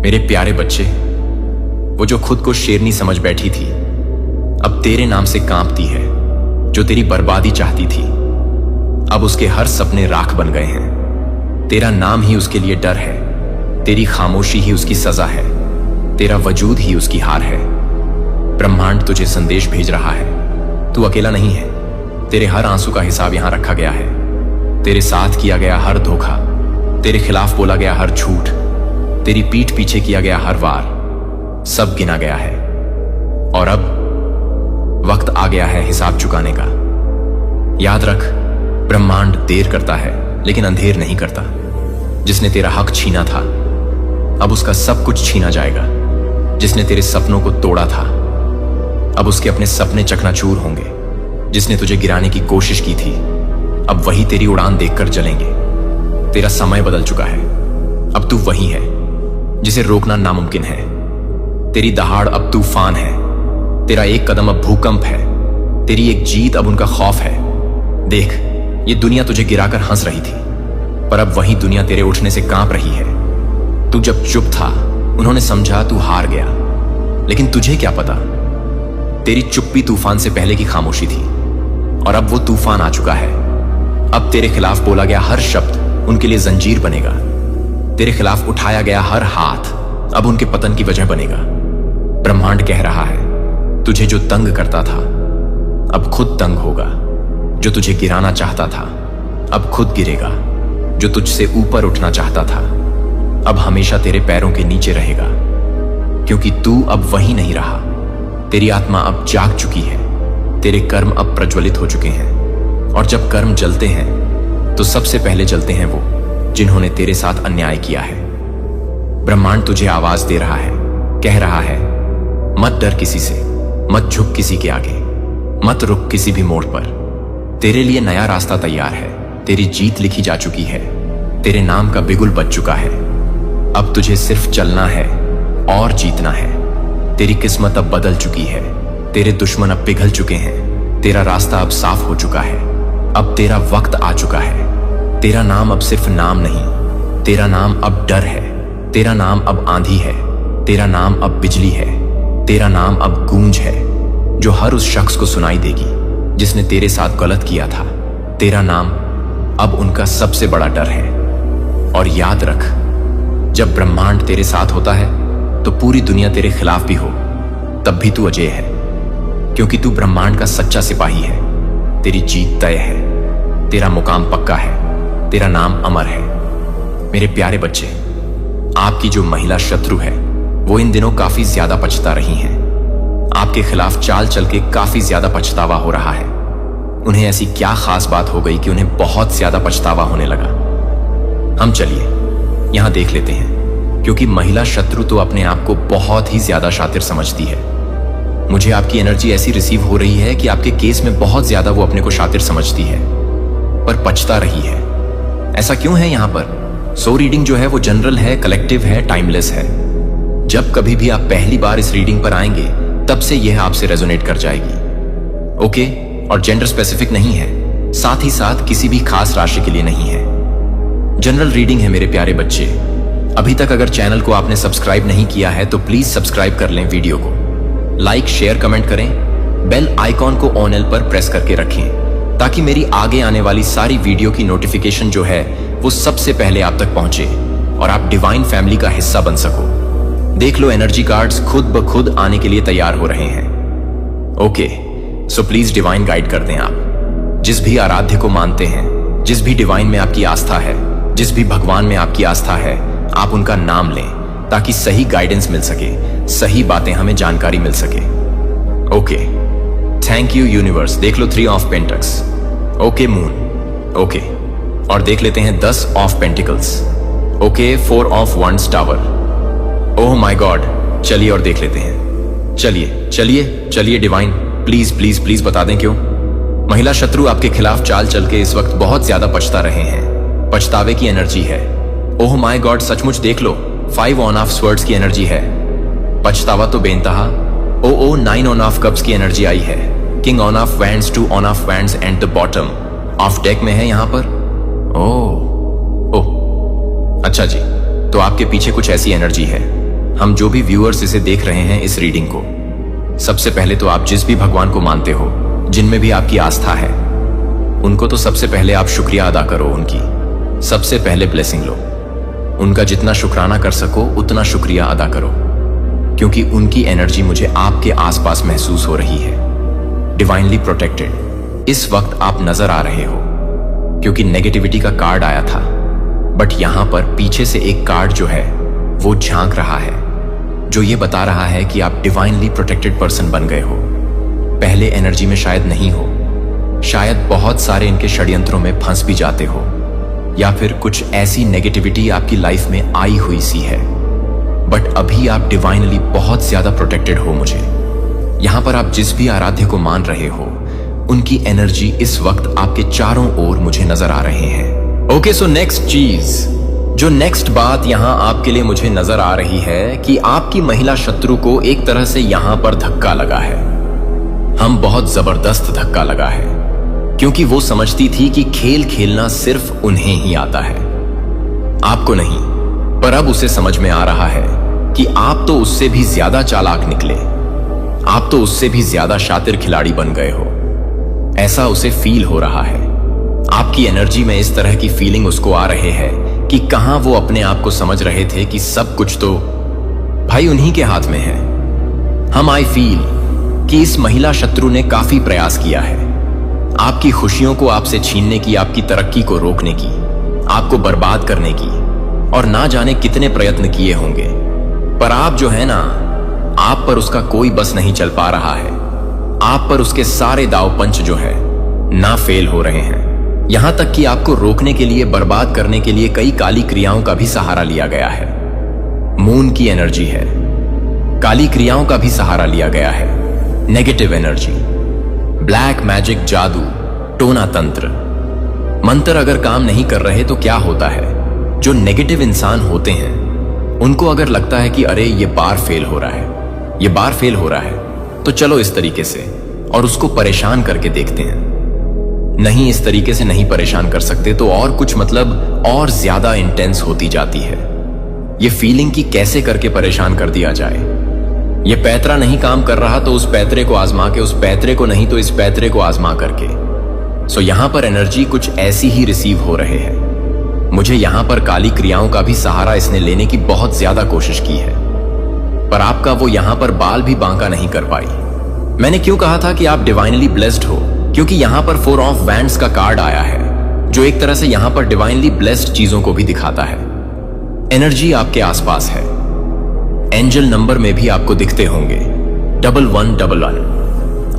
मेरे प्यारे बच्चे, वो जो खुद को शेरनी समझ बैठी थी अब तेरे नाम से कांपती है। जो तेरी बर्बादी चाहती थी अब उसके हर सपने राख बन गए हैं। तेरा नाम ही उसके लिए डर है, तेरी खामोशी ही उसकी सजा है, तेरा वजूद ही उसकी हार है। ब्रह्मांड तुझे संदेश भेज रहा है, तू अकेला नहीं है। तेरे हर आंसू का हिसाब यहां रखा गया है। तेरे साथ किया गया हर धोखा, तेरे खिलाफ बोला गया हर झूठ, तेरी पीठ पीछे किया गया हर वार, सब गिना गया है। और अब वक्त आ गया है हिसाब चुकाने का। याद रख, ब्रह्मांड देर करता है लेकिन अंधेर नहीं करता। जिसने तेरा हक छीना था अब उसका सब कुछ छीना जाएगा। जिसने तेरे सपनों को तोड़ा था अब उसके अपने सपने चकनाचूर होंगे। जिसने तुझे गिराने की कोशिश की थी अब वही तेरी उड़ान देखकर जलेंगे। तेरा समय बदल चुका है, अब तू वही है जिसे रोकना नामुमकिन है। तेरी दहाड़ अब तूफान है, तेरा एक कदम अब भूकंप है, तेरी एक जीत अब उनका खौफ है। देख, ये दुनिया तुझे गिराकर हंस रही थी पर अब वही दुनिया तेरे उठने से कांप रही है। तू जब चुप था उन्होंने समझा तू हार गया, लेकिन तुझे क्या पता तेरी चुप्पी तूफान से पहले की खामोशी थी। और अब वो तूफान आ चुका है। अब तेरे खिलाफ बोला गया हर शब्द उनके लिए जंजीर बनेगा। तेरे खिलाफ उठाया गया हर हाथ अब उनके पतन की वजह बनेगा। ब्रह्मांड कह रहा है, तुझे जो तंग करता था अब खुद तंग होगा। जो तुझे गिराना चाहता था अब खुद गिरेगा। जो तुझसे ऊपर उठना चाहता था अब हमेशा तेरे पैरों के नीचे रहेगा। क्योंकि तू अब वही नहीं रहा। तेरी आत्मा अब जाग चुकी है, तेरे कर्म अब प्रज्वलित हो चुके हैं। और जब कर्म जलते हैं तो सबसे पहले जलते हैं वो जिन्होंने तेरे साथ अन्याय किया है। ब्रह्मांड तुझे आवाज दे रहा है, कह रहा है, मत डर किसी से, मत झुक किसी के आगे, मत रुक किसी भी मोड़ पर। तेरे लिए नया रास्ता तैयार है, तेरी जीत लिखी जा चुकी है, तेरे नाम का बिगुल बज चुका है। अब तुझे सिर्फ चलना है और जीतना है। तेरी किस्मत अब बदल चुकी है, तेरे दुश्मन अब पिघल चुके हैं, तेरा रास्ता अब साफ हो चुका है। अब तेरा वक्त आ चुका है। तेरा नाम अब सिर्फ नाम नहीं, तेरा नाम अब डर है, तेरा नाम अब आंधी है, तेरा नाम अब बिजली है, तेरा नाम अब गूंज है जो हर उस शख्स को सुनाई देगी जिसने तेरे साथ गलत किया था। तेरा नाम अब उनका सबसे बड़ा डर है। और याद रख, जब ब्रह्मांड तेरे साथ होता है तो पूरी दुनिया तेरे खिलाफ भी हो तब भी तू अजय है। क्योंकि तू ब्रह्मांड का सच्चा सिपाही है। तेरी जीत तय है, तेरा मुकाम पक्का है, तेरा नाम अमर है। मेरे प्यारे बच्चे, आपकी जो महिला शत्रु है वो इन दिनों काफी ज्यादा पछता रही हैं। आपके खिलाफ चाल चल के काफी ज्यादा पछतावा हो रहा है। उन्हें ऐसी क्या खास बात हो गई कि उन्हें बहुत ज्यादा पछतावा होने लगा। हम चलिए यहां देख लेते हैं, क्योंकि महिला शत्रु तो अपने आप को बहुत ही ज्यादा शातिर समझती है। मुझे आपकी एनर्जी ऐसी रिसीव हो रही है कि आपके केस में बहुत ज्यादा वो अपने को शातिर समझती है पर पछता रही है। ऐसा क्यों है यहाँ पर? सो रीडिंग जो है वो जनरल है, कलेक्टिव है, टाइमलेस है। जब कभी भी आप पहली बार इस रीडिंग पर आएंगे तब से यह आपसे रेजोनेट कर जाएगी। ओके? और जेंडर स्पेसिफिक नहीं है, साथ ही साथ किसी भी खास राशि के लिए नहीं है। जनरल रीडिंग है मेरे प्यारे बच्चे। अभी तक अगर चैनल को आपने सब्सक्राइब नहीं किया है तो प्लीज सब्सक्राइब कर लें, वीडियो को लाइक शेयर कमेंट करें, बेल आइकॉन को ऑन एल पर प्रेस करके रखें ताकि मेरी आगे आने वाली सारी वीडियो की नोटिफिकेशन जो है वो सबसे पहले आप तक पहुंचे और आप डिवाइन फैमिली का हिस्सा बन सको। देख लो, एनर्जी कार्ड्स खुद ब खुद आने के लिए तैयार हो रहे हैं। Okay, so please divine guide कर दें। आप जिस भी आराध्य को मानते हैं, जिस भी डिवाइन में आपकी आस्था है, जिस भी भगवान में आपकी आस्था है, आप उनका नाम लें ताकि सही गाइडेंस मिल सके, सही बातें हमें जानकारी मिल सके। Okay, thank you universe. देख लो 3 of pentacles. Okay moon. Okay, और देख लेते हैं 10 of pentacles. Okay, 4 of wands tower. Oh my God, चलिए और देख लेते हैं। चलिए चलिए चलिए डिवाइन, प्लीज प्लीज प्लीज बता दें क्यों महिला शत्रु आपके खिलाफ चाल चल के इस वक्त बहुत ज्यादा पछता रहे हैं। पछतावे की एनर्जी है। ओह माय गॉड, सचमुच देख लो, 5 ऑन ऑफ स्वर्ड्स की एनर्जी है। पछतावा तो बेनतहा। ओ 9 ऑन ऑफ कप्स की एनर्जी आई है। King on off wands, 2 on off wands and the bottom of deck में है यहां पर। ओह अच्छा जी, तो आपके पीछे कुछ ऐसी एनर्जी है हम जो भी व्यूअर्स इसे देख रहे हैं इस रीडिंग को, सबसे पहले तो आप जिस भी भगवान को मानते हो, जिनमें भी आपकी आस्था है, उनको तो सबसे पहले आप शुक्रिया अदा करो, उनकी सबसे पहले ब्लेसिंग लो। उनका जितना शुक्राना कर सको उतना शुक्रिया अदा करो, क्योंकि उनकी एनर्जी मुझे आपके आसपास महसूस हो रही है। डिवाइनली प्रोटेक्टेड इस वक्त आप नजर आ रहे हो, क्योंकि नेगेटिविटी का कार्ड आया था, बट यहां पर पीछे से एक कार्ड जो है वो झांक रहा है, जो ये बता रहा है कि आप डिवाइनली प्रोटेक्टेड पर्सन बन गए हो। पहले एनर्जी में शायद नहीं हो, शायद बहुत सारे इनके षड्यंत्रों में फंस भी जाते हो, या फिर कुछ ऐसी नेगेटिविटी आपकी लाइफ में आई हुई सी है, बट अभी आप डिवाइनली बहुत ज्यादा प्रोटेक्टेड हो। मुझे यहां पर आप जिस भी आराध्य को मान रहे हो, उनकी एनर्जी इस वक्त आपके चारों ओर मुझे नजर आ रहे हैं। ओके, सो नेक्स्ट चीज, जो नेक्स्ट बात यहां आपके लिए मुझे नजर आ रही है कि आपकी महिला शत्रु को एक तरह से यहां पर धक्का लगा है। हम बहुत जबरदस्त धक्का लगा है, क्योंकि वो समझती थी कि खेल खेलना सिर्फ उन्हें ही आता है, आपको नहीं। पर अब उसे समझ में आ रहा है कि आप तो उससे भी ज्यादा चालाक निकले, आप तो उससे भी ज्यादा शातिर खिलाड़ी बन गए हो, ऐसा उसे फील हो रहा है। आपकी एनर्जी में इस तरह की फीलिंग उसको आ रहे हैं कि कहां वो अपने आप को समझ रहे थे कि सब कुछ तो भाई उन्हीं के हाथ में है। हम आई फील कि इस महिला शत्रु ने काफी प्रयास किया है, आपकी खुशियों को आपसे छीनने की, आपकी तरक्की को रोकने की, आपको बर्बाद करने की, और ना जाने कितने प्रयत्न किए होंगे, पर आप जो है ना, आप पर उसका कोई बस नहीं चल पा रहा है। आप पर उसके सारे दाव पंच जो है ना फेल हो रहे हैं, यहां तक कि आपको रोकने के लिए, बर्बाद करने के लिए कई काली क्रियाओं का भी सहारा लिया गया है। मून की एनर्जी है, काली क्रियाओं का भी सहारा लिया गया है, नेगेटिव एनर्जी, ब्लैक मैजिक, जादू, टोना तंत्र, मंत्र अगर काम नहीं कर रहे तो क्या होता है, जो नेगेटिव इंसान होते हैं उनको अगर लगता है कि अरे ये बार फेल हो रहा है, ये बार फेल हो रहा है, तो चलो इस तरीके से और उसको परेशान करके देखते हैं। नहीं, इस तरीके से नहीं परेशान कर सकते तो और कुछ, मतलब और ज्यादा इंटेंस होती जाती है ये फीलिंग कि कैसे करके परेशान कर दिया जाए। ये पैतरा नहीं काम कर रहा तो उस पैतरे को आजमा के, उस पैतरे को नहीं तो इस पैतरे को आजमा करके। सो यहां पर एनर्जी कुछ ऐसी ही रिसीव हो रहे हैं। मुझे यहां पर काली क्रियाओं का भी सहारा इसने लेने की बहुत ज्यादा कोशिश की है, पर आपका वो यहां पर बाल भी बांका नहीं कर पाई। मैंने क्यों कहा था कि आप डिवाइनली ब्लेस्ड हो, क्योंकि यहां पर 4 ऑफ वैंड्स का कार्ड आया है, जो एक तरह से यहां पर डिवाइनली ब्लेस्ड चीजों को भी दिखाता है। एनर्जी आपके आसपास है, एंजल नंबर में भी आपको दिखते होंगे 1111।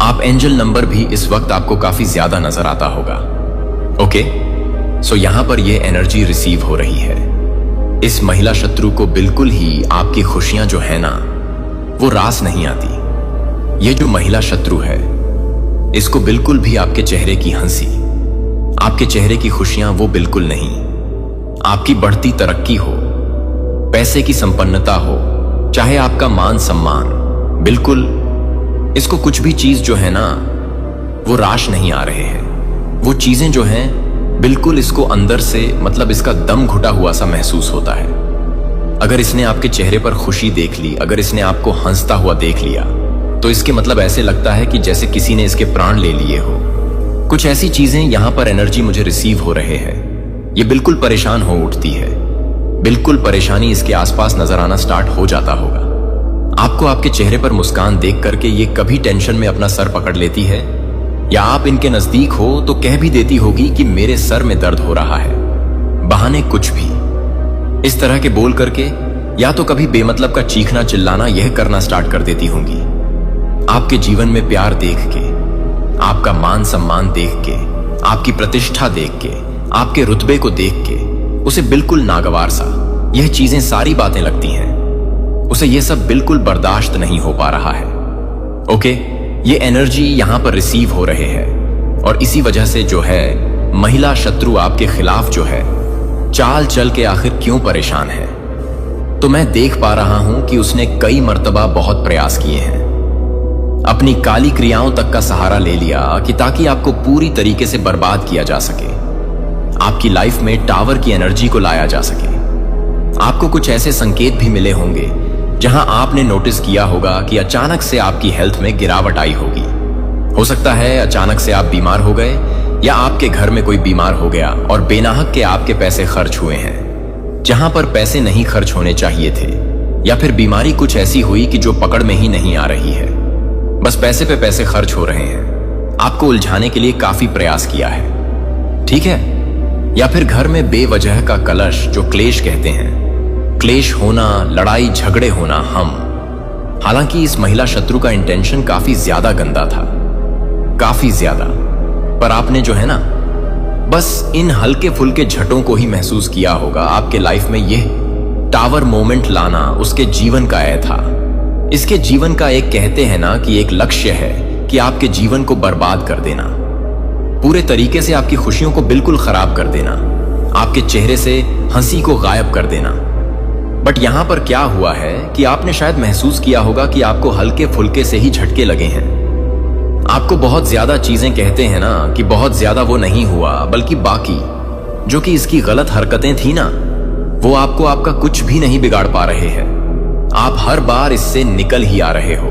आप एंजल नंबर भी इस वक्त आपको काफी ज्यादा नजर आता होगा। ओके, सो यहां पर ये एनर्जी रिसीव हो रही है। इस महिला शत्रु को बिल्कुल ही आपकी खुशियां जो है ना, वो रास नहीं आती। ये जो महिला शत्रु है, इसको बिल्कुल भी आपके चेहरे की हंसी, आपके चेहरे की खुशियां वो बिल्कुल नहीं। आपकी बढ़ती तरक्की हो, पैसे की संपन्नता हो, चाहे आपका मान सम्मान, बिल्कुल इसको कुछ भी चीज जो है ना, वो राश नहीं आ रहे हैं। वो चीजें जो हैं बिल्कुल इसको अंदर से, मतलब इसका दम घुटा हुआ सा महसूस होता है। अगर इसने आपके चेहरे पर खुशी देख ली, अगर इसने आपको हंसता हुआ देख लिया, तो इसके मतलब ऐसे लगता है कि जैसे किसी ने इसके प्राण ले लिए हो। कुछ ऐसी चीजें यहां पर एनर्जी मुझे रिसीव हो रहे हैं। ये बिल्कुल परेशान हो उठती है, बिल्कुल परेशानी इसके आसपास नजर आना स्टार्ट हो जाता होगा। आपको आपके चेहरे पर मुस्कान देख करके ये कभी टेंशन में अपना सर पकड़ लेती है, या आप इनके नजदीक हो तो कह भी देती होगी कि मेरे सर में दर्द हो रहा है। बहाने कुछ भी इस तरह के बोल करके, या तो कभी बेमतलब का चीखना चिल्लाना यह करना स्टार्ट कर देती होंगी। आपके जीवन में प्यार देख के, आपका मान सम्मान देख के, आपकी प्रतिष्ठा देख के, आपके रुतबे को देख के उसे बिल्कुल नागवार सा यह चीजें सारी बातें लगती हैं। उसे यह सब बिल्कुल बर्दाश्त नहीं हो पा रहा है। ओके, ये एनर्जी यहां पर रिसीव हो रहे हैं, और इसी वजह से जो है महिला शत्रु आपके खिलाफ जो है चाल चल के आखिर क्यों परेशान है। तो मैं देख पा रहा हूं कि उसने कई मर्तबा बहुत प्रयास किए हैं, अपनी काली क्रियाओं तक का सहारा ले लिया कि ताकि आपको पूरी तरीके से बर्बाद किया जा सके, आपकी लाइफ में टावर की एनर्जी को लाया जा सके। आपको कुछ ऐसे संकेत भी मिले होंगे जहां आपने नोटिस किया होगा कि अचानक से आपकी हेल्थ में गिरावट आई होगी। हो सकता है अचानक से आप बीमार हो गए, या आपके घर में कोई बीमार हो गया और बेनाहक के आपके पैसे खर्च हुए हैं जहां पर पैसे नहीं खर्च होने चाहिए थे, या फिर बीमारी कुछ ऐसी हुई कि जो पकड़ में ही नहीं आ रही है, बस पैसे पे पैसे खर्च हो रहे हैं। आपको उलझाने के लिए काफी प्रयास किया है, ठीक है? या फिर घर में बेवजह का कलश, जो क्लेश कहते हैं, क्लेश होना, लड़ाई झगड़े होना। हालांकि इस महिला शत्रु का इंटेंशन काफी ज्यादा गंदा था, काफी ज्यादा, पर आपने जो है ना, बस इन हल्के फुल्के झटों को ही महसूस किया होगा। आपके लाइफ में यह टावर मोमेंट लाना उसके जीवन का ऐ था। इसके जीवन का एक, कहते हैं ना कि एक लक्ष्य है कि आपके जीवन को बर्बाद कर देना, पूरे तरीके से आपकी खुशियों को बिल्कुल खराब कर देना, आपके चेहरे से हंसी को गायब कर देना। बट यहां पर क्या हुआ है कि आपने शायद महसूस किया होगा कि आपको हल्के फुल्के से ही झटके लगे हैं। आपको बहुत ज्यादा चीजें, कहते हैं ना कि बहुत ज्यादा वो नहीं हुआ, बल्कि बाकी जो कि इसकी गलत हरकतें थी ना, वो आपको आपका कुछ भी नहीं बिगाड़ पा रहे हैं। आप हर बार इससे निकल ही आ रहे हो।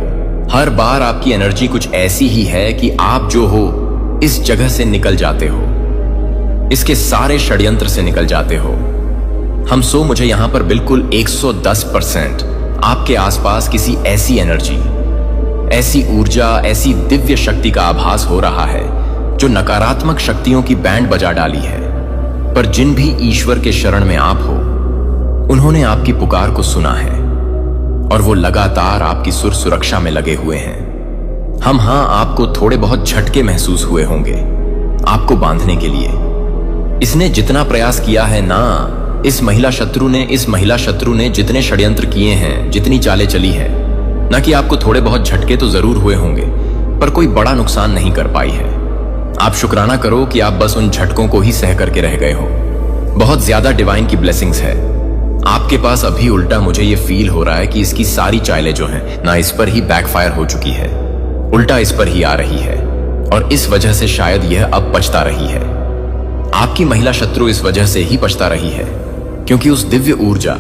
हर बार आपकी एनर्जी कुछ ऐसी ही है कि आप जो हो इस जगह से निकल जाते हो, इसके सारे षड्यंत्र से निकल जाते हो। मुझे यहां पर बिल्कुल 110% आपके आसपास किसी ऐसी एनर्जी, ऐसी ऊर्जा, ऐसी दिव्य शक्ति का आभास हो रहा है जो नकारात्मक शक्तियों की बैंड बजा डाली है। पर जिन भी ईश्वर के शरण में आप हो, उन्होंने आपकी पुकार को सुना है और वो लगातार आपकी सुरक्षा में लगे हुए हैं। आपको थोड़े बहुत झटके महसूस हुए होंगे आपको बांधने के लिए। इसने जितना प्रयास किया है ना, इस महिला शत्रु ने जितने षड्यंत्र किए हैं, जितनी चालें चली है ना, कि आपको थोड़े बहुत झटके तो जरूर हुए होंगे, पर कोई बड़ा नुकसान नहीं कर पाई है। आप शुक्राना करो कि आप बस उन झटकों को ही सह करके रह गए हो। बहुत ज्यादा डिवाइन की ब्लेसिंग्स है आपके पास। अभी उल्टा मुझे ये फील हो रहा है कि इसकी सारी चालें जो हैं ना, इस पर ही बैकफायर हो चुकी है, उल्टा इस पर ही आ रही है, और इस वजह से शायद यह अब पछता रही है। आपकी महिला शत्रु इस वजह से ही पछता रही है क्योंकि उस दिव्य ऊर्जा,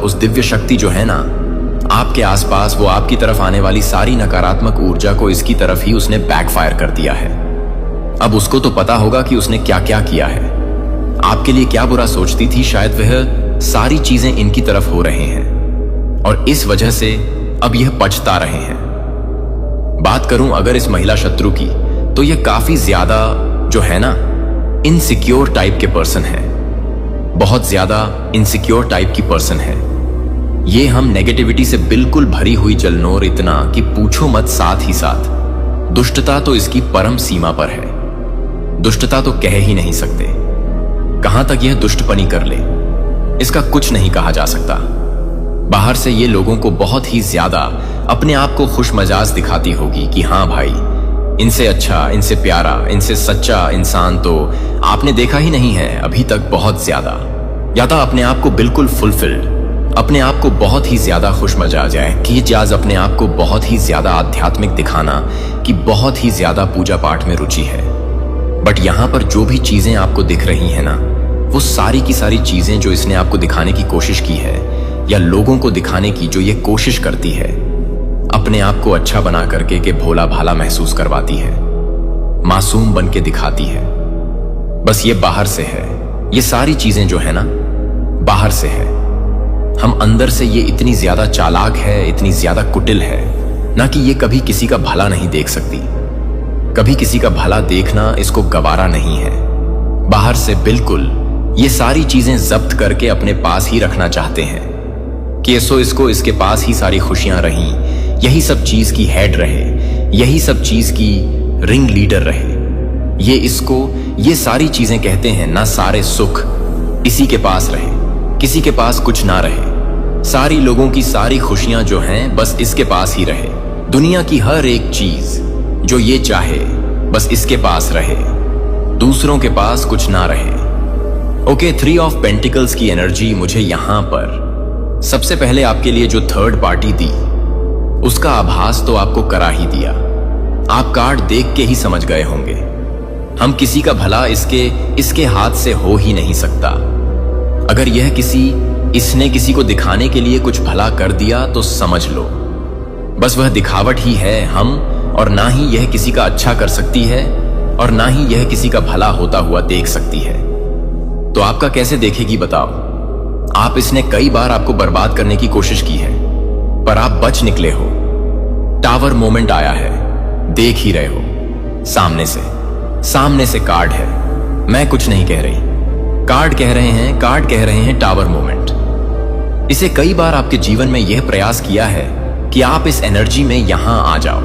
उस दिव्य शक्ति जो है ना आपके आसपास, वो आपकी तरफ आने वाली सारी नकारात्मक ऊर्जा को इसकी तरफ ही उसने बैकफायर कर दिया है। अब उसको तो पता होगा कि उसने क्या क्या किया है, आपके लिए क्या बुरा सोचती थी, शायद वह सारी चीजें इनकी तरफ हो रहे हैं और इस वजह से अब यह पछता रहे हैं। बात करूं अगर इस महिला शत्रु की, तो यह काफी ज्यादा जो है ना इनसिक्योर टाइप के पर्सन है, बहुत ज्यादा इनसिक्योर टाइप की पर्सन है। ये हम नेगेटिविटी से बिल्कुल भरी हुई जलनोर, इतना कि पूछो मत। साथ ही साथ दुष्टता तो इसकी परम सीमा पर है। दुष्टता तो कह ही नहीं सकते, कहां तक यह दुष्टपनी कर ले इसका कुछ नहीं कहा जा सकता। बाहर से ये लोगों को बहुत ही ज्यादा अपने आप को खुश मजाज दिखाती होगी कि हाँ भाई, इनसे अच्छा, इनसे प्यारा, इनसे सच्चा इंसान तो आपने देखा ही नहीं है अभी तक। बहुत ज्यादा, या तो अपने आप को बिल्कुल फुलफिल्ड, अपने आप को बहुत ही ज्यादा खुश मजाज है कि जाज अपने आप को बहुत ही ज्यादा आध्यात्मिक दिखाना कि बहुत ही ज्यादा पूजा पाठ में रुचि है। बट यहां पर जो भी चीजें आपको दिख रही है ना, वो सारी की सारी चीजें जो इसने आपको दिखाने की कोशिश की है, या लोगों को दिखाने की जो ये कोशिश करती है, अपने आप को अच्छा बना करके के भोला भाला महसूस करवाती है, मासूम बन के दिखाती है। बस ये बाहर से है, ये सारी चीजें जो है ना बाहर से है। हम अंदर से ये इतनी ज्यादा चालाक है, इतनी ज्यादा कुटिल है ना, कि ये कभी किसी का भला नहीं देख सकती। कभी किसी का भला देखना इसको गवारा नहीं है। बाहर से बिल्कुल ये सारी चीजें जब्त करके अपने पास ही रखना चाहते हैं कि इसको इसके पास ही सारी खुशियां रहीं, यही सब चीज की हेड रहे, यही सब चीज की रिंग लीडर रहे। ये सारी चीजें कहते हैं ना, सारे सुख इसी के पास रहे, किसी के पास कुछ ना रहे। सारी लोगों की सारी खुशियां जो हैं बस इसके पास ही रहे। दुनिया की हर एक चीज जो ये चाहे बस इसके पास रहे, दूसरों के पास कुछ ना रहे। ओके, 3 ऑफ पेंटिकल्स की एनर्जी मुझे यहां पर सबसे पहले आपके लिए जो थर्ड पार्टी दी, उसका आभास तो आपको करा ही दिया। आप कार्ड देख के ही समझ गए होंगे। हम किसी का भला इसके हाथ से हो ही नहीं सकता। अगर यह किसी इसने किसी को दिखाने के लिए कुछ भला कर दिया तो समझ लो बस वह दिखावट ही है हम, और ना ही यह किसी का अच्छा कर सकती है और ना ही यह किसी का भला होता हुआ देख सकती है। तो आपका कैसे देखेगी बताओ? आप इसने कई बार आपको बर्बाद करने की कोशिश की है पर आप बच निकले हो। टावर मोमेंट आया है, देख ही रहे हो। सामने से कार्ड है, मैं कुछ नहीं कह रही। कार्ड कह रहे हैं टावर मोमेंट। इसे कई बार आपके जीवन में यह प्रयास किया है कि आप इस एनर्जी में यहां आ जाओ,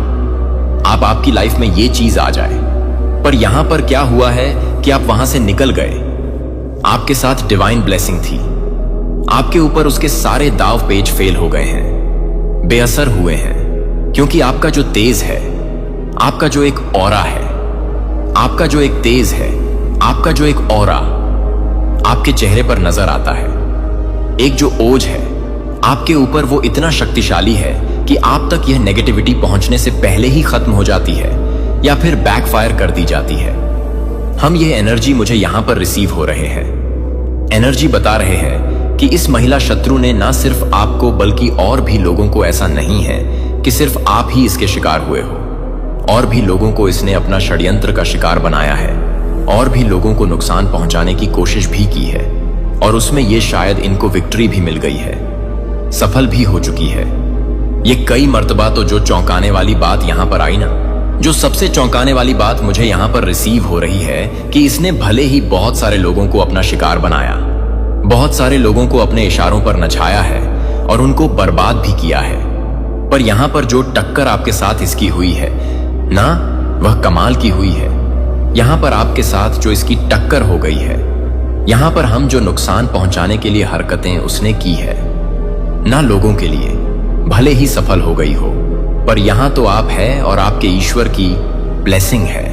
आपकी लाइफ में यह चीज आ जाए, पर यहां पर क्या हुआ है कि आप वहां से निकल गए। आपके साथ डिवाइन ब्लेसिंग थी, आपके ऊपर उसके सारे दाव पेच फेल हो गए हैं, बेअसर हुए हैं, क्योंकि आपका जो तेज है, आपका जो एक ऑरा है, आपका जो एक तेज है, आपका जो एक ऑरा आपके चेहरे पर नजर आता है। एक जो ओज है आपके ऊपर, वो इतना शक्तिशाली है कि आप तक यह नेगेटिविटी पहुंचने से पहले ही खत्म हो जाती है या फिर बैकफायर कर दी जाती है। हम ये एनर्जी मुझे यहां पर रिसीव हो रहे हैं। एनर्जी बता रहे हैं कि इस महिला शत्रु ने ना सिर्फ आपको बल्कि और भी लोगों को, ऐसा नहीं है कि सिर्फ आप ही इसके शिकार हुए हो, और भी लोगों को इसने अपना षड्यंत्र का शिकार बनाया है, और भी लोगों को नुकसान पहुंचाने की कोशिश भी की है, और उसमें ये शायद इनको विक्ट्री भी मिल गई है, सफल भी हो चुकी है। ये कई मर्तबा तो जो चौंकाने वाली बात यहां पर आई ना, जो सबसे चौंकाने वाली बात मुझे यहां पर रिसीव हो रही है कि इसने भले ही बहुत सारे लोगों को अपना शिकार बनाया, बहुत सारे लोगों को अपने इशारों पर नचाया है और उनको बर्बाद भी किया है, पर यहां पर जो टक्कर आपके साथ इसकी हुई है ना, वह कमाल की हुई है। यहां पर आपके साथ जो इसकी टक्कर हो गई है, यहां पर हम जो नुकसान पहुंचाने के लिए हरकतें उसने की है ना, लोगों के लिए भले ही सफल हो गई हो, पर यहां तो आप है और आपके ईश्वर की ब्लेसिंग है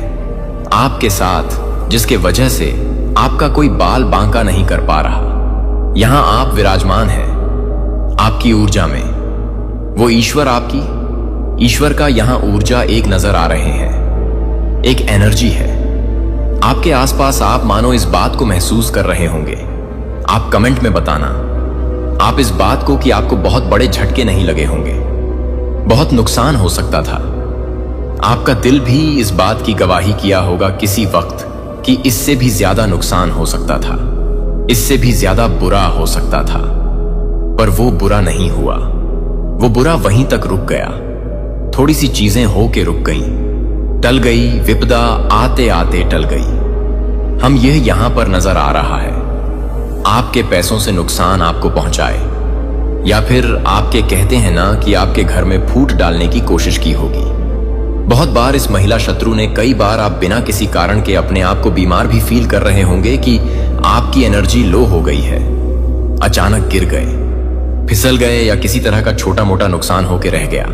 आपके साथ, जिसके वजह से आपका कोई बाल बांका नहीं कर पा रहा। यहां आप विराजमान हैं आपकी ऊर्जा में, वो ईश्वर का यहां ऊर्जा एक नजर आ रहे हैं, एक एनर्जी है आपके आसपास। आप मानो इस बात को महसूस कर रहे होंगे। आप कमेंट में बताना आप इस बात को कि आपको बहुत बड़े झटके नहीं लगे होंगे, बहुत नुकसान हो सकता था। आपका दिल भी इस बात की गवाही किया होगा किसी वक्त कि इससे भी ज्यादा नुकसान हो सकता था, इससे भी ज्यादा बुरा हो सकता था, पर वो बुरा नहीं हुआ। वो बुरा वहीं तक रुक गया। थोड़ी सी चीजें हो के रुक गईं, टल गई विपदा, आते आते टल गई। हम यह यहां पर नजर आ रहा है। आपके पैसों से नुकसान आपको पहुंचाए, या फिर आपके कहते हैं ना कि आपके घर में फूट डालने की कोशिश की होगी। बहुत बार इस महिला शत्रु ने, कई बार आप बिना किसी कारण के अपने आप को बीमार भी फील कर रहे होंगे कि आपकी एनर्जी लो हो गई है, अचानक गिर गए, फिसल गए, या किसी तरह का छोटा मोटा नुकसान होके रह गया।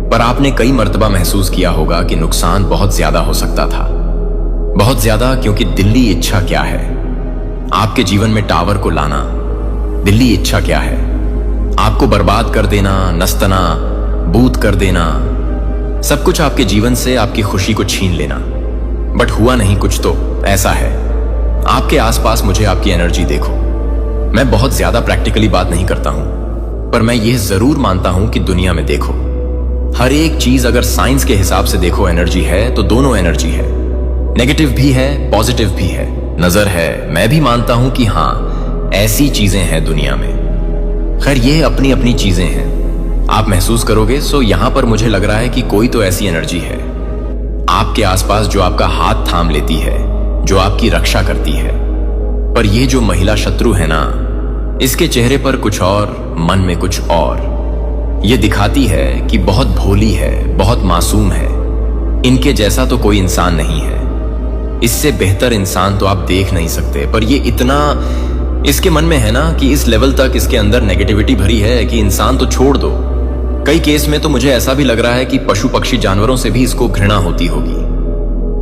पर आपने कई मर्तबा महसूस किया होगा कि नुकसान बहुत ज्यादा हो सकता था, बहुत ज्यादा, क्योंकि दिल्ली इच्छा क्या है? आपके जीवन में टावर को लाना। दिल्ली इच्छा क्या है? आपको बर्बाद कर देना, नस्तना, बूत कर देना, सब कुछ आपके जीवन से आपकी खुशी को छीन लेना। बट हुआ नहीं कुछ, तो ऐसा है आपके आसपास। मुझे आपकी एनर्जी देखो। मैं बहुत ज्यादा प्रैक्टिकली बात नहीं करता हूं, पर मैं यह जरूर मानता हूं कि दुनिया में देखो, हर एक चीज अगर साइंस के हिसाब से देखो एनर्जी है, तो दोनों एनर्जी है। नेगेटिव भी है, पॉजिटिव भी है, नजर है। मैं भी मानता हूं कि हां, ऐसी चीजें हैं दुनिया में। खैर, ये अपनी अपनी चीजें हैं, आप महसूस करोगे। सो यहां पर मुझे लग रहा है कि कोई तो ऐसी एनर्जी है आपके आसपास जो आपका हाथ थाम लेती है, जो आपकी रक्षा करती है। पर ये जो महिला शत्रु है ना, इसके चेहरे पर कुछ और, मन में कुछ और। ये दिखाती है कि बहुत भोली है, बहुत मासूम है, इनके जैसा तो कोई इंसान नहीं है, इससे बेहतर इंसान तो आप देख नहीं सकते। पर ये इतना इसके मन में है ना कि इस लेवल तक इसके अंदर नेगेटिविटी भरी है कि इंसान तो छोड़ दो, कई केस में तो मुझे ऐसा भी लग रहा है कि पशु पक्षी जानवरों से भी इसको घृणा होती होगी।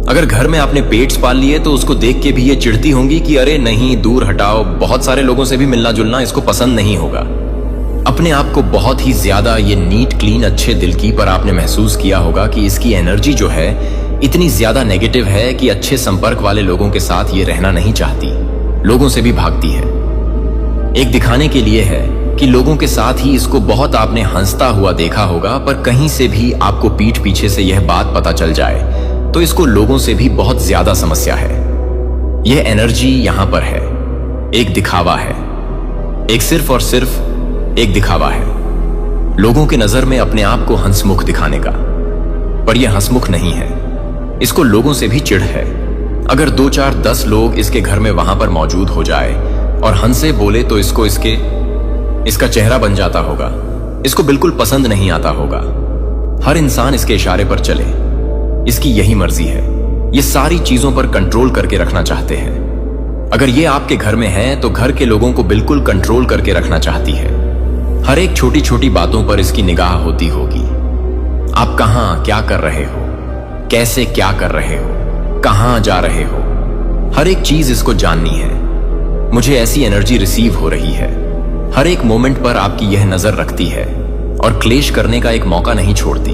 अगर घर में आपने पेट्स पाल लिए तो उसको देख के भी ये चिढ़ती होंगी कि अरे नहीं, दूर हटाओ। बहुत सारे लोगों से भी मिलना जुलना इसको पसंद नहीं होगा। अपने आप को बहुत ही ज्यादा ये नीट क्लीन अच्छे दिल की, पर आपने महसूस किया होगा कि इसकी एनर्जी जो है इतनी ज्यादा नेगेटिव है कि अच्छे संपर्क वाले लोगों के साथ ये रहना नहीं चाहती, लोगों से भी भागती है। एक दिखाने के लिए है कि लोगों के साथ ही इसको बहुत आपने हंसता हुआ देखा होगा, पर कहीं से भी आपको पीठ पीछे से यह बात पता चल जाए तो इसको लोगों से भी बहुत ज्यादा समस्या है। यह एनर्जी यहां पर है, एक दिखावा है, एक सिर्फ और सिर्फ एक दिखावा है, लोगों के नजर में अपने आप को हंसमुख दिखाने का। पर यह हंसमुख नहीं है, इसको लोगों से भी चिढ़ है। अगर 2 4 10 लोग इसके घर में वहां पर मौजूद हो जाए और हंसे बोले तो इसको इसका चेहरा बन जाता होगा, इसको बिल्कुल पसंद नहीं आता होगा। हर इंसान इसके इशारे पर चले, इसकी यही मर्जी है। ये सारी चीजों पर कंट्रोल करके रखना चाहते हैं। अगर ये आपके घर में है तो घर के लोगों को बिल्कुल कंट्रोल करके रखना चाहती है। हर एक छोटी छोटी बातों पर इसकी निगाह होती होगी। आप कहां क्या कर रहे हो, कैसे क्या कर रहे हो, कहां जा रहे हो, हर एक चीज इसको जाननी है। मुझे ऐसी एनर्जी रिसीव हो रही है। हर एक मोमेंट पर आपकी यह नजर रखती है और क्लेश करने का एक मौका नहीं छोड़ती।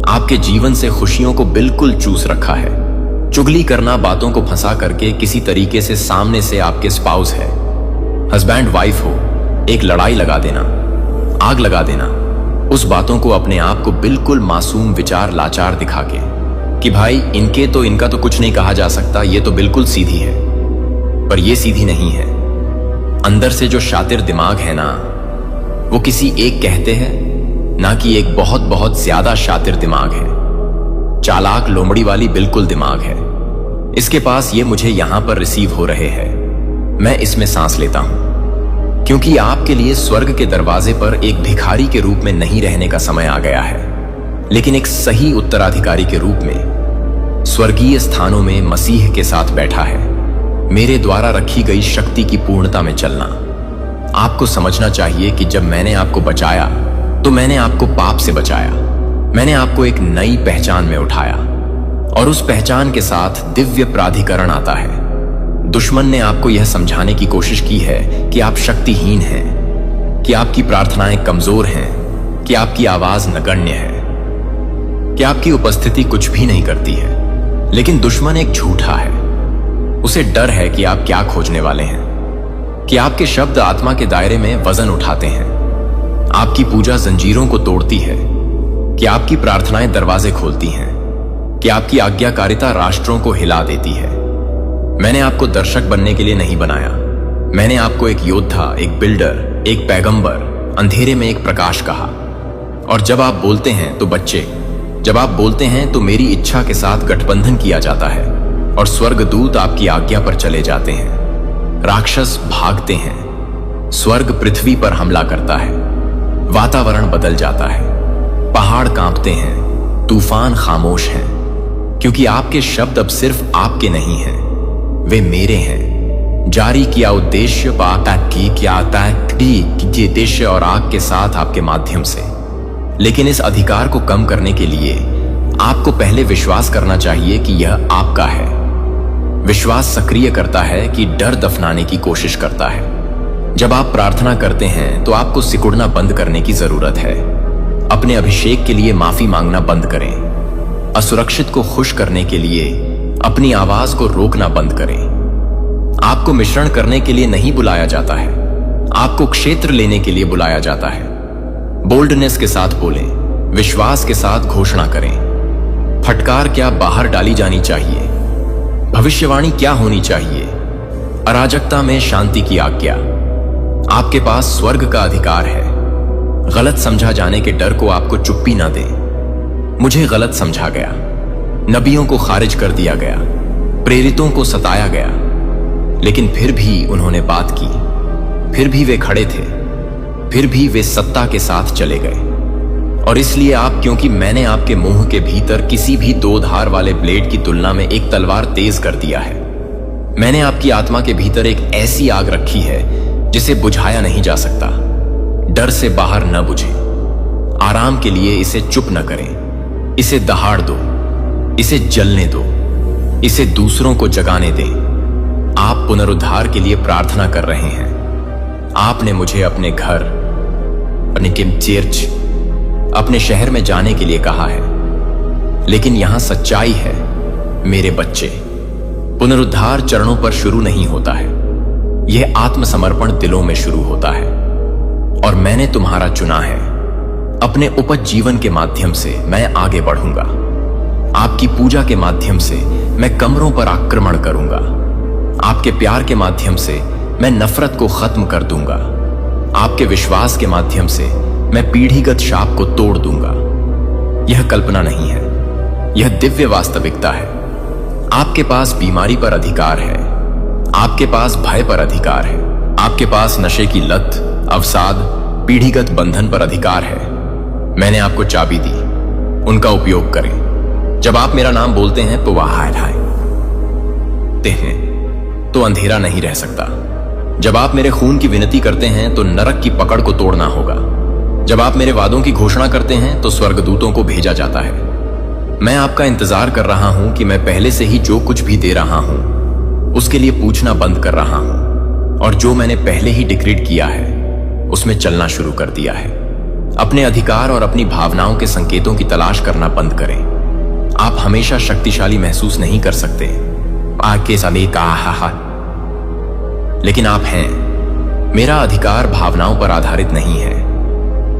आपके जीवन से खुशियों को बिल्कुल चूस रखा है। चुगली करना, बातों को फंसा करके किसी तरीके से सामने से आपके स्पाउस है, हस्बैंड वाइफ हो, एक लड़ाई लगा देना, आग लगा देना, उस बातों को अपने आप को बिल्कुल मासूम विचार लाचार दिखा के कि भाई इनका तो कुछ नहीं कहा जा सकता, ये तो बिल्कुल सीधी है। पर ये सीधी नहीं है। अंदर से जो शातिर दिमाग है ना, वो किसी एक कहते हैं ना कि एक बहुत बहुत ज्यादा शातिर दिमाग है। चालाक लोमड़ी वाली बिल्कुल दिमाग है। इसके पास ये मुझे यहां पर रिसीव हो रहे हैं। मैं इसमें सांस लेता हूं क्योंकि आपके लिए स्वर्ग के दरवाजे पर एक भिखारी के रूप में नहीं रहने का समय आ गया है, लेकिन एक सही उत्तराधिकारी के रूप में स्वर्गीय स्थानों में मसीह के साथ बैठा है। मेरे द्वारा रखी गई शक्ति की पूर्णता में चलना। आपको समझना चाहिए कि जब मैंने आपको बचाया तो मैंने आपको पाप से बचाया। मैंने आपको एक नई पहचान में उठाया और उस पहचान के साथ दिव्य प्राधिकरण आता है। दुश्मन ने आपको यह समझाने की कोशिश की है कि आप शक्तिहीन हैं, कि आपकी प्रार्थनाएं कमजोर हैं, कि आपकी आवाज नगण्य है, कि आपकी उपस्थिति कुछ भी नहीं करती है। लेकिन दुश्मन एक झूठा है। उसे डर है कि आप क्या खोजने वाले हैं, कि आपके शब्द आत्मा के दायरे में वजन उठाते हैं, आपकी पूजा जंजीरों को तोड़ती है, कि आपकी प्रार्थनाएं दरवाजे खोलती हैं, कि आपकी आज्ञाकारिता राष्ट्रों को हिला देती है। मैंने आपको दर्शक बनने के लिए नहीं बनाया। मैंने आपको एक योद्धा, एक बिल्डर, एक पैगंबर, अंधेरे में एक प्रकाश कहा। और जब आप बोलते हैं तो बच्चे, जब आप बोलते हैं तो मेरी इच्छा के साथ गठबंधन किया जाता है और स्वर्गदूत आपकी आज्ञा पर चले जाते हैं। राक्षस भागते हैं, स्वर्ग पृथ्वी पर हमला करता है, वातावरण बदल जाता है, पहाड़ कांपते हैं, तूफान खामोश हैं, क्योंकि आपके शब्द अब सिर्फ आपके नहीं हैं, वे मेरे हैं। जारी किया उद्देश्य उद्देश्य और आग के साथ आपके माध्यम से। लेकिन इस अधिकार को कम करने के लिए आपको पहले विश्वास करना चाहिए कि यह आपका है। विश्वास सक्रिय करता है कि डर दफनाने की कोशिश करता है। जब आप प्रार्थना करते हैं तो आपको सिकुड़ना बंद करने की जरूरत है। अपने अभिषेक के लिए माफी मांगना बंद करें। असुरक्षित को खुश करने के लिए अपनी आवाज को रोकना बंद करें। आपको मिश्रण करने के लिए नहीं बुलाया जाता है, आपको क्षेत्र लेने के लिए बुलाया जाता है। बोल्डनेस के साथ बोलें, विश्वास के साथ घोषणा करें। फटकार क्या बाहर डाली जानी चाहिए, भविष्यवाणी क्या होनी चाहिए, अराजकता में शांति की आज्ञा। आपके पास स्वर्ग का अधिकार है। गलत समझा जाने के डर को आपको चुप्पी ना दें। मुझे गलत समझा गया, नबियों को खारिज कर दिया गया, प्रेरितों को सताया गया, लेकिन फिर भी उन्होंने बात की, फिर भी वे खड़े थे, फिर भी वे सत्ता के साथ चले गए। और इसलिए आप, क्योंकि मैंने आपके मुंह के भीतर किसी भी 2 धार वाले ब्लेड की तुलना में एक तलवार तेज कर दिया है। मैंने आपकी आत्मा के भीतर एक ऐसी आग रखी है जिसे बुझाया नहीं जा सकता। डर से बाहर न बुझे। आराम के लिए इसे चुप न करें, इसे दहाड़ दो, इसे जलने दो, इसे दूसरों को जगाने दें। आप पुनरुद्धार के लिए प्रार्थना कर रहे हैं। आपने मुझे अपने घर, अपने चर्च, अपने शहर में जाने के लिए कहा है, लेकिन यहां सच्चाई है मेरे बच्चे। पुनरुद्धार चरणों पर शुरू नहीं होता है, यह आत्मसमर्पण दिलों में शुरू होता है। और मैंने तुम्हारा चुना है। अपने उपजीवन के माध्यम से मैं आगे बढ़ूंगा। आपकी पूजा के माध्यम से मैं कमरों पर आक्रमण करूंगा। आपके प्यार के माध्यम से मैं नफरत को खत्म कर दूंगा। आपके विश्वास के माध्यम से मैं पीढ़ीगत शाप को तोड़ दूंगा। यह कल्पना नहीं है, यह दिव्य वास्तविकता है। आपके पास बीमारी पर अधिकार है। आपके पास भय पर अधिकार है। आपके पास नशे की लत, अवसाद, पीढ़ीगत बंधन पर अधिकार है। मैंने आपको चाबी दी, उनका उपयोग करें। जब आप मेरा नाम बोलते हैं तो वह हाय हैं तो अंधेरा नहीं रह सकता। जब आप मेरे खून की विनती करते हैं तो नरक की पकड़ को तोड़ना होगा। जब आप मेरे वादों की घोषणा करते हैं तो स्वर्गदूतों को भेजा जाता है। मैं आपका इंतजार कर रहा हूं कि मैं पहले से ही जो कुछ भी दे रहा हूं उसके लिए पूछना बंद कर रहा हूं, और जो मैंने पहले ही डिक्रीड किया है उसमें चलना शुरू कर दिया है। अपने अधिकार और अपनी भावनाओं के संकेतों की तलाश करना बंद करें। आप हमेशा शक्तिशाली महसूस नहीं कर सकते आके समय का, लेकिन आप हैं। मेरा अधिकार भावनाओं पर आधारित नहीं है,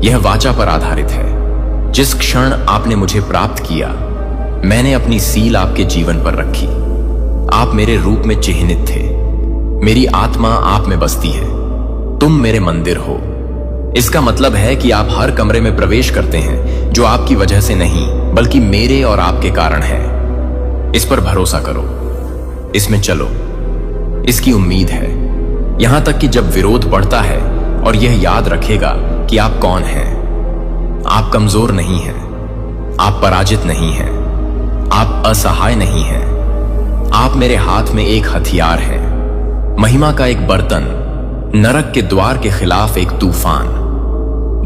यह वाचा पर आधारित है। जिस क्षण आपने मुझे प्राप्त किया, मैंने अपनी सील आपके जीवन पर रखी। आप मेरे रूप में चिह्नित थे। मेरी आत्मा आप में बसती है। तुम मेरे मंदिर हो। इसका मतलब है कि आप हर कमरे में प्रवेश करते हैं, जो आपकी वजह से नहीं बल्कि मेरे और आपके कारण है। इस पर भरोसा करो, इसमें चलो, इसकी उम्मीद है। यहां तक कि जब विरोध बढ़ता है, और यह याद रखेगा कि आप कौन हैं। आप कमजोर नहीं हैं, आप पराजित नहीं हैं, आप असहाय नहीं हैं। आप मेरे हाथ में एक हथियार हैं, महिमा का एक बर्तन, नरक के द्वार के खिलाफ एक तूफान।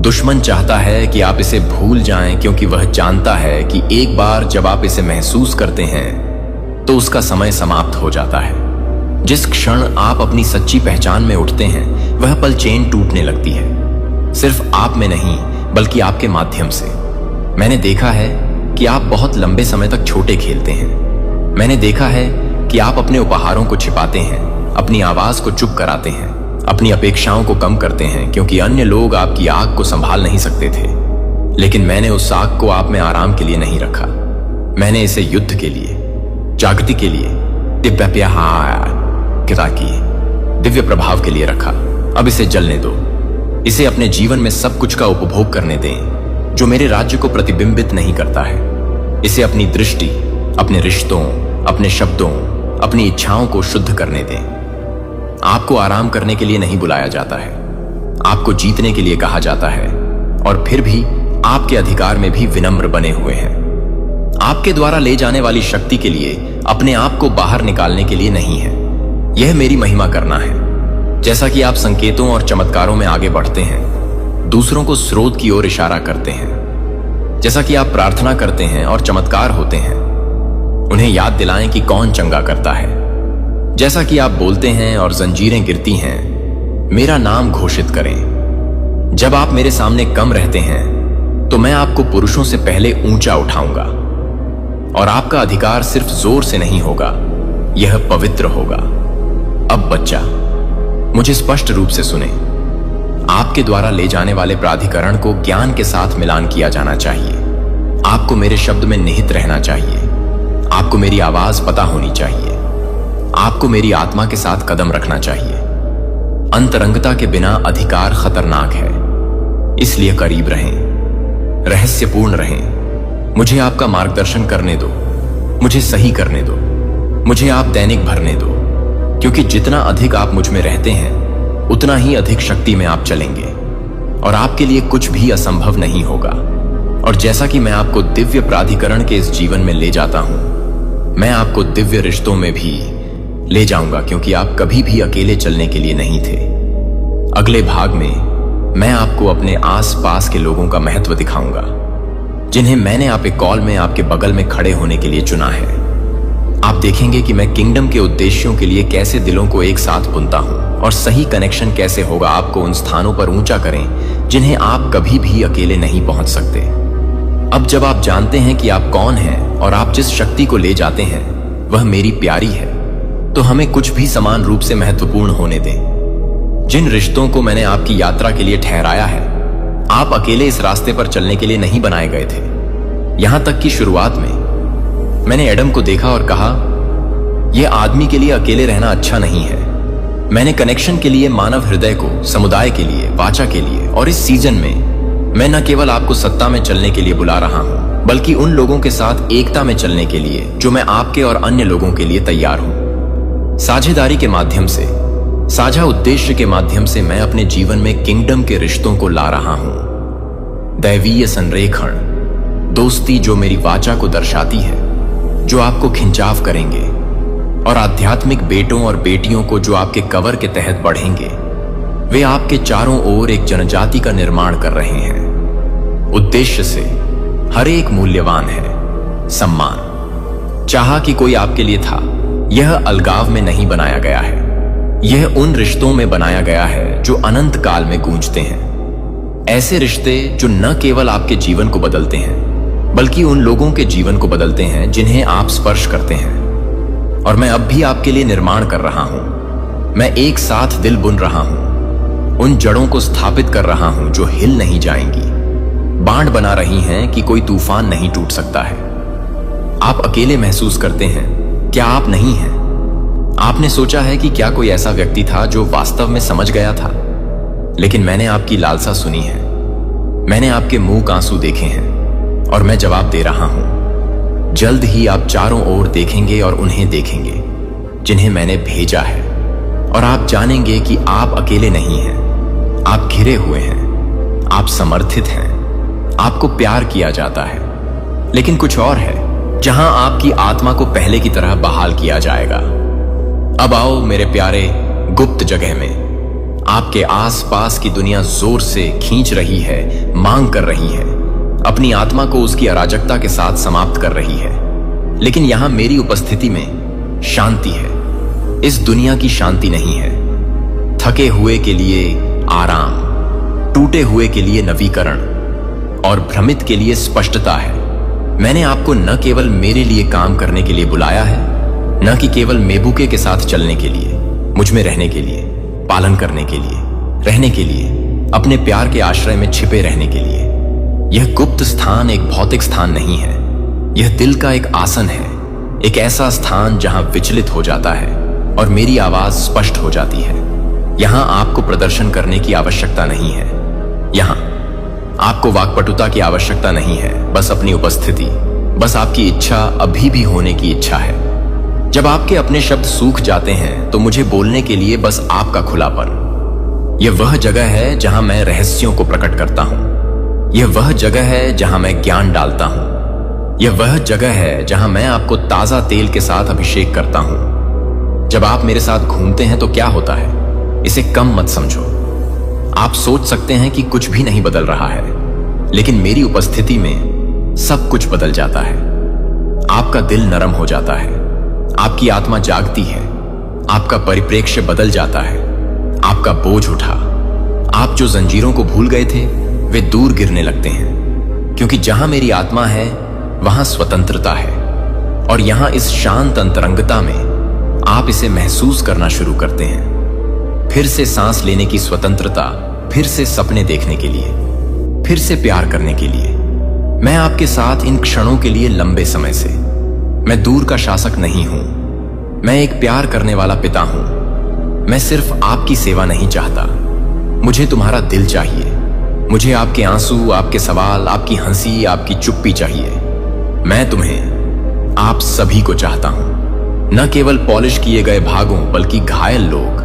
दुश्मन चाहता है कि आप इसे भूल जाएं, क्योंकि वह जानता है कि एक बार जब आप इसे महसूस करते हैं तो उसका समय समाप्त हो जाता है। जिस क्षण आप अपनी सच्ची पहचान में उठते हैं, वह पल चेन टूटने लगती है। सिर्फ आप में नहीं बल्कि आपके माध्यम से। मैंने देखा है कि आप बहुत लंबे समय तक छोटे खेलते हैं। मैंने देखा है कि आप अपने उपहारों को छिपाते हैं, अपनी आवाज को चुप कराते हैं, अपनी अपेक्षाओं को कम करते हैं, क्योंकि अन्य लोग आपकी आग को संभाल नहीं सकते थे। लेकिन मैंने उस आग को आप में आराम के लिए नहीं रखा। मैंने इसे युद्ध के लिए, जागृति के लिए, दिव्य प्रभाव के लिए रखा। अब इसे जलने दो। इसे अपने जीवन में सब कुछ का उपभोग करने दें जो मेरे राज्य को प्रतिबिंबित नहीं करता है। इसे अपनी दृष्टि, अपने रिश्तों, अपने शब्दों, अपनी इच्छाओं को शुद्ध करने दें। आपको आराम करने के लिए नहीं बुलाया जाता है, आपको जीतने के लिए कहा जाता है। और फिर भी आपके अधिकार में भी विनम्र बने हुए हैं। आपके द्वारा ले जाने वाली शक्ति के लिए, अपने आप को बाहर निकालने के लिए नहीं है। यह मेरी महिमा करना है। जैसा कि आप संकेतों और चमत्कारों में आगे बढ़ते हैं, दूसरों को स्रोत की ओर इशारा करते हैं। जैसा कि आप प्रार्थना करते हैं और चमत्कार होते हैं, उन्हें याद दिलाएं कि कौन चंगा करता है। जैसा कि आप बोलते हैं और जंजीरें गिरती हैं, मेरा नाम घोषित करें। जब आप मेरे सामने कम रहते हैं तो मैं आपको पुरुषों से पहले ऊंचा उठाऊंगा। और आपका अधिकार सिर्फ जोर से नहीं होगा, यह पवित्र होगा। अब बच्चा, मुझे स्पष्ट रूप से सुने। आपके द्वारा ले जाने वाले प्राधिकरण को ज्ञान के साथ मिलान किया जाना चाहिए। आपको मेरे शब्द में निहित रहना चाहिए। आपको मेरी आवाज पता होनी चाहिए। आपको मेरी आत्मा के साथ कदम रखना चाहिए। अंतरंगता के बिना अधिकार खतरनाक है, इसलिए करीब रहें, रहस्यपूर्ण रहें। मुझे आपका मार्गदर्शन करने दो, मुझे सही करने दो, मुझे आप दैनिक भरने दो, क्योंकि जितना अधिक आप मुझ में रहते हैं उतना ही अधिक शक्ति में आप चलेंगे और आपके लिए कुछ भी असंभव नहीं होगा। और जैसा कि मैं आपको दिव्य प्राधिकरण के इस जीवन में ले जाता हूं, मैं आपको दिव्य रिश्तों में भी ले जाऊंगा, क्योंकि आप कभी भी अकेले चलने के लिए नहीं थे। अगले भाग में मैं आपको अपने आसपास के लोगों का महत्व दिखाऊंगा, जिन्हें मैंने आपके कॉल में आपके बगल में खड़े होने के लिए चुना है। आप देखेंगे कि मैं किंगडम के उद्देश्यों के लिए कैसे दिलों को एक साथ बुनता हूं, और सही कनेक्शन कैसे होगा आपको उन स्थानों पर ऊंचा करें जिन्हें आप कभी भी अकेले नहीं पहुंच सकते। अब जब आप जानते हैं कि आप कौन हैं और आप जिस शक्ति को ले जाते हैं वह मेरी प्यारी है, तो हमें कुछ भी समान रूप से महत्वपूर्ण होने दें। जिन रिश्तों को मैंने आपकी यात्रा के लिए ठहराया है, आप अकेले इस रास्ते पर चलने के लिए नहीं बनाए गए थे। यहां तक कि शुरुआत में मैंने एडम को देखा और कहा, यह आदमी के लिए अकेले रहना अच्छा नहीं है। मैंने कनेक्शन के लिए मानव हृदय को, समुदाय के लिए, वाचा के लिए, और इस सीजन में मैं न केवल आपको सत्ता में चलने के लिए बुला रहा हूं, बल्कि उन लोगों के साथ एकता में चलने के लिए जो मैं आपके और अन्य लोगों के लिए तैयार हूं। साझेदारी के माध्यम से, साझा उद्देश्य के माध्यम से मैं अपने जीवन में किंगडम के रिश्तों को ला रहा हूं। दैवीय संरेखण, दोस्ती जो मेरी वाचा को दर्शाती है, जो आपको खिंचाव करेंगे, और आध्यात्मिक बेटों और बेटियों को जो आपके कवर के तहत बढ़ेंगे। वे आपके चारों ओर एक जनजाति का निर्माण कर रहे हैं। उद्देश्य से हर एक मूल्यवान है। सम्मान, चाहा कि कोई आपके लिए था, यह अलगाव में नहीं बनाया गया है। यह उन रिश्तों में बनाया गया है जो अनंत काल में गूंजते हैं। ऐसे रिश्ते जो न केवल आपके जीवन को बदलते हैं, बल्कि उन लोगों के जीवन को बदलते हैं जिन्हें आप स्पर्श करते हैं। और मैं अब भी आपके लिए निर्माण कर रहा हूं। मैं एक साथ दिल बुन रहा हूं, उन जड़ों को स्थापित कर रहा हूं जो हिल नहीं जाएंगी, बांध बना रही हैं कि कोई तूफान नहीं टूट सकता है। आप अकेले महसूस करते हैं, क्या आप नहीं हैं? आपने सोचा है कि क्या कोई ऐसा व्यक्ति था जो वास्तव में समझ गया था? लेकिन मैंने आपकी लालसा सुनी है, मैंने आपके मुंह के आंसू देखे हैं, और मैं जवाब दे रहा हूं। जल्द ही आप चारों ओर देखेंगे और उन्हें देखेंगे जिन्हें मैंने भेजा है, और आप जानेंगे कि आप अकेले नहीं हैं। आप घिरे हुए हैं, आप समर्थित हैं, आपको प्यार किया जाता है। लेकिन कुछ और है जहां आपकी आत्मा को पहले की तरह बहाल किया जाएगा। अब आओ मेरे प्यारे, गुप्त जगह में आपके आसपास की दुनिया जोर से खींच रही है, मांग कर रही है, अपनी आत्मा को उसकी अराजकता के साथ समाप्त कर रही है। लेकिन यहां मेरी उपस्थिति में शांति है। इस दुनिया की शांति नहीं है। थके हुए के लिए आराम, टूटे हुए के लिए नवीकरण, और भ्रमित के लिए स्पष्टता है। मैंने आपको न केवल मेरे लिए काम करने के लिए बुलाया है, न कि केवल मेबुके के साथ चलने के लिए, मुझ में रहने के लिए, पालन करने के लिए, रहने के लिए, अपने प्यार के आश्रय में छिपे रहने के लिए। यह गुप्त स्थान एक भौतिक स्थान नहीं है। यह दिल का एक आसन है, एक ऐसा स्थान जहां विचलित हो जाता है और मेरी आवाज स्पष्ट हो जाती है। यहां आपको प्रदर्शन करने की आवश्यकता नहीं है। यहां आपको वाक्पटुता की आवश्यकता नहीं है, बस अपनी उपस्थिति, बस आपकी इच्छा, अभी भी होने की इच्छा है। जब आपके अपने शब्द सूख जाते हैं तो मुझे बोलने के लिए बस आपका खुलापन। यह वह जगह है जहां मैं रहस्यों को प्रकट करता हूं। यह वह जगह है जहां मैं ज्ञान डालता हूं। यह वह जगह है जहां मैं आपको ताजा तेल के साथ अभिषेक करता हूं। जब आप मेरे साथ घूमते हैं तो क्या होता है, इसे कम मत समझो। आप सोच सकते हैं कि कुछ भी नहीं बदल रहा है, लेकिन मेरी उपस्थिति में सब कुछ बदल जाता है। आपका दिल नरम हो जाता है, आपकी आत्मा जागती है, आपका परिप्रेक्ष्य बदल जाता है, आपका बोझ उठा। आप जो जंजीरों को भूल गए थे वे दूर गिरने लगते हैं, क्योंकि जहां मेरी आत्मा है वहां स्वतंत्रता है। और यहां इस शांत अंतरंगता में आप इसे महसूस करना शुरू करते हैं। फिर से सांस लेने की स्वतंत्रता, फिर से सपने देखने के लिए, फिर से प्यार करने के लिए। मैं आपके साथ इन क्षणों के लिए लंबे समय से। मैं दूर का शासक नहीं हूं, मैं एक प्यार करने वाला पिता हूं। मैं सिर्फ आपकी सेवा नहीं चाहता, मुझे तुम्हारा दिल चाहिए। मुझे आपके आंसू, आपके सवाल, आपकी हंसी, आपकी चुप्पी चाहिए। मैं तुम्हें, आप सभी को चाहता हूं, न केवल पॉलिश किए गए भागों बल्कि घायल लोग,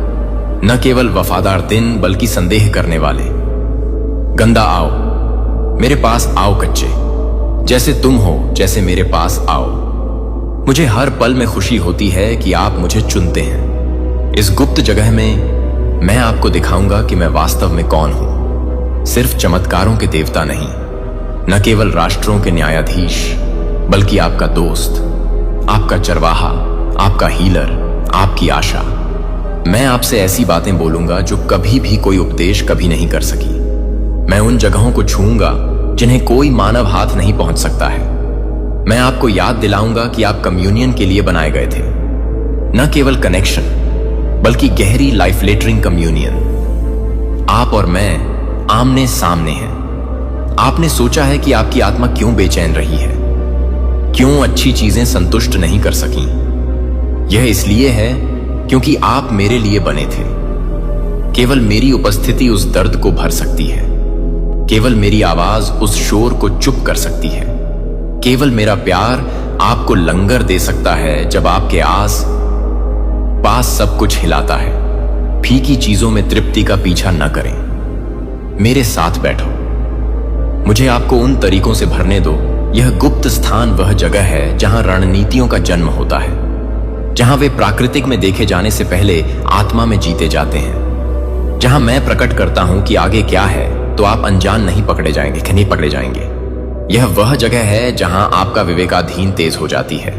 न केवल वफादार दिन बल्कि संदेह करने वाले। गंदा आओ, मेरे पास आओ कच्चे, जैसे तुम हो, जैसे मेरे पास आओ। मुझे हर पल में खुशी होती है कि आप मुझे चुनते हैं। इस गुप्त जगह में मैं आपको दिखाऊंगा कि मैं वास्तव में कौन हूं। सिर्फ चमत्कारों के देवता नहीं, न केवल राष्ट्रों के न्यायाधीश, बल्कि आपका दोस्त, आपका चरवाहा, आपका हीलर, आपकी आशा। मैं आपसे ऐसी बातें बोलूंगा जो कभी भी कोई उपदेश कभी नहीं कर सकी। मैं उन जगहों को छूऊंगा जिन्हें कोई मानव हाथ नहीं पहुंच सकता है। मैं आपको याद दिलाऊंगा कि आप कम्युनियन के लिए बनाए गए थे, न केवल कनेक्शन बल्कि गहरी लाइफ लेटरिंग कम्युनियन। आप और मैं आमने सामने हैं। आपने सोचा है कि आपकी आत्मा क्यों बेचैन रही है, क्यों अच्छी चीजें संतुष्ट नहीं कर सकी। यह इसलिए है क्योंकि आप मेरे लिए बने थे। केवल मेरी उपस्थिति उस दर्द को भर सकती है, केवल मेरी आवाज उस शोर को चुप कर सकती है, केवल मेरा प्यार आपको लंगर दे सकता है जब आपके आस पास सब कुछ हिलाता है। फीकी चीजों में तृप्ति का पीछा न करें, मेरे साथ बैठो। मुझे आपको उन तरीकों से भरने दो। यह गुप्त स्थान वह जगह है जहां रणनीतियों का जन्म होता है, जहां वे प्राकृतिक में देखे जाने से पहले आत्मा में जीते जाते हैं, जहां मैं प्रकट करता हूं कि आगे क्या है तो आप अनजान नहीं पकड़े जाएंगे। यह वह जगह है जहां आपका विवेकाधीन तेज हो जाती है।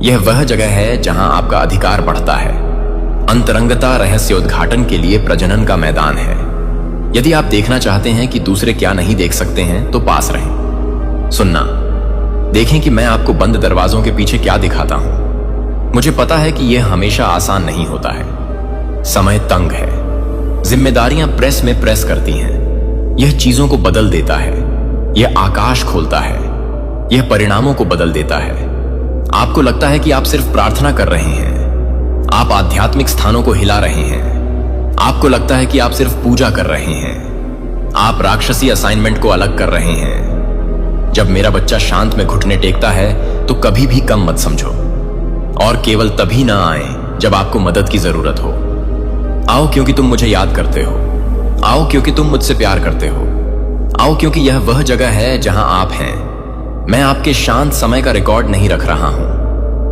यह वह जगह है जहां आपका अधिकार बढ़ता है। अंतरंगता रहस्योद्घाटन के लिए प्रजनन का मैदान है। यदि आप देखना चाहते हैं कि दूसरे क्या नहीं देख सकते हैं तो पास रहें। सुनना, देखें कि मैं आपको बंद दरवाजों के पीछे क्या दिखाता हूं। मुझे पता है कि यह हमेशा आसान नहीं होता है। समय तंग है, जिम्मेदारियां प्रेस में प्रेस करती हैं। यह चीजों को बदल देता है, यह आकाश खोलता है, यह परिणामों को बदल देता है। आपको लगता है कि आप सिर्फ प्रार्थना कर रहे हैं, आप आध्यात्मिक स्थानों को हिला रहे हैं। आपको लगता है कि आप सिर्फ पूजा कर रहे हैं, आप राक्षसी असाइनमेंट को अलग कर रहे हैं। जब मेरा बच्चा शांत में घुटने टेकता है तो कभी भी कम मत समझो, और केवल तभी ना आए जब आपको मदद की जरूरत हो। आओ क्योंकि तुम मुझे याद करते हो, आओ क्योंकि तुम मुझसे प्यार करते हो, आओ क्योंकि यह वह जगह है जहां आप हैं। मैं आपके शांत समय का रिकॉर्ड नहीं रख रहा हूं,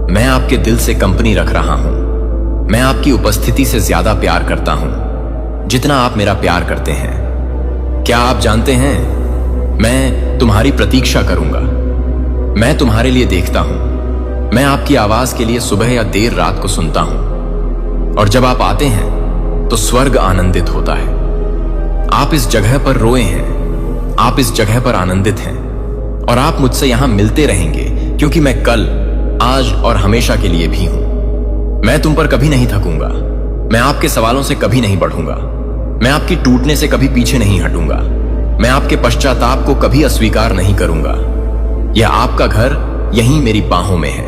मैं आपके दिल से कंपनी रख रहा हूं। मैं आपकी उपस्थिति से ज्यादा प्यार करता हूं जितना आप मेरा प्यार करते हैं। क्या आप जानते हैं, मैं तुम्हारी प्रतीक्षा करूंगा, मैं तुम्हारे लिए देखता हूं, मैं आपकी आवाज के लिए सुबह या देर रात को सुनता हूं। और जब आप आते हैं तो स्वर्ग आनंदित होता है। आप इस जगह पर रोए हैं, आप इस जगह पर आनंदित हैं, और आप मुझसे यहां मिलते रहेंगे क्योंकि मैं कल, आज और हमेशा के लिए भी हूं। मैं तुम पर कभी नहीं थकूंगा, मैं आपके सवालों से कभी नहीं बढ़ूंगा, मैं आपकी टूटने से कभी पीछे नहीं हटूंगा, मैं आपके पश्चाताप को कभी अस्वीकार नहीं करूंगा। यह आपका घर यहीं मेरी बाहों में है,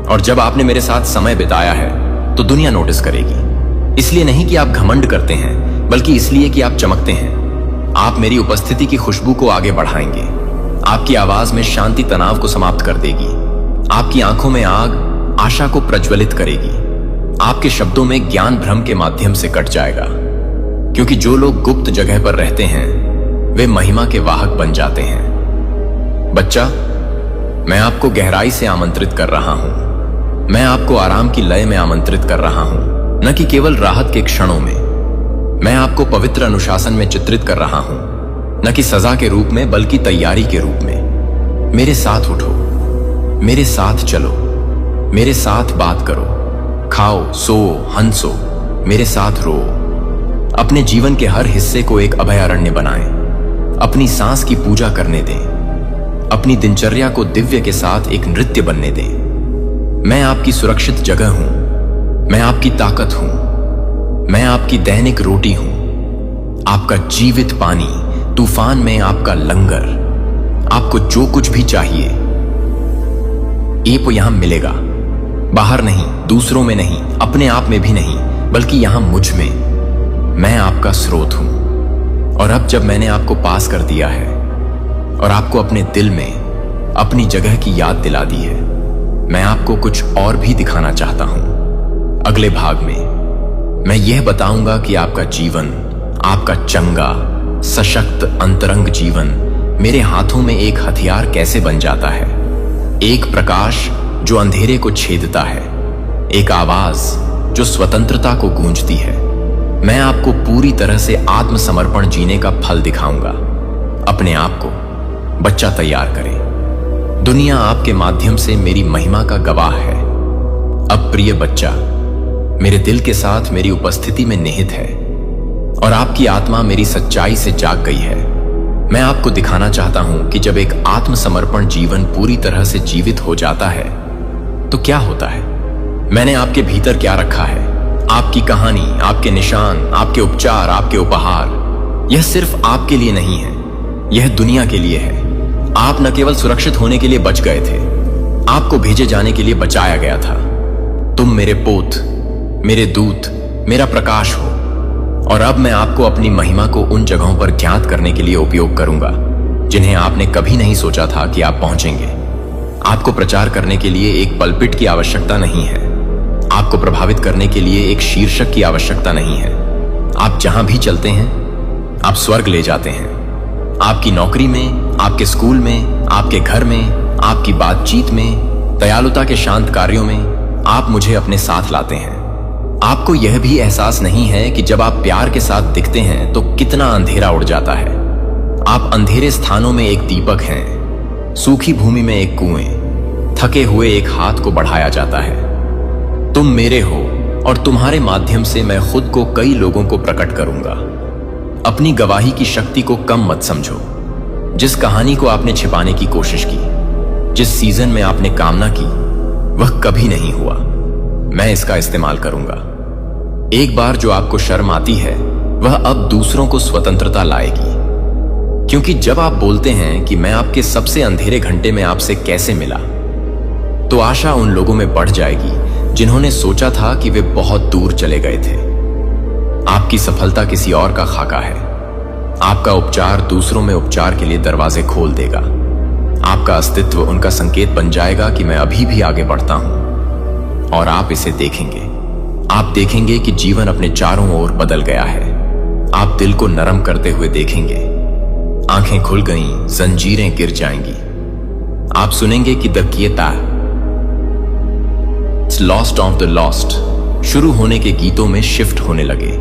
और जब आपने मेरे साथ समय बिताया है तो दुनिया नोटिस करेगी। इसलिए नहीं कि आप घमंड करते हैं, बल्कि इसलिए कि आप चमकते हैं। आप मेरी उपस्थिति की खुशबू को आगे बढ़ाएंगे। आपकी आवाज में शांति तनाव को समाप्त कर देगी। आपकी आंखों में आग आशा को प्रज्वलित करेगी। आपके शब्दों में ज्ञान भ्रम के माध्यम से कट जाएगा, क्योंकि जो लोग गुप्त जगह पर रहते हैं वे महिमा के वाहक बन जाते हैं। बच्चा, मैं आपको गहराई से आमंत्रित कर रहा हूं, मैं आपको आराम की लय में आमंत्रित कर रहा हूं, न कि केवल राहत के क्षणों में। मैं आपको पवित्र अनुशासन में चित्रित कर रहा हूं, न कि सजा के रूप में बल्कि तैयारी के रूप में। मेरे साथ उठो, मेरे साथ चलो, मेरे साथ बात करो, खाओ, सो, हंसो, मेरे साथ रो। अपने जीवन के हर हिस्से को एक अभयारण्य बनाएं, अपनी सांस की पूजा करने दें, अपनी दिनचर्या को दिव्य के साथ एक नृत्य बनने दें। मैं आपकी सुरक्षित जगह हूं, मैं आपकी ताकत हूं, मैं आपकी दैनिक रोटी हूं, आपका जीवित पानी, तूफान में आपका लंगर। आपको जो कुछ भी चाहिए वो यहां मिलेगा। बाहर नहीं, दूसरों में नहीं, अपने आप में भी नहीं, बल्कि यहां मुझ में। मैं आपका स्रोत हूं। और अब जब मैंने आपको पास कर दिया है और आपको अपने दिल में अपनी जगह की याद दिला दी है, मैं आपको कुछ और भी दिखाना चाहता हूं। अगले भाग में मैं यह बताऊंगा कि आपका जीवन, आपका चंगा सशक्त अंतरंग जीवन मेरे हाथों में एक हथियार कैसे बन जाता है। एक प्रकाश जो अंधेरे को छेदता है, एक आवाज जो स्वतंत्रता को गूंजती है। मैं आपको पूरी तरह से आत्मसमर्पण जीने का फल दिखाऊंगा। अपने आप को बच्चा तैयार करें। दुनिया आपके माध्यम से मेरी महिमा का गवाह है। अब प्रिय बच्चा, मेरे दिल के साथ मेरी उपस्थिति में निहित है और आपकी आत्मा मेरी सच्चाई से जाग गई है। मैं आपको दिखाना चाहता हूं कि जब एक आत्मसमर्पण जीवन पूरी तरह से जीवित हो जाता है तो क्या होता है। मैंने आपके भीतर क्या रखा है, आपकी कहानी, आपके निशान, आपके उपचार, आपके उपहार, यह सिर्फ आपके लिए नहीं है, यह दुनिया के लिए है। आप न केवल सुरक्षित होने के लिए बच गए थे, आपको भेजे जाने के लिए बचाया गया था। तुम मेरे पोत, मेरे दूत, मेरा प्रकाश हो, और अब मैं आपको अपनी महिमा को उन जगहों पर ज्ञात करने के लिए उपयोग करूंगा जिन्हें आपने कभी नहीं सोचा था कि आप पहुंचेंगे। आपको प्रचार करने के लिए एक पलपिट की आवश्यकता नहीं है, आपको प्रभावित करने के लिए एक शीर्षक की आवश्यकता नहीं है। आप जहां भी चलते हैं, आप स्वर्ग ले जाते हैं। आपकी नौकरी में, आपके स्कूल में, आपके घर में, आपकी बातचीत में, दयालुता के शांत कार्यों में आप मुझे अपने साथ लाते हैं। आपको यह भी एहसास नहीं है कि जब आप प्यार के साथ दिखते हैं तो कितना अंधेरा उड़ जाता है। आप अंधेरे स्थानों में एक दीपक हैं, सूखी भूमि में एक कुएं, थके हुए एक हाथ को बढ़ाया जाता है। तुम मेरे हो और तुम्हारे माध्यम से मैं खुद को कई लोगों को प्रकट करूंगा। अपनी गवाही की शक्ति को कम मत समझो। जिस कहानी को आपने छिपाने की कोशिश की, जिस सीजन में आपने कामना की, वह कभी नहीं हुआ। मैं इसका इस्तेमाल करूंगा। एक बार जो आपको शर्म आती है, वह अब दूसरों को स्वतंत्रता लाएगी। क्योंकि जब आप बोलते हैं कि मैं आपके सबसे अंधेरे घंटे में आपसे कैसे मिला, तो आशा उन लोगों में बढ़ जाएगी जिन्होंने सोचा था कि वे बहुत दूर चले गए थे। आपकी सफलता किसी और का खाका है। आपका उपचार दूसरों में उपचार के लिए दरवाजे खोल देगा। आपका अस्तित्व उनका संकेत बन जाएगा कि मैं अभी भी आगे बढ़ता हूं, और आप इसे देखेंगे। आप देखेंगे कि जीवन अपने चारों ओर बदल गया है। आप दिल को नरम करते हुए देखेंगे। आंखें खुल गईं, जंजीरें गिर जाएंगी। आप सुनेंगे कि द कीता लॉस्ट ऑफ द लॉस्ट शुरू होने के गीतों में शिफ्ट होने लगे।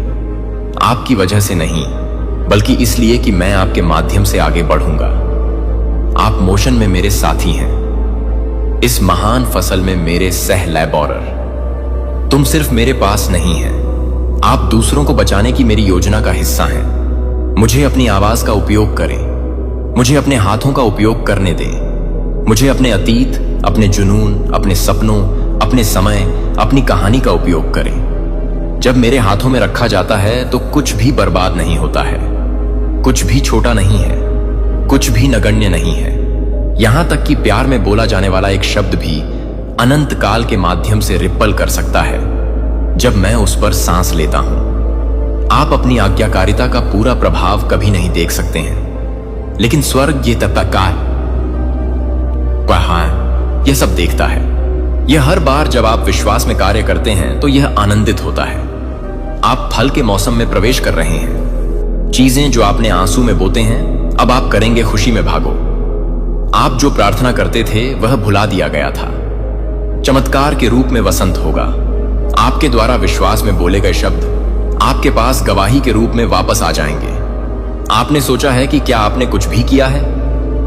आपकी वजह से नहीं, बल्कि इसलिए कि मैं आपके माध्यम से आगे बढ़ूंगा। आप मोशन में मेरे साथी हैं, इस महान फसल में मेरे सह लैबोरर। तुम सिर्फ मेरे पास नहीं हैं, आप दूसरों को बचाने की मेरी योजना का हिस्सा हैं। मुझे अपनी आवाज का उपयोग करें, मुझे अपने हाथों का उपयोग करने दें। मुझे अपने अतीत, अपने जुनून, अपने सपनों, अपने समय, अपनी कहानी का उपयोग करें। जब मेरे हाथों में रखा जाता है तो कुछ भी बर्बाद नहीं होता है, कुछ भी छोटा नहीं है, कुछ भी नगण्य नहीं है। यहां तक कि प्यार में बोला जाने वाला एक शब्द भी अनंत काल के माध्यम से रिप्पल कर सकता है जब मैं उस पर सांस लेता हूं। आप अपनी आज्ञाकारिता का पूरा प्रभाव कभी नहीं देख सकते हैं, लेकिन स्वर्ग ये तत्काल यह सब देखता है। यह हर बार जब आप विश्वास में कार्य करते हैं तो यह आनंदित होता है। आप फल के मौसम में प्रवेश कर रहे हैं। चीजें जो आपने आंसू में बोते हैं, अब आप करेंगे खुशी में भागो। आप जो प्रार्थना करते थे वह भुला दिया गया था। चमत्कार के रूप में वसंत होगा। आपके द्वारा विश्वास में बोले गए शब्द आपके पास गवाही के रूप में वापस आ जाएंगे। आपने सोचा है कि क्या आपने कुछ भी किया है?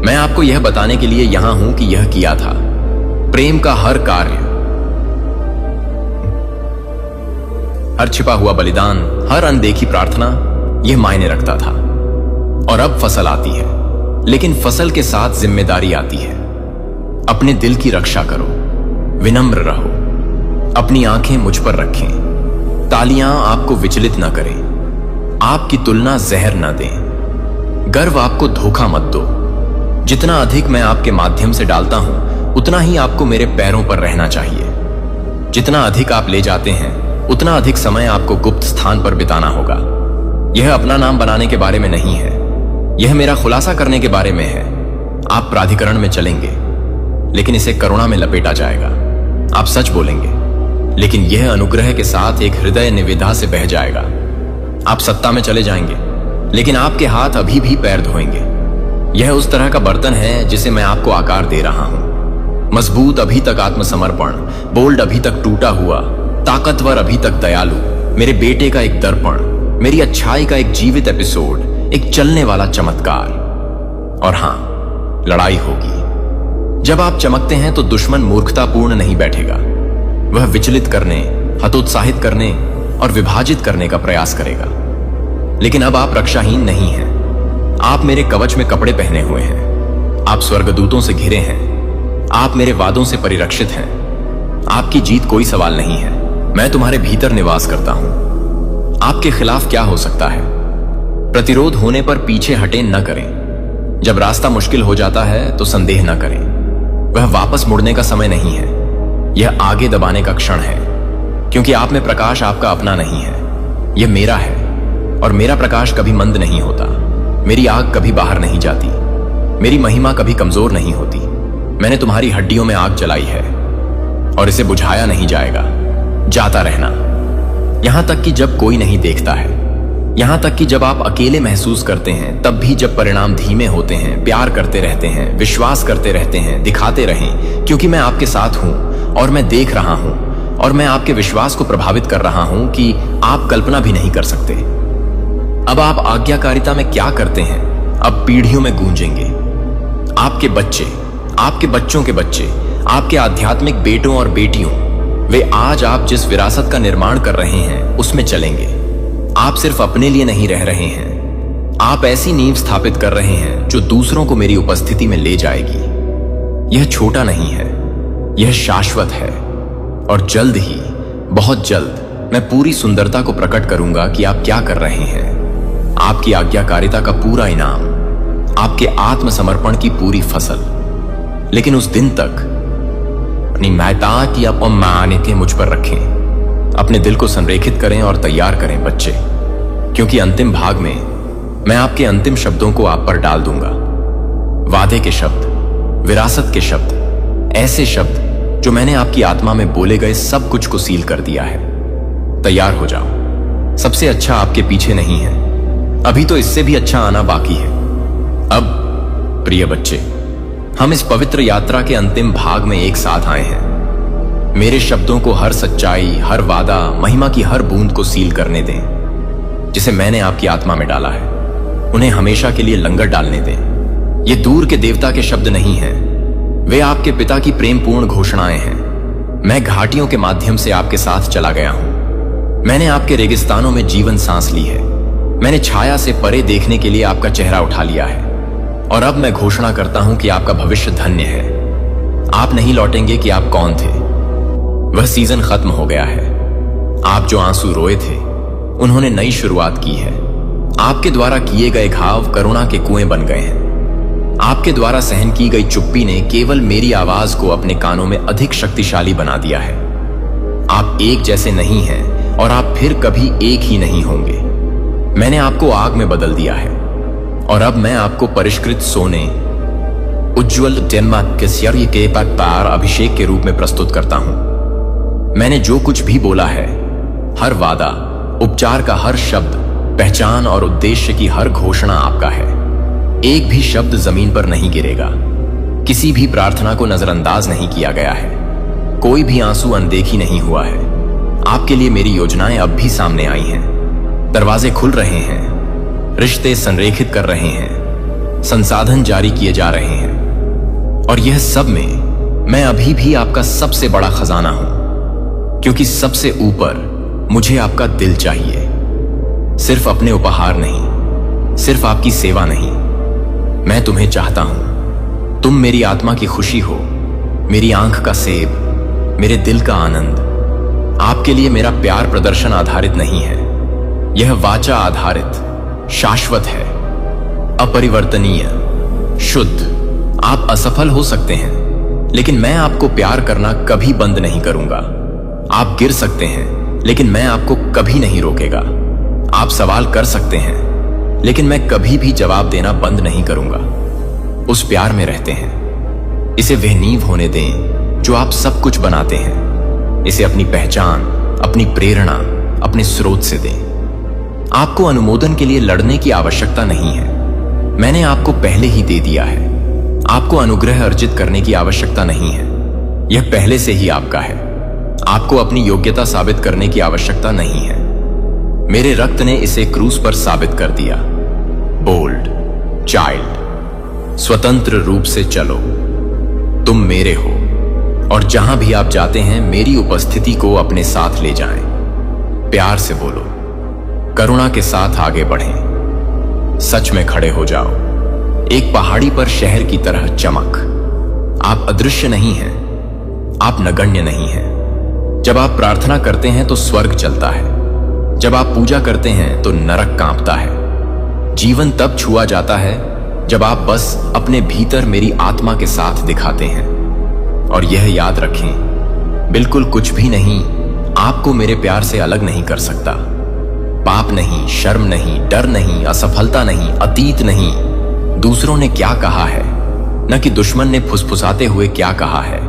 मैं आपको यह बताने के लिए यहां हूं कि यह किया था। प्रेम का हर कार्य, हर छिपा हुआ बलिदान, हर अनदेखी प्रार्थना, यह मायने रखता था। और अब फसल आती है, लेकिन फसल के साथ जिम्मेदारी आती है। अपने दिल की रक्षा करो, विनम्र रहो, अपनी आंखें मुझ पर रखें। तालियां आपको विचलित न करें, आपकी तुलना जहर न दें। गर्व आपको धोखा मत दो। जितना अधिक मैं आपके माध्यम से डालता हूं, उतना ही आपको मेरे पैरों पर रहना चाहिए। जितना अधिक आप ले जाते हैं, उतना अधिक समय आपको गुप्त स्थान पर बिताना होगा। यह अपना नाम बनाने के बारे में नहीं है, यह मेरा खुलासा करने के बारे में है। आप प्राधिकरण में चलेंगे, लेकिन इसे करुणा में लपेटा जाएगा। आप सच बोलेंगे, लेकिन यह अनुग्रह के साथ एक हृदय निविदा से बह जाएगा। आप सत्ता में चले जाएंगे, लेकिन आपके हाथ अभी भी पैर धोएंगे। यह उस तरह का बर्तन है जिसे मैं आपको आकार दे रहा हूं। मजबूत अभी तक आत्मसमर्पण, बोल्ड अभी तक टूटा हुआ, ताकतवर अभी तक दयालु, मेरे बेटे का एक दर्पण, मेरी अच्छाई का एक जीवित एपिसोड, एक चलने वाला चमत्कार। और हां, लड़ाई होगी। जब आप चमकते हैं तो दुश्मन मूर्खतापूर्ण नहीं बैठेगा। वह विचलित करने, हतोत्साहित करने और विभाजित करने का प्रयास करेगा। लेकिन अब आप रक्षाहीन नहीं हैं। आप मेरे कवच में कपड़े पहने हुए हैं। आप स्वर्गदूतों से घिरे हैं। आप मेरे वादों से परिरक्षित हैं। आपकी जीत कोई सवाल नहीं है। मैं तुम्हारे भीतर निवास करता हूं। आपके खिलाफ क्या हो सकता है? प्रतिरोध होने पर पीछे हटे न करें। जब रास्ता मुश्किल हो जाता है तो संदेह न करें। वह वापस मुड़ने का समय नहीं है, यह आगे दबाने का क्षण है। क्योंकि आप में प्रकाश आपका अपना नहीं है, यह मेरा है। और मेरा प्रकाश कभी मंद नहीं होता, मेरी आग कभी बाहर नहीं जाती, मेरी महिमा कभी कमजोर नहीं होती। मैंने तुम्हारी हड्डियों में आग जलाई है और इसे बुझाया नहीं जाएगा। जाता रहना, यहां तक कि जब कोई नहीं देखता है, यहां तक कि जब आप अकेले महसूस करते हैं, तब भी जब परिणाम धीमे होते हैं। प्यार करते रहते हैं, विश्वास करते रहते हैं, दिखाते रहें, क्योंकि मैं आपके साथ हूं और मैं देख रहा हूं और मैं आपके विश्वास को प्रभावित कर रहा हूं कि आप कल्पना भी नहीं कर सकते। अब आप आज्ञाकारिता में क्या करते हैं अब पीढ़ियों में गूंजेंगे। आपके बच्चे, आपके बच्चों के बच्चे, आपके आध्यात्मिक बेटों और बेटियों, वे आज आप जिस विरासत का निर्माण कर रहे हैं उसमें चलेंगे। आप सिर्फ अपने लिए नहीं रह रहे हैं, आप ऐसी नींव स्थापित कर रहे हैं जो दूसरों को मेरी उपस्थिति में ले जाएगी। यह छोटा नहीं है, यह शाश्वत है। और जल्द ही, बहुत जल्द, मैं पूरी सुंदरता को प्रकट करूंगा कि आप क्या कर रहे हैं। आपकी आज्ञाकारिता का पूरा इनाम, आपके आत्मसमर्पण की पूरी फसल। लेकिन उस दिन तक अपनी महता की अपमानित मुझ पर रखें। अपने दिल को संरेखित करें और तैयार करें बच्चे, क्योंकि अंतिम भाग में मैं आपके अंतिम शब्दों को आप पर डाल दूंगा। वादे के शब्द, विरासत के शब्द, ऐसे शब्द जो मैंने आपकी आत्मा में बोले गए सब कुछ को सील कर दिया है। तैयार हो जाओ। सबसे अच्छा आपके पीछे नहीं है, अभी तो इससे भी अच्छा आना बाकी है। अब प्रिय बच्चे, हम इस पवित्र यात्रा के अंतिम भाग में एक साथ आए हैं। मेरे शब्दों को हर सच्चाई, हर वादा, महिमा की हर बूंद को सील करने दें जिसे मैंने आपकी आत्मा में डाला है। उन्हें हमेशा के लिए लंगर डालने दें। ये दूर के देवता के शब्द नहीं हैं, वे आपके पिता की प्रेमपूर्ण घोषणाएं हैं। मैं घाटियों के माध्यम से आपके साथ चला गया हूं। मैंने आपके रेगिस्तानों में जीवन सांस ली है। मैंने छाया से परे देखने के लिए आपका चेहरा उठा लिया है। और अब मैं घोषणा करता हूं कि आपका भविष्य धन्य है। आप नहीं लौटेंगे कि आप कौन थे। वह सीजन खत्म हो गया है। आप जो आंसू रोए थे, उन्होंने नई शुरुआत की है। आपके द्वारा किए गए घाव करुणा के कुएं बन गए हैं। आपके द्वारा सहन की गई चुप्पी ने केवल मेरी आवाज को अपने कानों में अधिक शक्तिशाली बना दिया है। आप एक जैसे नहीं हैं और आप फिर कभी एक ही नहीं होंगे। मैंने आपको आग में बदल दिया है और अब मैं आपको परिष्कृत सोने, उज्ज्वल डेनमार्क के सूर्य के पार अभिषेक के रूप में प्रस्तुत करता हूं। मैंने जो कुछ भी बोला है, हर वादा, उपचार का हर शब्द, पहचान और उद्देश्य की हर घोषणा आपका है। एक भी शब्द जमीन पर नहीं गिरेगा। किसी भी प्रार्थना को नजरअंदाज नहीं किया गया है। कोई भी आंसू अनदेखी नहीं हुआ है। आपके लिए मेरी योजनाएं अब भी सामने आई हैं। दरवाजे खुल रहे हैं, रिश्ते संरेखित कर रहे हैं, संसाधन जारी किए जा रहे हैं। और यह सब में मैं अभी भी आपका सबसे बड़ा खजाना हूं, क्योंकि सबसे ऊपर मुझे आपका दिल चाहिए। सिर्फ अपने उपहार नहीं, सिर्फ आपकी सेवा नहीं, मैं तुम्हें चाहता हूं। तुम मेरी आत्मा की खुशी हो, मेरी आंख का सेब, मेरे दिल का आनंद। आपके लिए मेरा प्यार प्रदर्शन आधारित नहीं है, यह वाचा आधारित, शाश्वत है, अपरिवर्तनीय, शुद्ध। आप असफल हो सकते हैं, लेकिन मैं आपको प्यार करना कभी बंद नहीं करूंगा। आप गिर सकते हैं, लेकिन मैं आपको कभी नहीं रोकेगा। आप सवाल कर सकते हैं, लेकिन मैं कभी भी जवाब देना बंद नहीं करूंगा। उस प्यार में रहते हैं। इसे वह नींव होने दें जो आप सब कुछ बनाते हैं। इसे अपनी पहचान, अपनी प्रेरणा, अपने स्रोत से दें। आपको अनुमोदन के लिए लड़ने की आवश्यकता नहीं है, मैंने आपको पहले ही दे दिया है। आपको अनुग्रह अर्जित करने की आवश्यकता नहीं है, यह पहले से ही आपका है। आपको अपनी योग्यता साबित करने की आवश्यकता नहीं है, मेरे रक्त ने इसे क्रूस पर साबित कर दिया। बोल्ड चाइल्ड, स्वतंत्र रूप से चलो। तुम मेरे हो और जहां भी आप जाते हैं मेरी उपस्थिति को अपने साथ ले जाएं। प्यार से बोलो, करुणा के साथ आगे बढ़ें। सच में खड़े हो जाओ, एक पहाड़ी पर शहर की तरह चमक। आप अदृश्य नहीं हैं, आप नगण्य नहीं हैं, जब आप प्रार्थना करते हैं तो स्वर्ग चलता है, जब आप पूजा करते हैं तो नरक कांपता है। जीवन तब छुआ जाता है जब आप बस अपने भीतर मेरी आत्मा के साथ दिखाते हैं। और यह याद रखें, बिल्कुल कुछ भी नहीं आपको मेरे प्यार से अलग नहीं कर सकता। पाप नहीं, शर्म नहीं, डर नहीं, असफलता नहीं, अतीत नहीं, दूसरों ने क्या कहा है, न कि दुश्मन ने फुसफुसाते हुए क्या कहा है।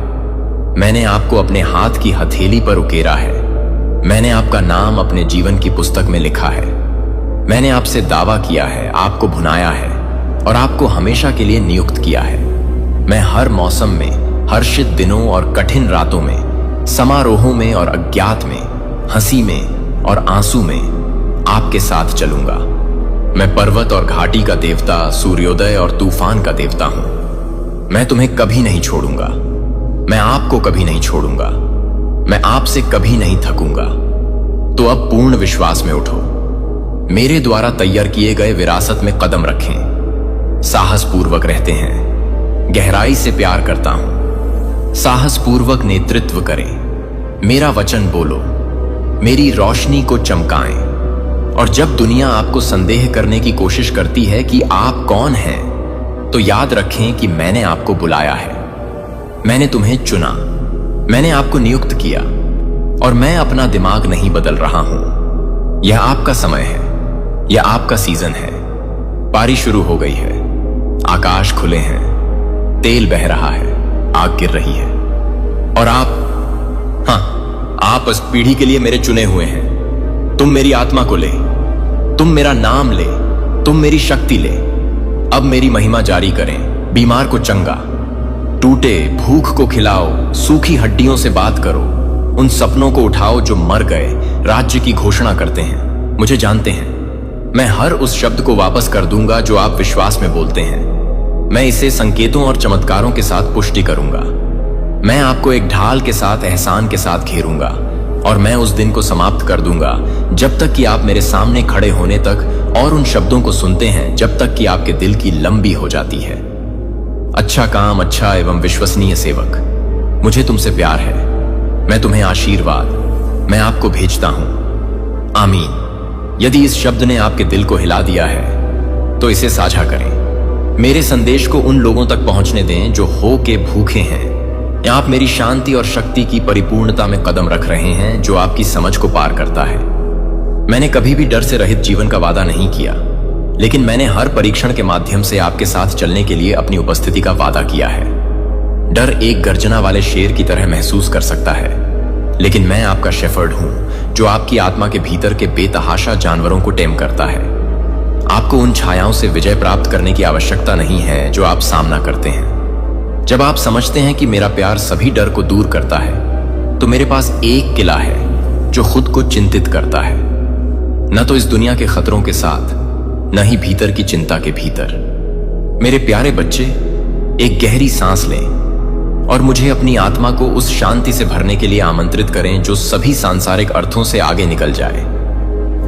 मैंने आपको अपने हाथ की हथेली पर उकेरा है। मैंने आपका नाम अपने जीवन की पुस्तक में लिखा है। मैंने आपसे दावा किया है, आपको भुनाया है और आपको हमेशा के लिए नियुक्त किया है। मैं हर मौसम में, हर्षित दिनों और कठिन रातों में, समारोहों में और अज्ञात में, हंसी में और आंसू में आपके साथ चलूंगा। मैं पर्वत और घाटी का देवता, सूर्योदय और तूफान का देवता हूं। मैं तुम्हें कभी नहीं छोड़ूंगा। मैं आपको कभी नहीं छोड़ूंगा। मैं आपसे कभी नहीं थकूंगा। तो अब पूर्ण विश्वास में उठो। मेरे द्वारा तैयार किए गए विरासत में कदम रखें। साहस पूर्वक रहते हैं। गहराई से प्यार करता हूं। साहस पूर्वक नेतृत्व करें। मेरा वचन बोलो। मेरी रोशनी को चमकाएं। और जब दुनिया आपको संदेह करने की कोशिश करती है कि आप कौन हैं, तो याद रखें कि मैंने आपको बुलाया है। मैंने तुम्हें चुना। मैंने आपको नियुक्त किया और मैं अपना दिमाग नहीं बदल रहा हूं। यह आपका समय है। यह आपका सीजन है। पारी शुरू हो गई है। आकाश खुले हैं। तेल बह रहा है। आग गिर रही है। और आप इस पीढ़ी के लिए मेरे चुने हुए हैं। तुम मेरी आत्मा को ले। तुम मेरा नाम ले। तुम मेरी शक्ति ले। अब मेरी महिमा जारी करें। बीमार को चंगा, टूटे भूख को खिलाओ, सूखी हड्डियों से बात करो। उन सपनों को उठाओ जो मर गए, राज्य की घोषणा करते हैं। मुझे जानते हैं। मैं हर उस शब्द को वापस कर दूंगा जो आप विश्वास में बोलते हैं। मैं इसे संकेतों और चमत्कारों के साथ पुष्टि करूंगा। मैं आपको एक ढाल के साथ, एहसान के साथ घेरूंगा और मैं उस दिन को समाप्त कर दूंगा जब तक कि आप मेरे सामने खड़े होने तक और उन शब्दों को सुनते हैं जब तक कि आपके दिल की लंबी हो जाती है। अच्छा काम, अच्छा एवं विश्वसनीय सेवक, मुझे तुमसे प्यार है। मैं तुम्हें आशीर्वाद, मैं आपको भेजता हूं। आमीन। यदि इस शब्द ने आपके दिल को हिला दिया है तो इसे साझा करें। मेरे संदेश को उन लोगों तक पहुंचने दें जो हो के भूखे हैं। आप मेरी शांति और शक्ति की परिपूर्णता में कदम रख रहे हैं जो आपकी समझ को पार करता है। मैंने कभी भी डर से रहित जीवन का वादा नहीं किया, लेकिन मैंने हर परीक्षण के माध्यम से आपके साथ चलने के लिए अपनी उपस्थिति का वादा किया है। डर एक गर्जना वाले शेर की तरह महसूस कर सकता है, लेकिन मैं आपका शेफर्ड हूं जो आपकी आत्मा के भीतर के बेतहाशा जानवरों को टेम करता है। आपको उन छायाओं से विजय प्राप्त करने की आवश्यकता नहीं है जो आप सामना करते हैं। जब आप समझते हैं कि मेरा प्यार सभी डर को दूर करता है, तो मेरे पास एक किला है जो खुद को चिंतित करता है। न तो इस दुनिया के खतरों के साथ, न ही भीतर की चिंता के भीतर। मेरे प्यारे बच्चे, एक गहरी सांस लें और मुझे अपनी आत्मा को उस शांति से भरने के लिए आमंत्रित करें जो सभी सांसारिक अर्थों से आगे निकल जाए।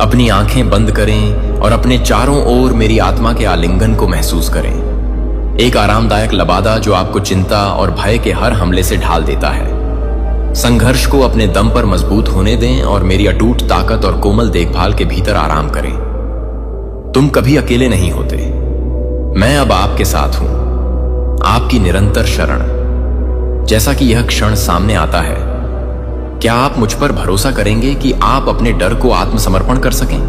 अपनी आंखें बंद करें और अपने चारों ओर मेरी आत्मा के आलिंगन को महसूस करें। एक आरामदायक लबादा जो आपको चिंता और भय के हर हमले से ढाल देता है। संघर्ष को अपने दम पर मजबूत होने दें और मेरी अटूट ताकत और कोमल देखभाल के भीतर आराम करें। तुम कभी अकेले नहीं होते। मैं अब आपके साथ हूं, आपकी निरंतर शरण। जैसा कि यह क्षण सामने आता है, क्या आप मुझ पर भरोसा करेंगे कि आप अपने डर को आत्मसमर्पण कर सकें?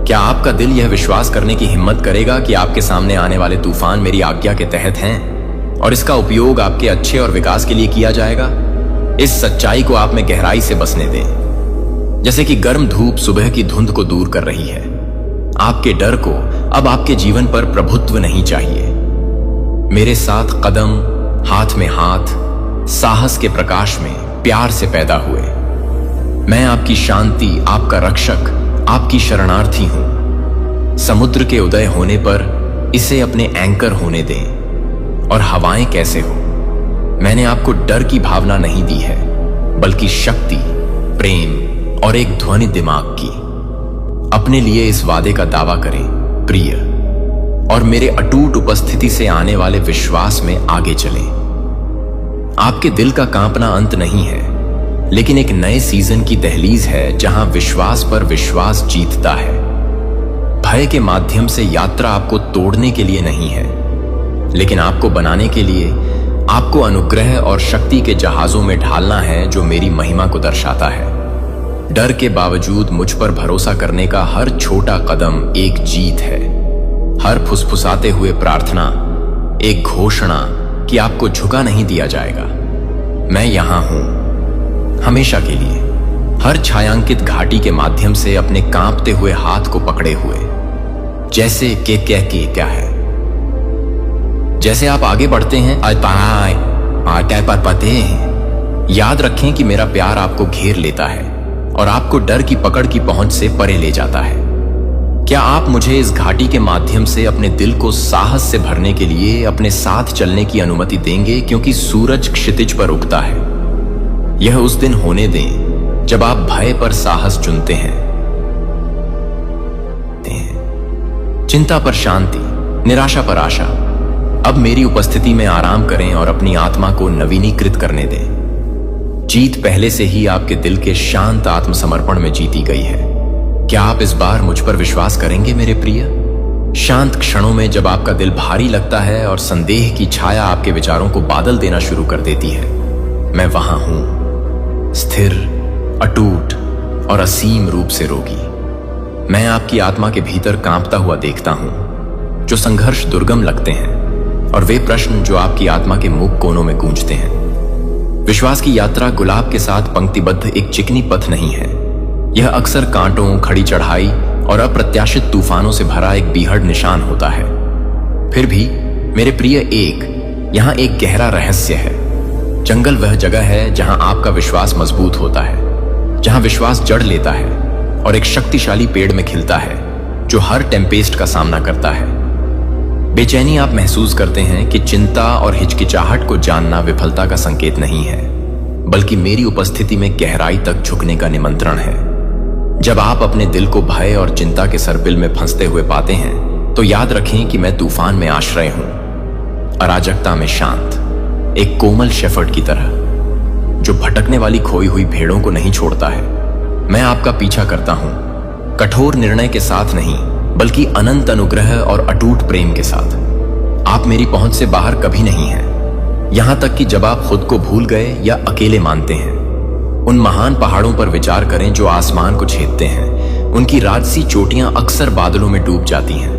क्या आपका दिल यह विश्वास करने की हिम्मत करेगा कि आपके सामने आने वाले तूफान मेरी आज्ञा के तहत हैं और इसका उपयोग आपके अच्छे और विकास के लिए किया जाएगा? इस सच्चाई को आप में गहराई से बसने दें। जैसे कि गर्म धूप सुबह की धुंध को दूर कर रही है, आपके डर को अब आपके जीवन पर प्रभुत्व नहीं चाहिए। मेरे साथ कदम, हाथ में हाथ, साहस के प्रकाश में प्यार से पैदा हुए। मैं आपकी शांति, आपका रक्षक, आपकी शरणार्थी हूं। समुद्र के उदय होने पर इसे अपने एंकर होने दें। और हवाएं कैसे हो, मैंने आपको डर की भावना नहीं दी है, बल्कि शक्ति, प्रेम और एक ध्वनि दिमाग की। अपने लिए इस वादे का दावा करें, प्रिय, और मेरे अटूट उपस्थिति से आने वाले विश्वास में आगे चलें। आपके दिल का कांपना अंत नहीं है। लेकिन एक नए सीजन की दहलीज है जहां विश्वास पर विश्वास जीतता है। भय के माध्यम से यात्रा आपको तोड़ने के लिए नहीं है, लेकिन आपको बनाने के लिए। आपको अनुग्रह और शक्ति के जहाजों में ढालना है जो मेरी महिमा को दर्शाता है। डर के बावजूद मुझ पर भरोसा करने का हर छोटा कदम एक जीत है। हर फुसफुसाते हुए प्रार्थना एक घोषणा कि आपको झुका नहीं दिया जाएगा। मैं यहां हूं हमेशा के लिए, हर छायांकित घाटी के माध्यम से अपने कांपते हुए हाथ को पकड़े हुए, जैसे के क्या है। जैसे आप आगे बढ़ते हैं पर पते हैं, याद रखें कि मेरा प्यार आपको घेर लेता है और आपको डर की पकड़ की पहुंच से परे ले जाता है। क्या आप मुझे इस घाटी के माध्यम से अपने दिल को साहस से भरने के लिए अपने साथ चलने की अनुमति देंगे, क्योंकि सूरज क्षितिज पर उगता है। यह उस दिन होने दें जब आप भय पर साहस चुनते हैं, चिंता पर शांति, निराशा पर आशा। अब मेरी उपस्थिति में आराम करें और अपनी आत्मा को नवीनीकृत करने दें। जीत पहले से ही आपके दिल के शांत आत्मसमर्पण में जीती गई है। क्या आप इस बार मुझ पर विश्वास करेंगे मेरे प्रिय? शांत क्षणों में जब आपका दिल भारी लगता है और संदेह की छाया आपके विचारों को बादल देना शुरू कर देती है, मैं वहां हूं, स्थिर, अटूट और असीम रूप से रोगी। मैं आपकी आत्मा के भीतर कांपता हुआ देखता हूं, जो संघर्ष दुर्गम लगते हैं और वे प्रश्न जो आपकी आत्मा के मुख कोनों में गूंजते हैं। विश्वास की यात्रा गुलाब के साथ पंक्तिबद्ध एक चिकनी पथ नहीं है। यह अक्सर कांटों, खड़ी चढ़ाई और अप्रत्याशित तूफानों से भरा एक बीहड़ निशान होता है। फिर भी मेरे प्रिय, यहां एक गहरा रहस्य है। जंगल वह जगह है जहां आपका विश्वास मजबूत होता है, जहां विश्वास जड़ लेता है और एक शक्तिशाली पेड़ में खिलता है जो हर टेम्पेस्ट का सामना करता है। बेचैनी आप महसूस करते हैं कि चिंता और हिचकिचाहट को जानना विफलता का संकेत नहीं है, बल्कि मेरी उपस्थिति में गहराई तक झुकने का निमंत्रण है। जब आप अपने दिल को भय और चिंता के सरबिल में फंसते हुए पाते हैं, तो याद रखें कि मैं तूफान में आश्रय हूं, अराजकता में शांत, एक कोमल शेफर्ड की तरह जो भटकने वाली खोई हुई भेड़ों को नहीं छोड़ता है। मैं आपका पीछा करता हूं, कठोर निर्णय के साथ नहीं, बल्कि अनंत अनुग्रह और अटूट प्रेम के साथ। आप मेरी पहुंच से बाहर कभी नहीं हैं, यहां तक कि जब आप खुद को भूल गए या अकेले मानते हैं। उन महान पहाड़ों पर विचार करें जो आसमान को छेदते हैं। उनकी राजसी चोटियां अक्सर बादलों में डूब जाती हैं।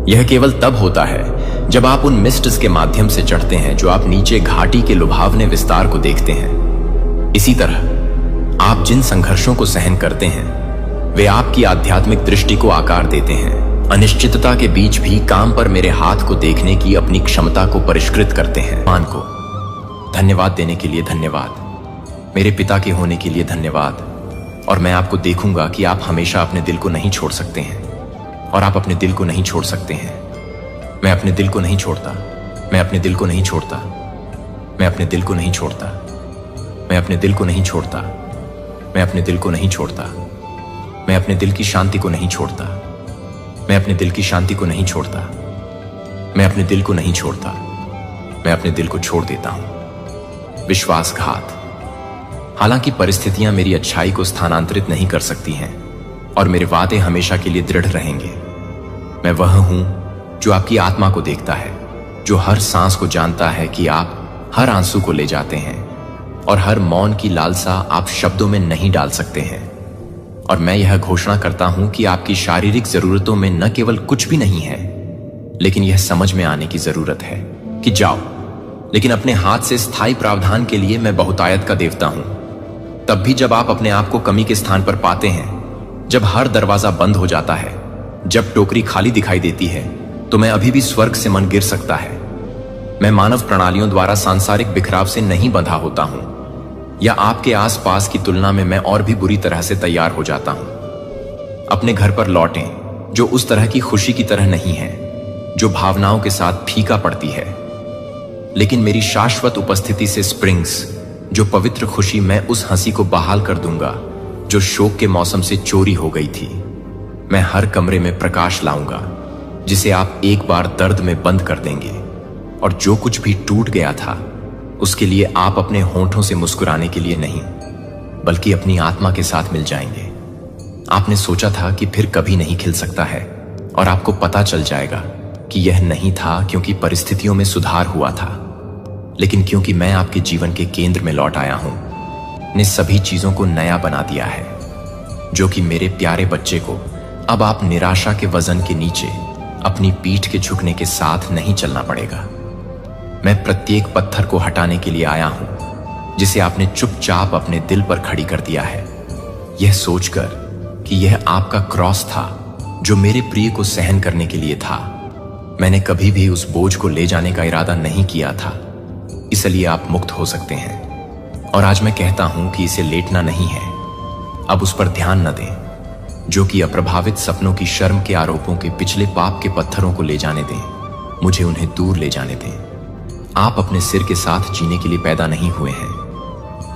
यह केवल तब होता है जब आप उन मिस्ट्स के माध्यम से चढ़ते हैं जो आप नीचे घाटी के लुभावने विस्तार को देखते हैं। इसी तरह आप जिन संघर्षों को सहन करते हैं, वे आपकी आध्यात्मिक दृष्टि को आकार देते हैं। अनिश्चितता के बीच भी काम पर मेरे हाथ को देखने की अपनी क्षमता को परिष्कृत करते हैं। मान को धन्यवाद देने के लिए धन्यवाद, मेरे पिता के होने के लिए धन्यवाद। और मैं आपको देखूंगा कि आप हमेशा अपने दिल को नहीं छोड़ सकते हैं, और आप अपने दिल को नहीं छोड़ सकते हैं। मैं अपने दिल को नहीं छोड़ता, मैं अपने दिल को नहीं छोड़ता, मैं अपने दिल को नहीं छोड़ता, मैं अपने दिल को नहीं छोड़ता, मैं अपने दिल को नहीं छोड़ता, मैं अपने दिल की शांति को नहीं छोड़ता, मैं अपने दिल की शांति को नहीं छोड़ता, मैं अपने दिल को नहीं छोड़ता, मैं अपने दिल को छोड़ देता हूं। विश्वासघात। हालांकि परिस्थितियां मेरी अच्छाई को स्थानांतरित नहीं कर सकती हैं और मेरे वादे हमेशा के लिए दृढ़ रहेंगे। मैं वह हूं जो आपकी आत्मा को देखता है, जो हर सांस को जानता है कि आप हर आंसू को ले जाते हैं और हर मौन की लालसा आप शब्दों में नहीं डाल सकते हैं। और मैं यह घोषणा करता हूं कि आपकी शारीरिक जरूरतों में न केवल कुछ भी नहीं है, लेकिन यह समझ में आने की जरूरत है कि जाओ, लेकिन अपने हाथ से स्थायी प्रावधान के लिए मैं बहुतायत का देवता हूं। तब भी जब आप अपने आप को कमी के स्थान पर पाते हैं, जब हर दरवाजा बंद हो जाता है, जब टोकरी खाली दिखाई देती है, तो मैं अभी भी स्वर्ग से मन गिर सकता है। मैं मानव प्रणालियों द्वारा सांसारिक बिखराव से नहीं बंधा होता हूं, या आपके आसपास की तुलना में मैं और भी बुरी तरह से तैयार हो जाता हूं। अपने घर पर लौटें, जो उस तरह की खुशी की तरह नहीं है, जो भावनाओं के साथ फीका पड़ती है, लेकिन मेरी शाश्वत उपस्थिति से स्प्रिंग्स, जो पवित्र खुशी मैं उस हंसी को बहाल कर दूंगा जो शोक के मौसम से चोरी हो गई थी। मैं हर कमरे में प्रकाश लाऊंगा जिसे आप एक बार दर्द में बंद कर देंगे, और जो कुछ भी टूट गया था उसके लिए आप अपने होंठों से मुस्कुराने के लिए नहीं, बल्कि अपनी आत्मा के साथ मिल जाएंगे। आपने सोचा था कि फिर कभी नहीं खिल सकता है, और आपको पता चल जाएगा कि यह नहीं था क्योंकि परिस्थितियों में सुधार हुआ था, लेकिन क्योंकि मैं आपके जीवन के केंद्र में लौट आया हूं, ने सभी चीजों को नया बना दिया है। जो कि मेरे प्यारे बच्चे को अब आप निराशा के वजन के नीचे अपनी पीठ के झुकने के साथ नहीं चलना पड़ेगा। मैं प्रत्येक पत्थर को हटाने के लिए आया हूं जिसे आपने चुपचाप अपने दिल पर खड़ी कर दिया है, यह सोचकर कि यह आपका क्रॉस था जो मेरे प्रिय को सहन करने के लिए था। मैंने कभी भी उस बोझ को ले जाने का इरादा नहीं किया था, इसलिए आप मुक्त हो सकते हैं। और आज मैं कहता हूं कि इसे लेटना नहीं है, अब उस पर ध्यान न दें। जो कि अप्रभावित सपनों की शर्म के आरोपों के पिछले पाप के पत्थरों को ले जाने दें, मुझे उन्हें दूर ले जाने दें। आप अपने सिर के साथ जीने के लिए पैदा नहीं हुए हैं,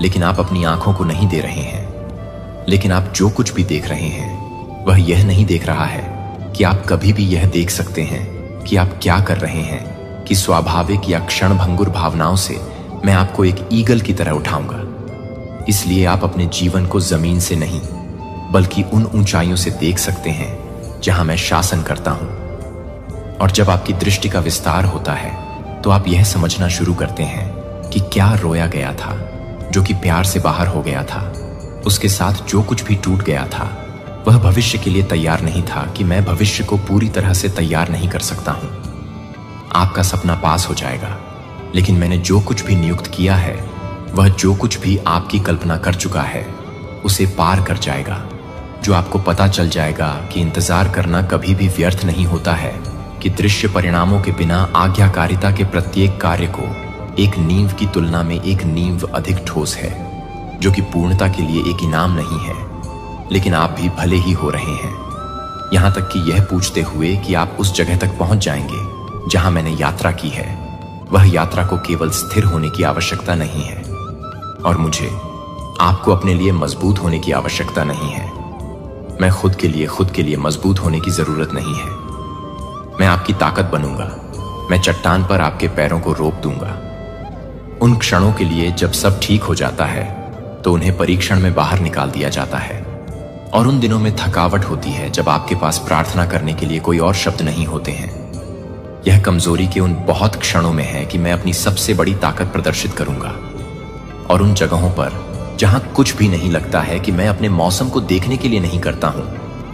लेकिन आप अपनी आंखों को नहीं दे रहे हैं। लेकिन आप जो कुछ भी देख रहे हैं वह यह नहीं देख रहा है कि आप कभी भी यह देख सकते हैं कि आप क्या कर रहे हैं, कि स्वाभाविक या क्षणभंगुर भावनाओं से मैं आपको एक ईगल की तरह उठाऊंगा। इसलिए आप अपने जीवन को जमीन से नहीं बल्कि उन ऊंचाइयों से देख सकते हैं जहां मैं शासन करता हूं। और जब आपकी दृष्टि का विस्तार होता है तो आप यह समझना शुरू करते हैं कि क्या रोया गया था, जो कि प्यार से बाहर हो गया था। उसके साथ जो कुछ भी टूट गया था वह भविष्य के लिए तैयार नहीं था, कि मैं भविष्य को पूरी तरह से तैयार नहीं कर सकता हूं। आपका सपना पास हो जाएगा, लेकिन मैंने जो कुछ भी नियुक्त किया है वह जो कुछ भी आपकी कल्पना कर चुका है उसे पार कर जाएगा। जो आपको पता चल जाएगा कि इंतजार करना कभी भी व्यर्थ नहीं होता है, कि दृश्य परिणामों के बिना आज्ञाकारिता के प्रत्येक कार्य को एक नींव की तुलना में एक नींव अधिक ठोस है, जो कि पूर्णता के लिए एक इनाम नहीं है। लेकिन आप भी भले ही हो रहे हैं, यहां तक कि यह पूछते हुए कि आप उस जगह तक पहुंच जाएंगे जहां मैंने यात्रा की है। वह यात्रा को केवल स्थिर होने की आवश्यकता नहीं है, और मुझे आपको अपने लिए मजबूत होने की आवश्यकता नहीं है। मैं खुद के लिए मजबूत होने की जरूरत नहीं है। मैं आपकी ताकत बनूंगा। मैं चट्टान पर आपके पैरों को रोक दूंगा। उन क्षणों के लिए जब सब ठीक हो जाता है तो उन्हें परीक्षण में बाहर निकाल दिया जाता है, और उन दिनों में थकावट होती है जब आपके पास प्रार्थना करने के लिए कोई और शब्द नहीं होते हैं। यह कमजोरी के उन बहुत क्षणों में है कि मैं अपनी सबसे बड़ी ताकत प्रदर्शित करूंगा, और उन जगहों पर जहां कुछ भी नहीं लगता है कि मैं अपने मौसम को देखने के लिए नहीं करता हूं,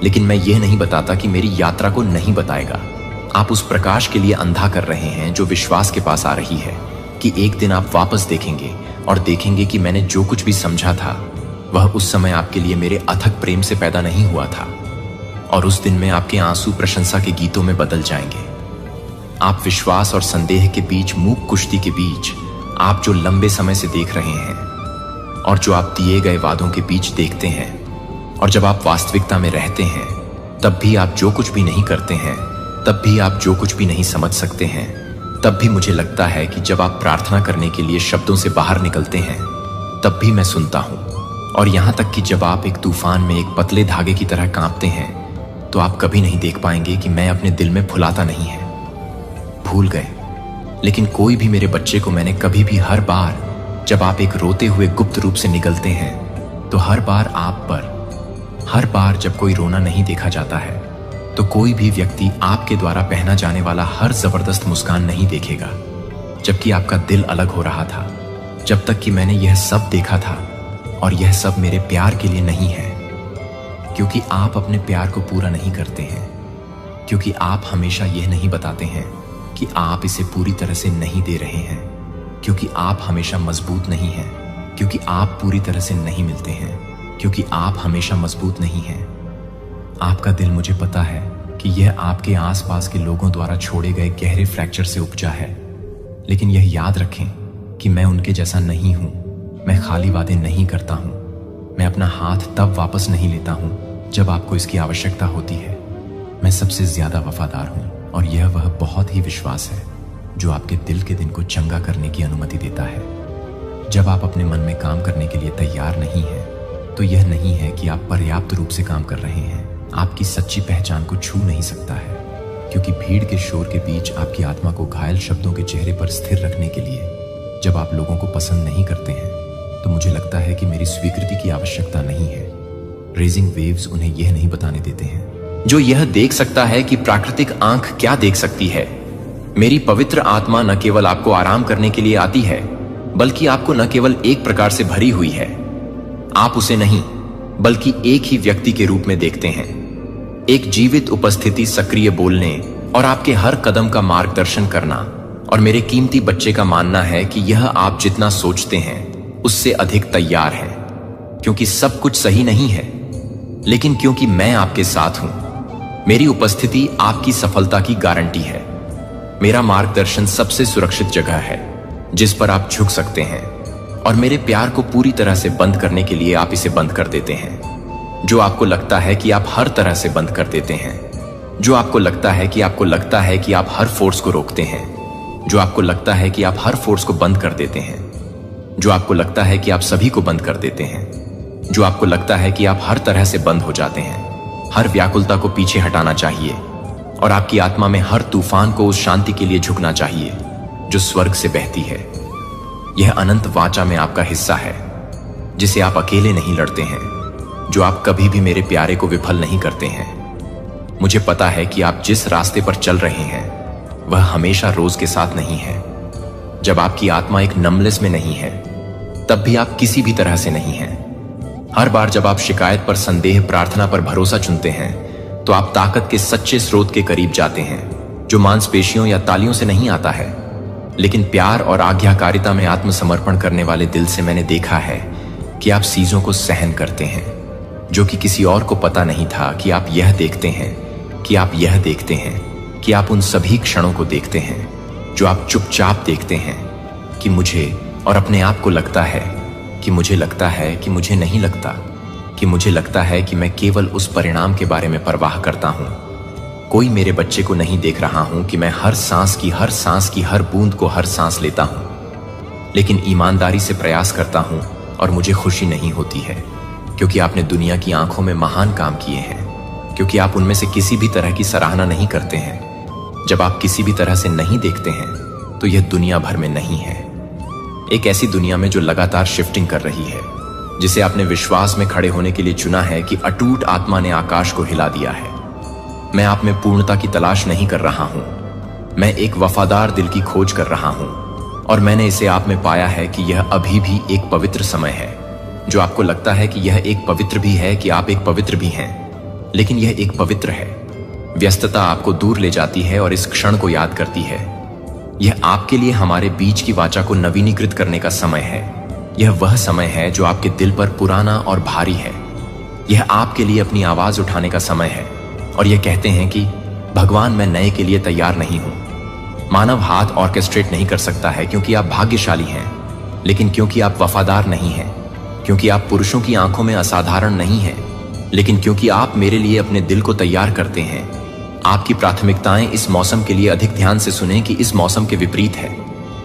लेकिन मैं यह नहीं बताता कि मेरी यात्रा को नहीं बताएगा। आप उस प्रकाश के लिए अंधा कर रहे हैं जो विश्वास के पास आ रही है, कि एक दिन आप वापस देखेंगे और देखेंगे कि मैंने जो कुछ भी समझा था वह उस समय आपके लिए मेरे अथक प्रेम से पैदा नहीं हुआ था, और उस दिन में आपके आंसू प्रशंसा के गीतों में बदल जाएंगे। आप विश्वास और संदेह के बीच मूक कुश्ती के बीच आप जो लंबे समय से देख रहे हैं, और जो आप दिए गए वादों के बीच देखते हैं, और जब आप वास्तविकता में रहते हैं तब भी आप जो कुछ भी नहीं करते हैं, तब भी आप जो कुछ भी नहीं समझ सकते हैं, तब भी मुझे लगता है कि जब आप प्रार्थना करने के लिए शब्दों से बाहर निकलते हैं तब भी मैं सुनता हूं। और यहां तक कि जब आप एक तूफान में एक पतले धागे की तरह कांपते हैं तो आप कभी नहीं देख पाएंगे कि मैं अपने दिल में फुलाता नहीं है। भूल गए, लेकिन कोई भी मेरे बच्चे को मैंने कभी भी, हर बार जब आप एक रोते हुए गुप्त रूप से निकलते हैं तो हर बार आप पर, हर बार जब कोई रोना नहीं देखा जाता है तो कोई भी व्यक्ति आपके द्वारा पहना जाने वाला हर जबरदस्त मुस्कान नहीं देखेगा, जबकि आपका दिल अलग हो रहा था। जब तक कि मैंने यह सब देखा था, और यह सब मेरे प्यार के लिए नहीं है, क्योंकि आप अपने प्यार को पूरा नहीं करते हैं, क्योंकि आप हमेशा यह नहीं बताते हैं कि आप इसे पूरी तरह से नहीं दे रहे हैं, क्योंकि आप हमेशा मजबूत नहीं हैं, क्योंकि आप पूरी तरह से नहीं मिलते हैं, क्योंकि आप हमेशा मजबूत नहीं हैं। आपका दिल, मुझे पता है कि यह आपके आसपास के लोगों द्वारा छोड़े गए गहरे फ्रैक्चर से उपजा है, लेकिन यह याद रखें कि मैं उनके जैसा नहीं हूं। मैं खाली वादे नहीं करता हूं। मैं अपना हाथ तब वापस नहीं लेता हूं जब आपको इसकी आवश्यकता होती है। मैं सबसे ज्यादा वफादार हूं, और यह वह बहुत ही विश्वास है जो आपके दिल के दिन को चंगा करने की अनुमति देता है। जब आप अपने मन में काम करने के लिए तैयार नहीं हैं, तो यह नहीं है कि आप पर्याप्त रूप से काम कर रहे हैं। आपकी सच्ची पहचान को छू नहीं सकता है, क्योंकि भीड़ के शोर के बीच आपकी आत्मा को घायल शब्दों के चेहरे पर स्थिर रखने के लिए जब आप लोगों को पसंद नहीं करते हैं तो तो मुझे लगता है कि मेरी स्वीकृति की आवश्यकता नहीं है। रेजिंग वेव्स उन्हें यह नहीं बताने देते हैं। जो यह देख सकता है कि प्राकृतिक आंख क्या देख सकती है। मेरी पवित्र आत्मा न केवल आपको आराम करने के लिए आती है, बल्कि आपको न केवल एक प्रकार से भरी हुई है। आप उसे नहीं, बल्कि एक ही व्यक्ति के रूप में देखते हैं। एक जीवित उपस्थिति, सक्रिय बोलने और आपके हर कदम का मार्गदर्शन करना। और मेरे कीमती बच्चे का मानना है कि यह आप जितना सोचते हैं उससे अधिक तैयार है, क्योंकि सब कुछ सही नहीं है, लेकिन क्योंकि मैं आपके साथ हूं। मेरी उपस्थिति आपकी सफलता की गारंटी है। मेरा मार्गदर्शन सबसे सुरक्षित जगह है जिस पर आप झुक सकते हैं, और मेरे प्यार को पूरी तरह से बंद करने के लिए आप इसे बंद कर देते हैं। जो आपको लगता है कि आप हर तरह से बंद कर देते हैं, जो आपको लगता है कि आप हर फोर्स को रोकते हैं, जो आपको लगता है कि आप हर फोर्स को बंद कर देते हैं, जो आपको लगता है कि आप सभी को बंद कर देते हैं, जो आपको लगता है कि आप हर तरह से बंद हो जाते हैं। हर व्याकुलता को पीछे हटाना चाहिए और आपकी आत्मा में हर तूफान को उस शांति के लिए झुकना चाहिए जो स्वर्ग से बहती है। यह अनंत वाचा में आपका हिस्सा है, जिसे आप अकेले नहीं लड़ते हैं, जो आप कभी भी मेरे प्यारे को विफल नहीं करते हैं। मुझे पता है कि आप जिस रास्ते पर चल रहे हैं वह हमेशा रोज के साथ नहीं है। जब आपकी आत्मा एक नमलेस में नहीं है, तब भी आप किसी भी तरह से नहीं हैं। हर बार जब आप शिकायत पर संदेह, प्रार्थना पर भरोसा चुनते हैं, तो आप ताकत के सच्चे स्रोत के करीब जाते हैं, जो मांसपेशियों या तालियों से नहीं आता है, लेकिन प्यार और आज्ञाकारिता में आत्मसमर्पण करने वाले दिल से। मैंने देखा है कि आप चीजों को सहन करते हैं जो कि किसी और को पता नहीं था कि आप यह देखते हैं, कि आप यह देखते हैं, कि आप उन सभी क्षणों को देखते हैं जो आप चुपचाप देखते हैं, कि मुझे और अपने आप को लगता है कि मुझे लगता है कि मुझे नहीं लगता, कि मुझे लगता है कि मैं केवल उस परिणाम के बारे में परवाह करता हूं। कोई मेरे बच्चे को नहीं देख रहा हूं कि मैं हर सांस की हर बूंद को हर सांस लेता हूं, लेकिन ईमानदारी से प्रयास करता हूं और मुझे खुशी नहीं होती है, क्योंकि आपने दुनिया की आंखों में महान काम किए हैं, क्योंकि आप उनमें से किसी भी तरह की सराहना नहीं करते हैं। जब आप किसी भी तरह से नहीं देखते हैं तो यह दुनिया भर में नहीं है। एक ऐसी दुनिया में जो लगातार शिफ्टिंग कर रही है, जिसे आपने विश्वास में खड़े होने के लिए चुना है कि अटूट आत्मा ने आकाश को हिला दिया है। मैं आप में पूर्णता की तलाश नहीं कर रहा हूं, मैं एक वफादार दिल की खोज कर रहा हूं, और मैंने इसे आप में पाया है कि यह अभी भी एक पवित्र समय है। जो आपको लगता है कि यह एक पवित्र भी है, कि आप एक पवित्र भी हैं, लेकिन यह एक पवित्र है। व्यस्तता आपको दूर ले जाती है और इस क्षण को याद करती है। यह आपके लिए हमारे बीच की वाचा को नवीनीकृत करने का समय है। यह वह समय है जो आपके दिल पर पुराना और भारी है। यह आपके लिए अपनी आवाज उठाने का समय है और यह कहते हैं कि भगवान, मैं नए के लिए तैयार नहीं हूं। मानव हाथ ऑर्केस्ट्रेट नहीं कर सकता है क्योंकि आप भाग्यशाली हैं, लेकिन क्योंकि आप वफादार नहीं हैं, क्योंकि आप पुरुषों की आंखों में असाधारण नहीं हैं, लेकिन क्योंकि आप मेरे लिए अपने दिल को तैयार करते हैं। आपकी प्राथमिकताएं इस मौसम के लिए अधिक ध्यान से सुनें कि इस मौसम के विपरीत है।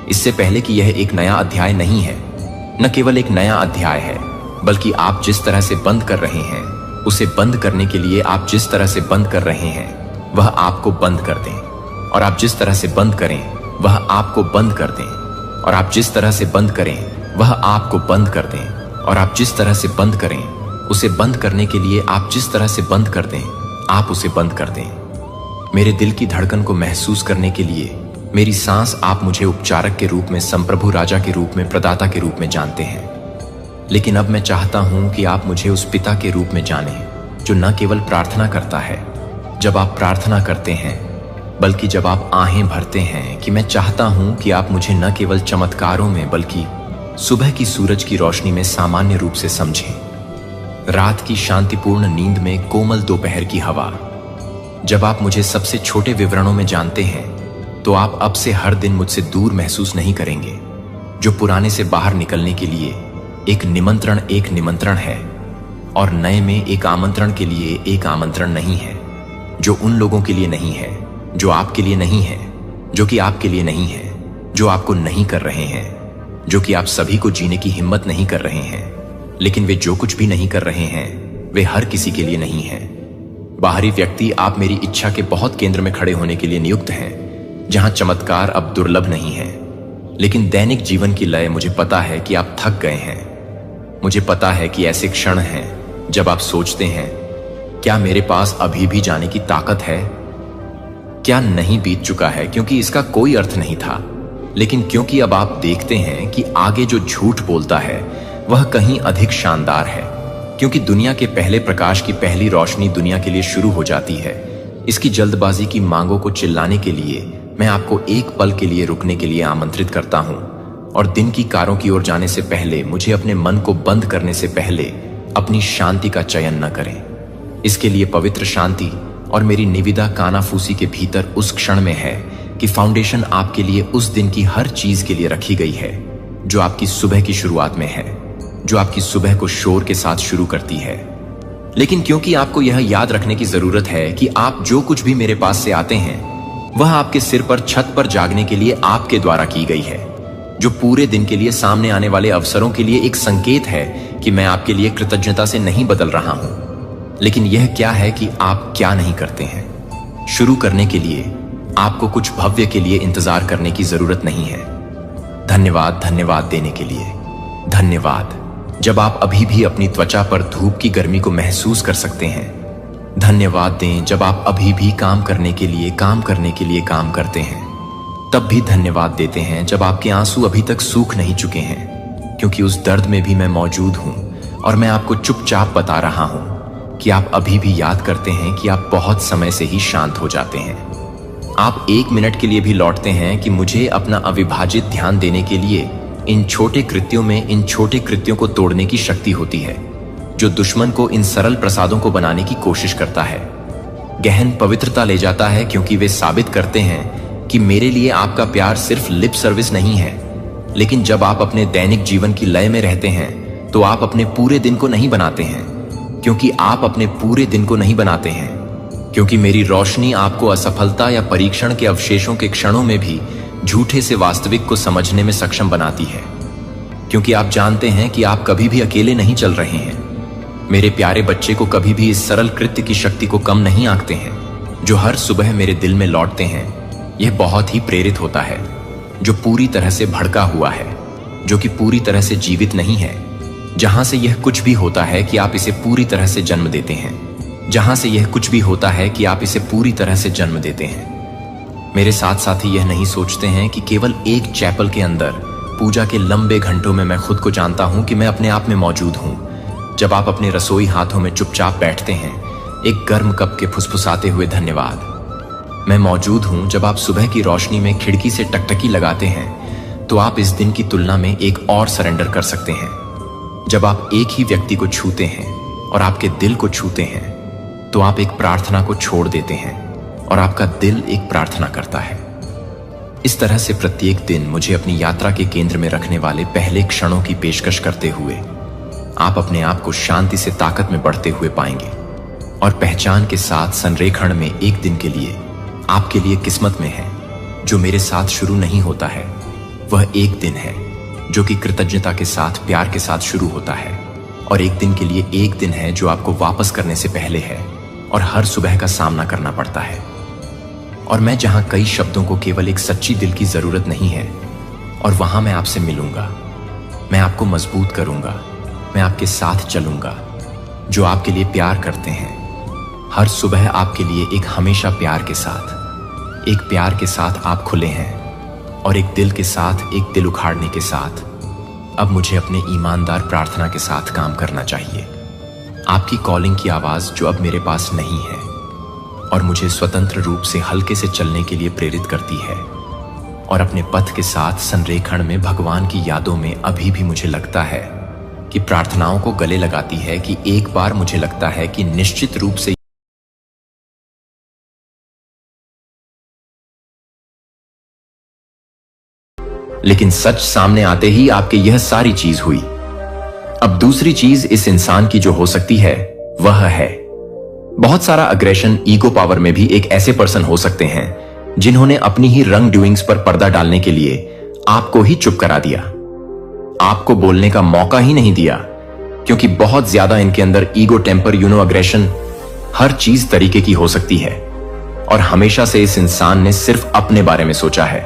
इससे पहले कि यह एक नया अध्याय नहीं है, न केवल एक नया अध्याय है, बल्कि आप जिस तरह से बंद कर रहे हैं उसे बंद करने के लिए आप जिस तरह से बंद कर रहे हैं वह आपको बंद कर दें, और आप जिस तरह से बंद करें वह आपको बंद कर दें, और आप जिस तरह से बंद करें वह आपको बंद कर दें, और आप जिस तरह से बंद करें उसे बंद करने के लिए आप जिस तरह से बंद कर दें आप उसे बंद कर दें। मेरे दिल की धड़कन को महसूस करने के लिए मेरी सांस, आप मुझे उपचारक के रूप में, संप्रभु राजा के रूप में, प्रदाता के रूप में जानते हैं, लेकिन अब मैं चाहता हूं कि आप मुझे उस पिता के रूप में जानें जो न केवल प्रार्थना करता है जब आप प्रार्थना करते हैं, बल्कि जब आप आहें भरते हैं कि मैं चाहता हूं कि आप मुझे न केवल चमत्कारों में बल्कि सुबह की सूरज की रोशनी में सामान्य रूप से समझें। रात की शांतिपूर्ण नींद में कोमल दोपहर की हवा। जब आप मुझे सबसे छोटे विवरणों में जानते हैं तो आप अब से हर दिन मुझसे दूर महसूस नहीं करेंगे, जो पुराने से बाहर निकलने के लिए एक निमंत्रण है और नए में एक आमंत्रण के लिए एक आमंत्रण नहीं है, जो उन लोगों के लिए नहीं है जो आपके लिए नहीं है, जो कि आपके लिए नहीं है, जो आपको नहीं कर रहे हैं, जो कि आप सभी को जीने की हिम्मत नहीं कर रहे हैं, लेकिन वे जो कुछ भी नहीं कर रहे हैं वे हर किसी के लिए नहीं है। बाहरी व्यक्ति, आप मेरी इच्छा के बहुत केंद्र में खड़े होने के लिए नियुक्त हैं, जहां चमत्कार अब दुर्लभ नहीं है, लेकिन दैनिक जीवन की लय, मुझे पता है कि आप थक गए हैं। मुझे पता है कि ऐसे क्षण हैं जब आप सोचते हैं, क्या मेरे पास अभी भी जाने की ताकत है? क्या नहीं बीत चुका है? क्योंकि इसका कोई अर्थ नहीं था, लेकिन क्योंकि अब आप देखते हैं कि आगे जो झूठ बोलता है वह कहीं अधिक शानदार है। क्योंकि दुनिया के पहले प्रकाश की पहली रोशनी दुनिया के लिए शुरू हो जाती है। इसकी जल्दबाजी की मांगों को चिल्लाने के लिए मैं आपको एक पल के लिए रुकने के लिए आमंत्रित करता हूं, और दिन की कारों की ओर जाने से पहले, मुझे अपने मन को बंद करने से पहले अपनी शांति का चयन न करें। इसके लिए पवित्र शांति और मेरी निविदा कानाफूसी के भीतर उस क्षण में है कि फाउंडेशन आपके लिए उस दिन की हर चीज के लिए रखी गई है जो आपकी सुबह की शुरुआत में है, जो आपकी सुबह को शोर के साथ शुरू करती है। लेकिन क्योंकि आपको यह याद रखने की जरूरत है कि आप जो कुछ भी मेरे पास से आते हैं वह आपके सिर पर छत पर जागने के लिए आपके द्वारा की गई है, जो पूरे दिन के लिए सामने आने वाले अवसरों के लिए एक संकेत है कि मैं आपके लिए कृतज्ञता से नहीं बदल रहा हूं। लेकिन यह क्या है कि आप क्या नहीं करते हैं? शुरू करने के लिए आपको कुछ भव्य के लिए इंतजार करने की जरूरत नहीं है। धन्यवाद, धन्यवाद देने के लिए धन्यवाद। जब आप अभी भी अपनी त्वचा पर धूप की गर्मी को महसूस कर सकते हैं, धन्यवाद दें जब आप अभी भी काम करने के लिए काम करते हैं, तब भी धन्यवाद देते हैं जब आपके आंसू अभी तक सूख नहीं चुके हैं, क्योंकि उस दर्द में भी मैं मौजूद हूं और मैं आपको चुपचाप बता रहा हूं कि आप अभी भी याद करते हैं कि आप बहुत समय से ही शांत हो जाते हैं। आप एक मिनट के लिए भी लौटते हैं कि मुझे अपना अविभाजित ध्यान देने के लिए इन छोटे कृत्यों में इन छोटे कृत्यों को तोड़ने की शक्ति होती है जो दुश्मन को इन सरल प्रसादों को बनाने की कोशिश करता है। गहन पवित्रता ले जाता है क्योंकि वे साबित करते हैं कि मेरे लिए आपका प्यार सिर्फ लिप सर्विस नहीं है। लेकिन जब आप अपने दैनिक जीवन की लय में रहते हैं तो आप अपने पूरे दिन को नहीं बनाते हैं, क्योंकि आप अपने पूरे दिन को नहीं बनाते हैं, क्योंकि मेरी रोशनी आपको असफलता या परीक्षण के अवशेषों के क्षणों में भी झूठे से वास्तविक को समझने में सक्षम बनाती है, क्योंकि आप जानते हैं कि आप कभी भी अकेले नहीं चल रहे हैं। मेरे प्यारे बच्चे को कभी भी इस सरल कृत्य की शक्ति को कम नहीं आंकते हैं जो हर सुबह मेरे दिल में लौटते हैं। यह बहुत ही प्रेरित होता है, जो पूरी तरह से भड़का हुआ है, जो कि पूरी तरह से जीवित नहीं है। जहां से यह कुछ भी होता है कि आप इसे पूरी तरह से जन्म देते हैं, जहां से यह कुछ भी होता है कि आप इसे पूरी तरह से जन्म देते हैं। मेरे साथ साथी यह नहीं सोचते हैं कि केवल एक चैपल के अंदर पूजा के लंबे घंटों में मैं खुद को जानता हूं कि मैं अपने आप में मौजूद हूं। जब आप अपने रसोई हाथों में चुपचाप बैठते हैं एक गर्म कप के फुसफुसाते हुए धन्यवाद। मैं मौजूद हूं जब आप सुबह की रोशनी में खिड़की से टकटकी लगाते हैं, तो आप इस दिन की तुलना में एक और सरेंडर कर सकते हैं। जब आप एक ही व्यक्ति को छूते हैं और आपके दिल को छूते हैं, तो आप एक प्रार्थना को छोड़ देते हैं और आपका दिल एक प्रार्थना करता है। इस तरह से प्रत्येक दिन मुझे अपनी यात्रा के केंद्र में रखने वाले पहले क्षणों की पेशकश करते हुए आप अपने आप को शांति से ताकत में बढ़ते हुए पाएंगे, और पहचान के साथ संरेखण में एक दिन के लिए आपके लिए किस्मत में है जो मेरे साथ शुरू नहीं होता है। वह एक दिन है जो कि कृतज्ञता के साथ, प्यार के साथ शुरू होता है, और एक दिन के लिए एक दिन है जो आपको वापस करने से पहले है और हर सुबह का सामना करना पड़ता है। और मैं जहां कई शब्दों को केवल एक सच्ची दिल की जरूरत नहीं है, और वहां मैं आपसे मिलूंगा, मैं आपको मजबूत करूंगा, मैं आपके साथ चलूंगा जो आपके लिए प्यार करते हैं। हर सुबह आपके लिए एक हमेशा प्यार के साथ, एक प्यार के साथ आप खुले हैं, और एक दिल के साथ, एक दिल उखाड़ने के साथ अब मुझे अपने ईमानदार प्रार्थना के साथ काम करना चाहिए। आपकी कॉलिंग की आवाज जो अब मेरे पास नहीं है और मुझे स्वतंत्र रूप से हल्के से चलने के लिए प्रेरित करती है, और अपने पथ के साथ संरेखण में भगवान की यादों में अभी भी मुझे लगता है कि प्रार्थनाओं को गले लगाती है कि एक बार मुझे लगता है कि निश्चित रूप से लेकिन सच सामने आते ही आपके यह सारी चीज हुई। अब दूसरी चीज इस इंसान की जो हो सकती है वह है बहुत सारा अग्रेशन। ईगो पावर में भी एक ऐसे पर्सन हो सकते हैं जिन्होंने अपनी ही रंग ड्यूइंग्स पर पर्दा डालने के लिए आपको ही चुप करा दिया, आपको बोलने का मौका ही नहीं दिया, क्योंकि बहुत ज्यादा इनके अंदर ईगो, टेम्पर, अग्रेशन हर चीज तरीके की हो सकती है। और हमेशा से इस इंसान ने सिर्फ अपने बारे में सोचा है,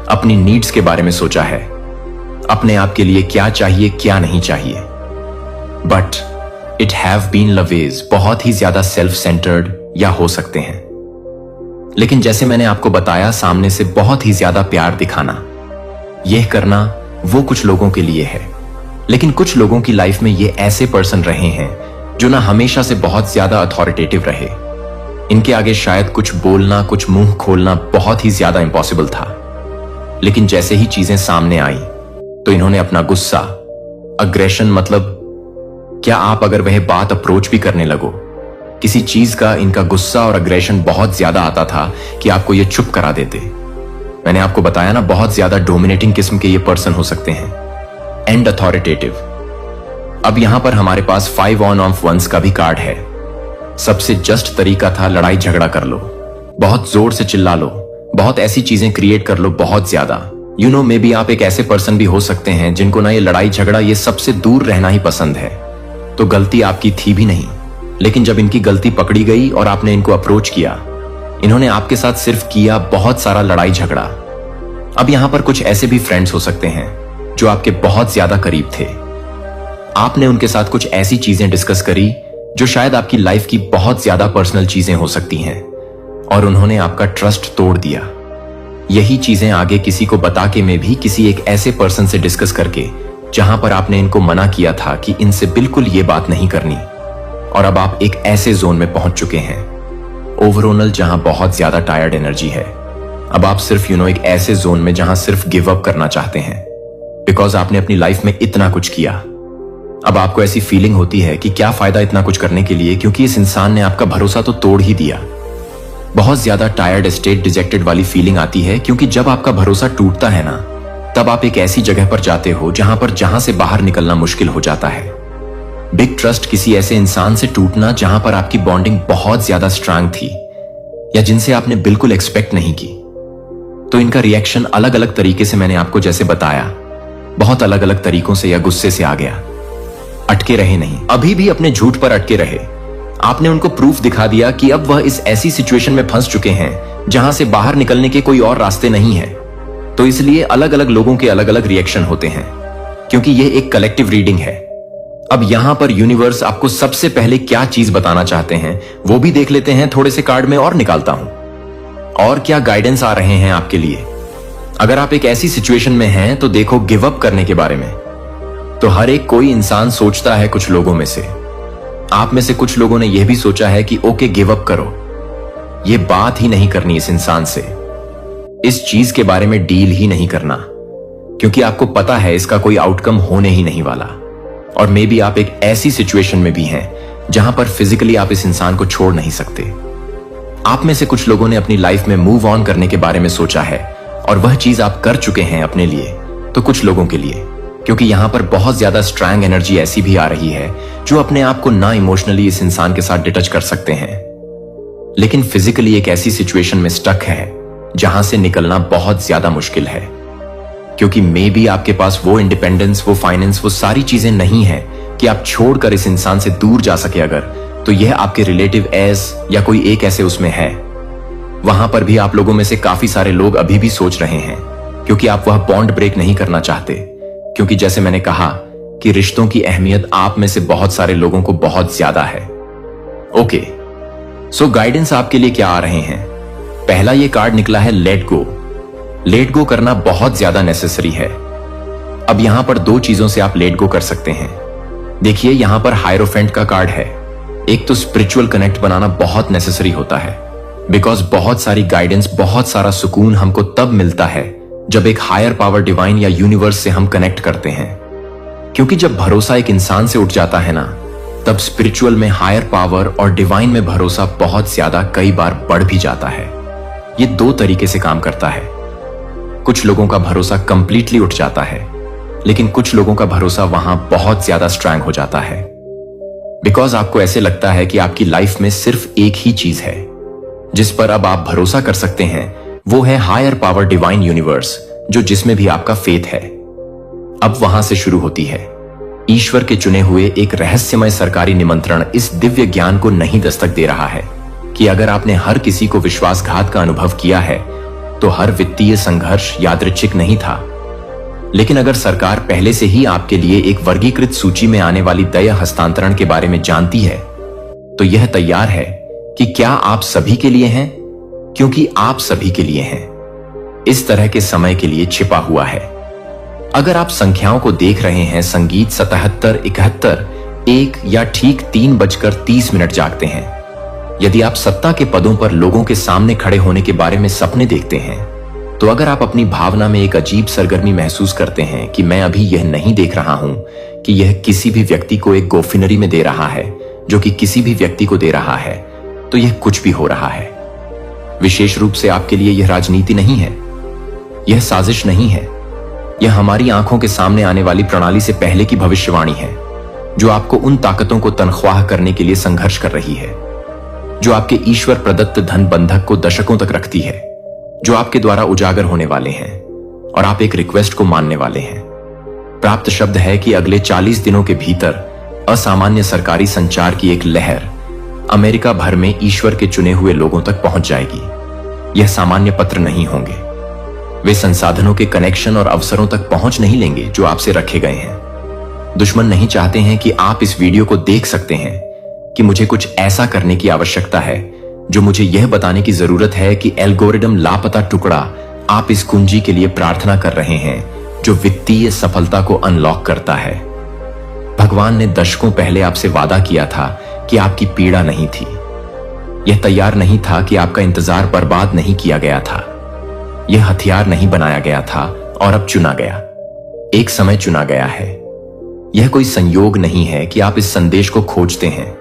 अपनी नीड्स के बारे में सोचा है, अपने आप के लिए क्या चाहिए क्या नहीं चाहिए। बट इट हैव बीन लवेज बहुत ही ज्यादा सेल्फ सेंटर्ड या हो सकते हैं। लेकिन जैसे मैंने आपको बताया, सामने से बहुत ही ज्यादा प्यार दिखाना, यह करना वो कुछ लोगों के लिए है। लेकिन कुछ लोगों की लाइफ में ये ऐसे पर्सन रहे हैं जो ना हमेशा से बहुत ज्यादा अथॉरिटेटिव रहे। इनके आगे शायद कुछ बोलना, कुछ मुंह खोलना बहुत ही ज्यादा इम्पॉसिबल था। लेकिन जैसे ही चीजें सामने आई तो इन्होंने अपना गुस्सा, अग्रेशन, मतलब क्या आप अगर वह बात अप्रोच भी करने लगो, किसी चीज का इनका गुस्सा और अग्रेशन बहुत ज्यादा आता था कि आपको ये चुप करा देते। मैंने आपको बताया ना, बहुत ज्यादा डोमिनेटिंग किस्म के ये पर्सन हो सकते हैं एंड अथॉरिटेटिव। अब यहां पर हमारे पास 5 ऑफ वंस का भी कार्ड है। सबसे जस्ट तरीका था लड़ाई झगड़ा कर लो, बहुत जोर से चिल्ला लो, बहुत ऐसी चीजें क्रिएट कर लो बहुत ज्यादा। मे बी आप एक ऐसे पर्सन भी हो सकते हैं जिनको ना ये लड़ाई झगड़ा, ये सबसे दूर रहना ही पसंद है। तो गलती आपकी थी भी नहीं, लेकिन जब इनकी गलती पकड़ी गई और आपने इनको अप्रोच किया, इन्होंने आपके साथ सिर्फ किया बहुत सारा लड़ाई झगड़ा। अब यहां पर कुछ ऐसे भी फ्रेंड्स हो सकते हैं जो आपके बहुत ज्यादा करीब थे। आपने उनके साथ कुछ ऐसी चीजें डिस्कस करी जो शायद आपकी लाइफ की बहुत ज्यादा पर्सनल चीजें हो सकती हैं, और उन्होंने आपका ट्रस्ट तोड़ दिया। यही चीजें आगे किसी को बता के में भी किसी एक ऐसे पर्सन से डिस्कस करके, जहां पर आपने इनको मना किया था कि इनसे बिल्कुल ये बात नहीं करनी, और अब आप एक ऐसे जोन में पहुंच चुके हैं ओवरऑल जहां बहुत ज्यादा टायर्ड एनर्जी है। अब आप सिर्फ एक ऐसे जोन में जहां सिर्फ गिव अप करना चाहते हैं, बिकॉज आपने अपनी लाइफ में इतना कुछ किया। अब आपको ऐसी फीलिंग होती है कि क्या फायदा इतना कुछ करने के लिए, क्योंकि इस इंसान ने आपका भरोसा तो तोड़ ही दिया। बहुत ज्यादा टायर्ड स्टेट, डिजेक्टेड वाली फीलिंग आती है, क्योंकि जब आपका भरोसा टूटता है ना, तब आप एक ऐसी जगह पर जाते हो जहां से बाहर निकलना मुश्किल हो जाता है। बिग ट्रस्ट, किसी ऐसे इंसान से टूटना जहां पर आपकी बॉन्डिंग बहुत ज्यादा स्ट्रांग थी या जिनसे आपने बिल्कुल एक्सपेक्ट नहीं की। तो इनका रिएक्शन अलग अलग तरीके से, मैंने आपको जैसे बताया, बहुत अलग अलग तरीकों से या गुस्से से आ गया। अटके रहे नहीं, अभी भी अपने झूठ पर अटके रहे। आपने उनको प्रूफ दिखा दिया कि अब वह इस ऐसी सिचुएशन में फंस चुके हैं जहां से बाहर निकलने के कोई और रास्ते नहीं है। तो इसलिए अलग अलग लोगों के अलग अलग रिएक्शन होते हैं, क्योंकि यह एक कलेक्टिव रीडिंग है। अब यहां पर यूनिवर्स आपको सबसे पहले क्या चीज बताना चाहते हैं वो भी देख लेते हैं। थोड़े से कार्ड में और निकालता हूं, और क्या गाइडेंस आ रहे हैं आपके लिए। अगर आप एक ऐसी सिचुएशन में हैं तो देखो गिव अप करने के बारे में। तो हर एक कोई इंसान सोचता है, कुछ लोगों में से, आप में से कुछ लोगों ने यह भी सोचा है कि ओके गिव अप करो, ये बात ही नहीं करनी इस इंसान से, इस चीज के बारे में डील ही नहीं करना, क्योंकि आपको पता है इसका कोई आउटकम होने ही नहीं वाला। और मे बी आप एक ऐसी सिचुएशन में भी हैं जहां पर फिजिकली आप इस इंसान को छोड़ नहीं सकते। आप में से कुछ लोगों ने अपनी लाइफ में मूव ऑन करने के बारे में सोचा है, और वह चीज आप कर चुके हैं अपने लिए। तो कुछ लोगों के लिए, क्योंकि यहां पर बहुत ज्यादा स्ट्रांग एनर्जी ऐसी भी आ रही है जो अपने आप को ना इमोशनली इस इंसान के साथ डिटच कर सकते हैं, लेकिन फिजिकली एक ऐसी सिचुएशन में स्टक है जहां से निकलना बहुत ज्यादा मुश्किल है। क्योंकि मे बी आपके पास वो इंडिपेंडेंस, वो फाइनेंस, वो सारी चीजें नहीं है कि आप छोड़कर इस इंसान से दूर जा सके। अगर तो यह आपके रिलेटिव एस या कोई एक ऐसे उसमें है, वहां पर भी आप लोगों में से काफी सारे लोग अभी भी सोच रहे हैं, क्योंकि आप वह बॉन्ड ब्रेक नहीं करना चाहते। क्योंकि जैसे मैंने कहा कि रिश्तों की अहमियत आप में से बहुत सारे लोगों को बहुत ज्यादा है। ओके, सो गाइडेंस आपके लिए क्या आ रहे हैं। पहला ये कार्ड निकला है लेट गो। लेट गो करना बहुत ज्यादा नेसेसरी है। अब यहां पर दो चीजों से आप लेट गो कर सकते हैं। देखिए, यहां पर हायरोफेंट का कार्ड है। एक तो स्पिरिचुअल कनेक्ट बनाना बहुत नेसेसरी होता है, बिकॉज बहुत सारी गाइडेंस, बहुत सारा सुकून हमको तब मिलता है जब एक हायर पावर, डिवाइन या यूनिवर्स से हम कनेक्ट करते हैं। क्योंकि जब भरोसा एक इंसान से उठ जाता है ना, तब स्पिरिचुअल में, हायर पावर और डिवाइन में भरोसा बहुत ज्यादा, कई बार बढ़ भी जाता है। ये दो तरीके से काम करता है। कुछ लोगों का भरोसा कंप्लीटली उठ जाता है, लेकिन कुछ लोगों का भरोसा वहां बहुत ज्यादा स्ट्रांग हो जाता है, बिकॉज आपको ऐसे लगता है कि आपकी लाइफ में सिर्फ एक ही चीज है जिस पर अब आप भरोसा कर सकते हैं, वो है हायर पावर, डिवाइन यूनिवर्स, जो जिसमें भी आपका फेथ है। अब वहां से शुरू होती है ईश्वर के चुने हुए एक रहस्यमय सरकारी निमंत्रण। इस दिव्य ज्ञान को नहीं दस्तक दे रहा है कि अगर आपने हर किसी को विश्वासघात का अनुभव किया है, तो हर वित्तीय संघर्ष यादृच्छिक नहीं था, लेकिन अगर सरकार पहले से ही आपके लिए एक वर्गीकृत सूची में आने वाली दया हस्तांतरण के बारे में जानती है, तो यह तैयार है कि क्या आप सभी के लिए हैं, क्योंकि आप सभी के लिए हैं, इस तरह के समय के लिए छिपा हुआ है। अगर आप संख्याओं को देख रहे हैं, संगीत 77, 71, 1 या ठीक 3:30 जागते हैं। यदि आप सत्ता के पदों पर लोगों के सामने खड़े होने के बारे में सपने देखते हैं, तो अगर आप अपनी भावना में एक अजीब सरगर्मी महसूस करते हैं कि मैं अभी यह नहीं देख रहा हूं कि यह किसी भी व्यक्ति को एक गोफिनरी में दे रहा है जो कि किसी भी व्यक्ति को दे रहा है, तो यह कुछ भी हो रहा है। विशेष रूप से आपके लिए यह राजनीति नहीं है, यह साजिश नहीं है, यह हमारी आंखों के सामने आने वाली प्रणाली से पहले की भविष्यवाणी है, जो आपको उन ताकतों को तनख्वाह करने के लिए संघर्ष कर रही है, जो आपके ईश्वर प्रदत्त धन बंधक को दशकों तक रखती है, जो आपके द्वारा उजागर होने वाले हैं, और आप एक रिक्वेस्ट को मानने वाले हैं। प्राप्त शब्द है कि अगले 40 दिनों के भीतर असामान्य सरकारी संचार की एक लहर अमेरिका भर में ईश्वर के चुने हुए लोगों तक पहुंच जाएगी। यह सामान्य पत्र नहीं होंगे, वे संसाधनों के कनेक्शन और अवसरों तक पहुंच नहीं लेंगे जो आपसे रखे गए हैं। दुश्मन नहीं चाहते हैं कि आप इस वीडियो को देख सकते हैं कि मुझे कुछ ऐसा करने की आवश्यकता है जो मुझे यह बताने की जरूरत है कि एल्गोरिदम लापता टुकड़ा आप इस कुंजी के लिए प्रार्थना कर रहे हैं जो वित्तीय सफलता को अनलॉक करता है। भगवान ने दशकों पहले आपसे वादा किया था कि आपकी पीड़ा नहीं थी। यह तैयार नहीं था कि आपका इंतजार बर्बाद नहीं किया गया था। यह हथियार नहीं बनाया गया था और अब चुना गया। एक समय चुना गया है। यह कोई संयोग नहीं है कि आप इस संदेश को खोजते हैं।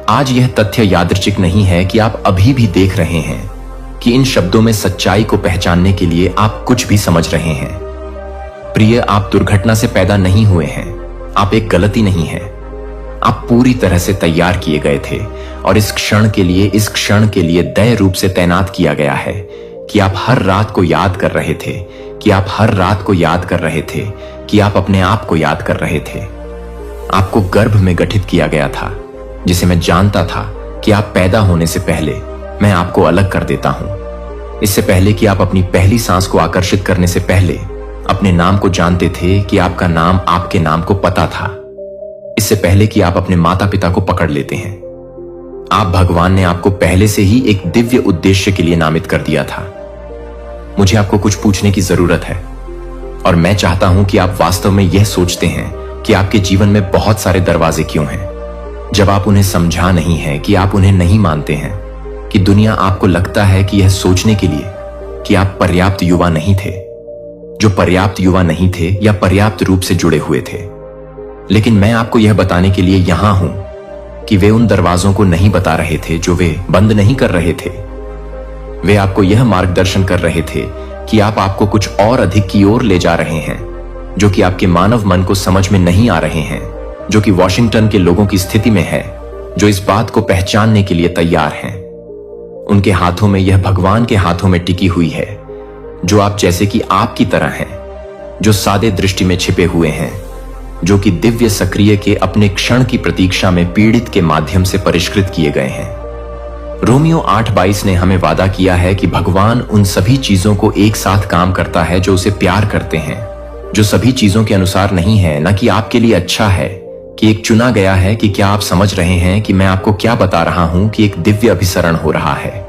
आज यह तथ्य यादृच्छिक नहीं है कि आप अभी भी देख रहे हैं कि इन शब्दों में सच्चाई को पहचानने के लिए आप कुछ भी समझ रहे हैं। प्रिय, आप दुर्घटना से पैदा नहीं हुए हैं, आप एक गलती नहीं है। आप पूरी तरह से तैयार किए गए थे और इस क्षण के लिए दय रूप से तैनात किया गया है कि आप हर रात को याद कर रहे थे, कि आप हर रात को याद कर रहे थे, कि आप अपने आप को याद कर रहे थे। आपको गर्भ में गठित किया गया था, जिसे मैं जानता था कि आप पैदा होने से पहले मैं आपको अलग कर देता हूं। इससे पहले कि आप अपनी पहली सांस को आकर्षित करने से पहले अपने नाम को जानते थे कि आपका नाम आपके नाम को पता था। इससे पहले कि आप अपने माता पिता को पकड़ लेते हैं, आप भगवान ने आपको पहले से ही एक दिव्य उद्देश्य के लिए नामित कर दिया था। मुझे आपको कुछ पूछने की जरूरत है और मैं चाहता हूं कि आप वास्तव में यह सोचते हैं कि आपके जीवन में बहुत सारे दरवाजे क्यों हैं, जब आप उन्हें समझा नहीं है, कि आप उन्हें नहीं मानते हैं, कि दुनिया आपको लगता है कि यह सोचने के लिए कि आप पर्याप्त युवा नहीं थे, जो पर्याप्त युवा नहीं थे या पर्याप्त रूप से जुड़े हुए थे। लेकिन मैं आपको यह बताने के लिए यहां हूं कि वे उन दरवाजों को नहीं बता रहे थे जो वे बंद नहीं कर रहे थे। वे आपको यह मार्गदर्शन कर रहे थे कि आप आपको कुछ और अधिक की ओर ले जा रहे हैं, जो कि आपके मानव मन को समझ में नहीं आ रहे हैं, जो कि वॉशिंगटन के लोगों की स्थिति में है, जो इस बात को पहचानने के लिए तैयार हैं। उनके हाथों में यह भगवान के हाथों में टिकी हुई है, जो आप जैसे कि आपकी तरह हैं, जो सादे दृष्टि में छिपे हुए हैं, जो कि दिव्य सक्रिय के अपने क्षण की प्रतीक्षा में पीड़ित के माध्यम से परिष्कृत किए गए हैं। रोमियो 8:22 ने हमें वादा किया है कि भगवान उन सभी चीजों को एक साथ काम करता है जो उसे प्यार करते हैं, जो सभी चीजों के अनुसार नहीं है, न कि आपके लिए अच्छा है, कि एक चुना गया है। कि क्या आप समझ रहे हैं कि मैं आपको क्या बता रहा हूं कि एक दिव्य अभिसरण हो रहा है।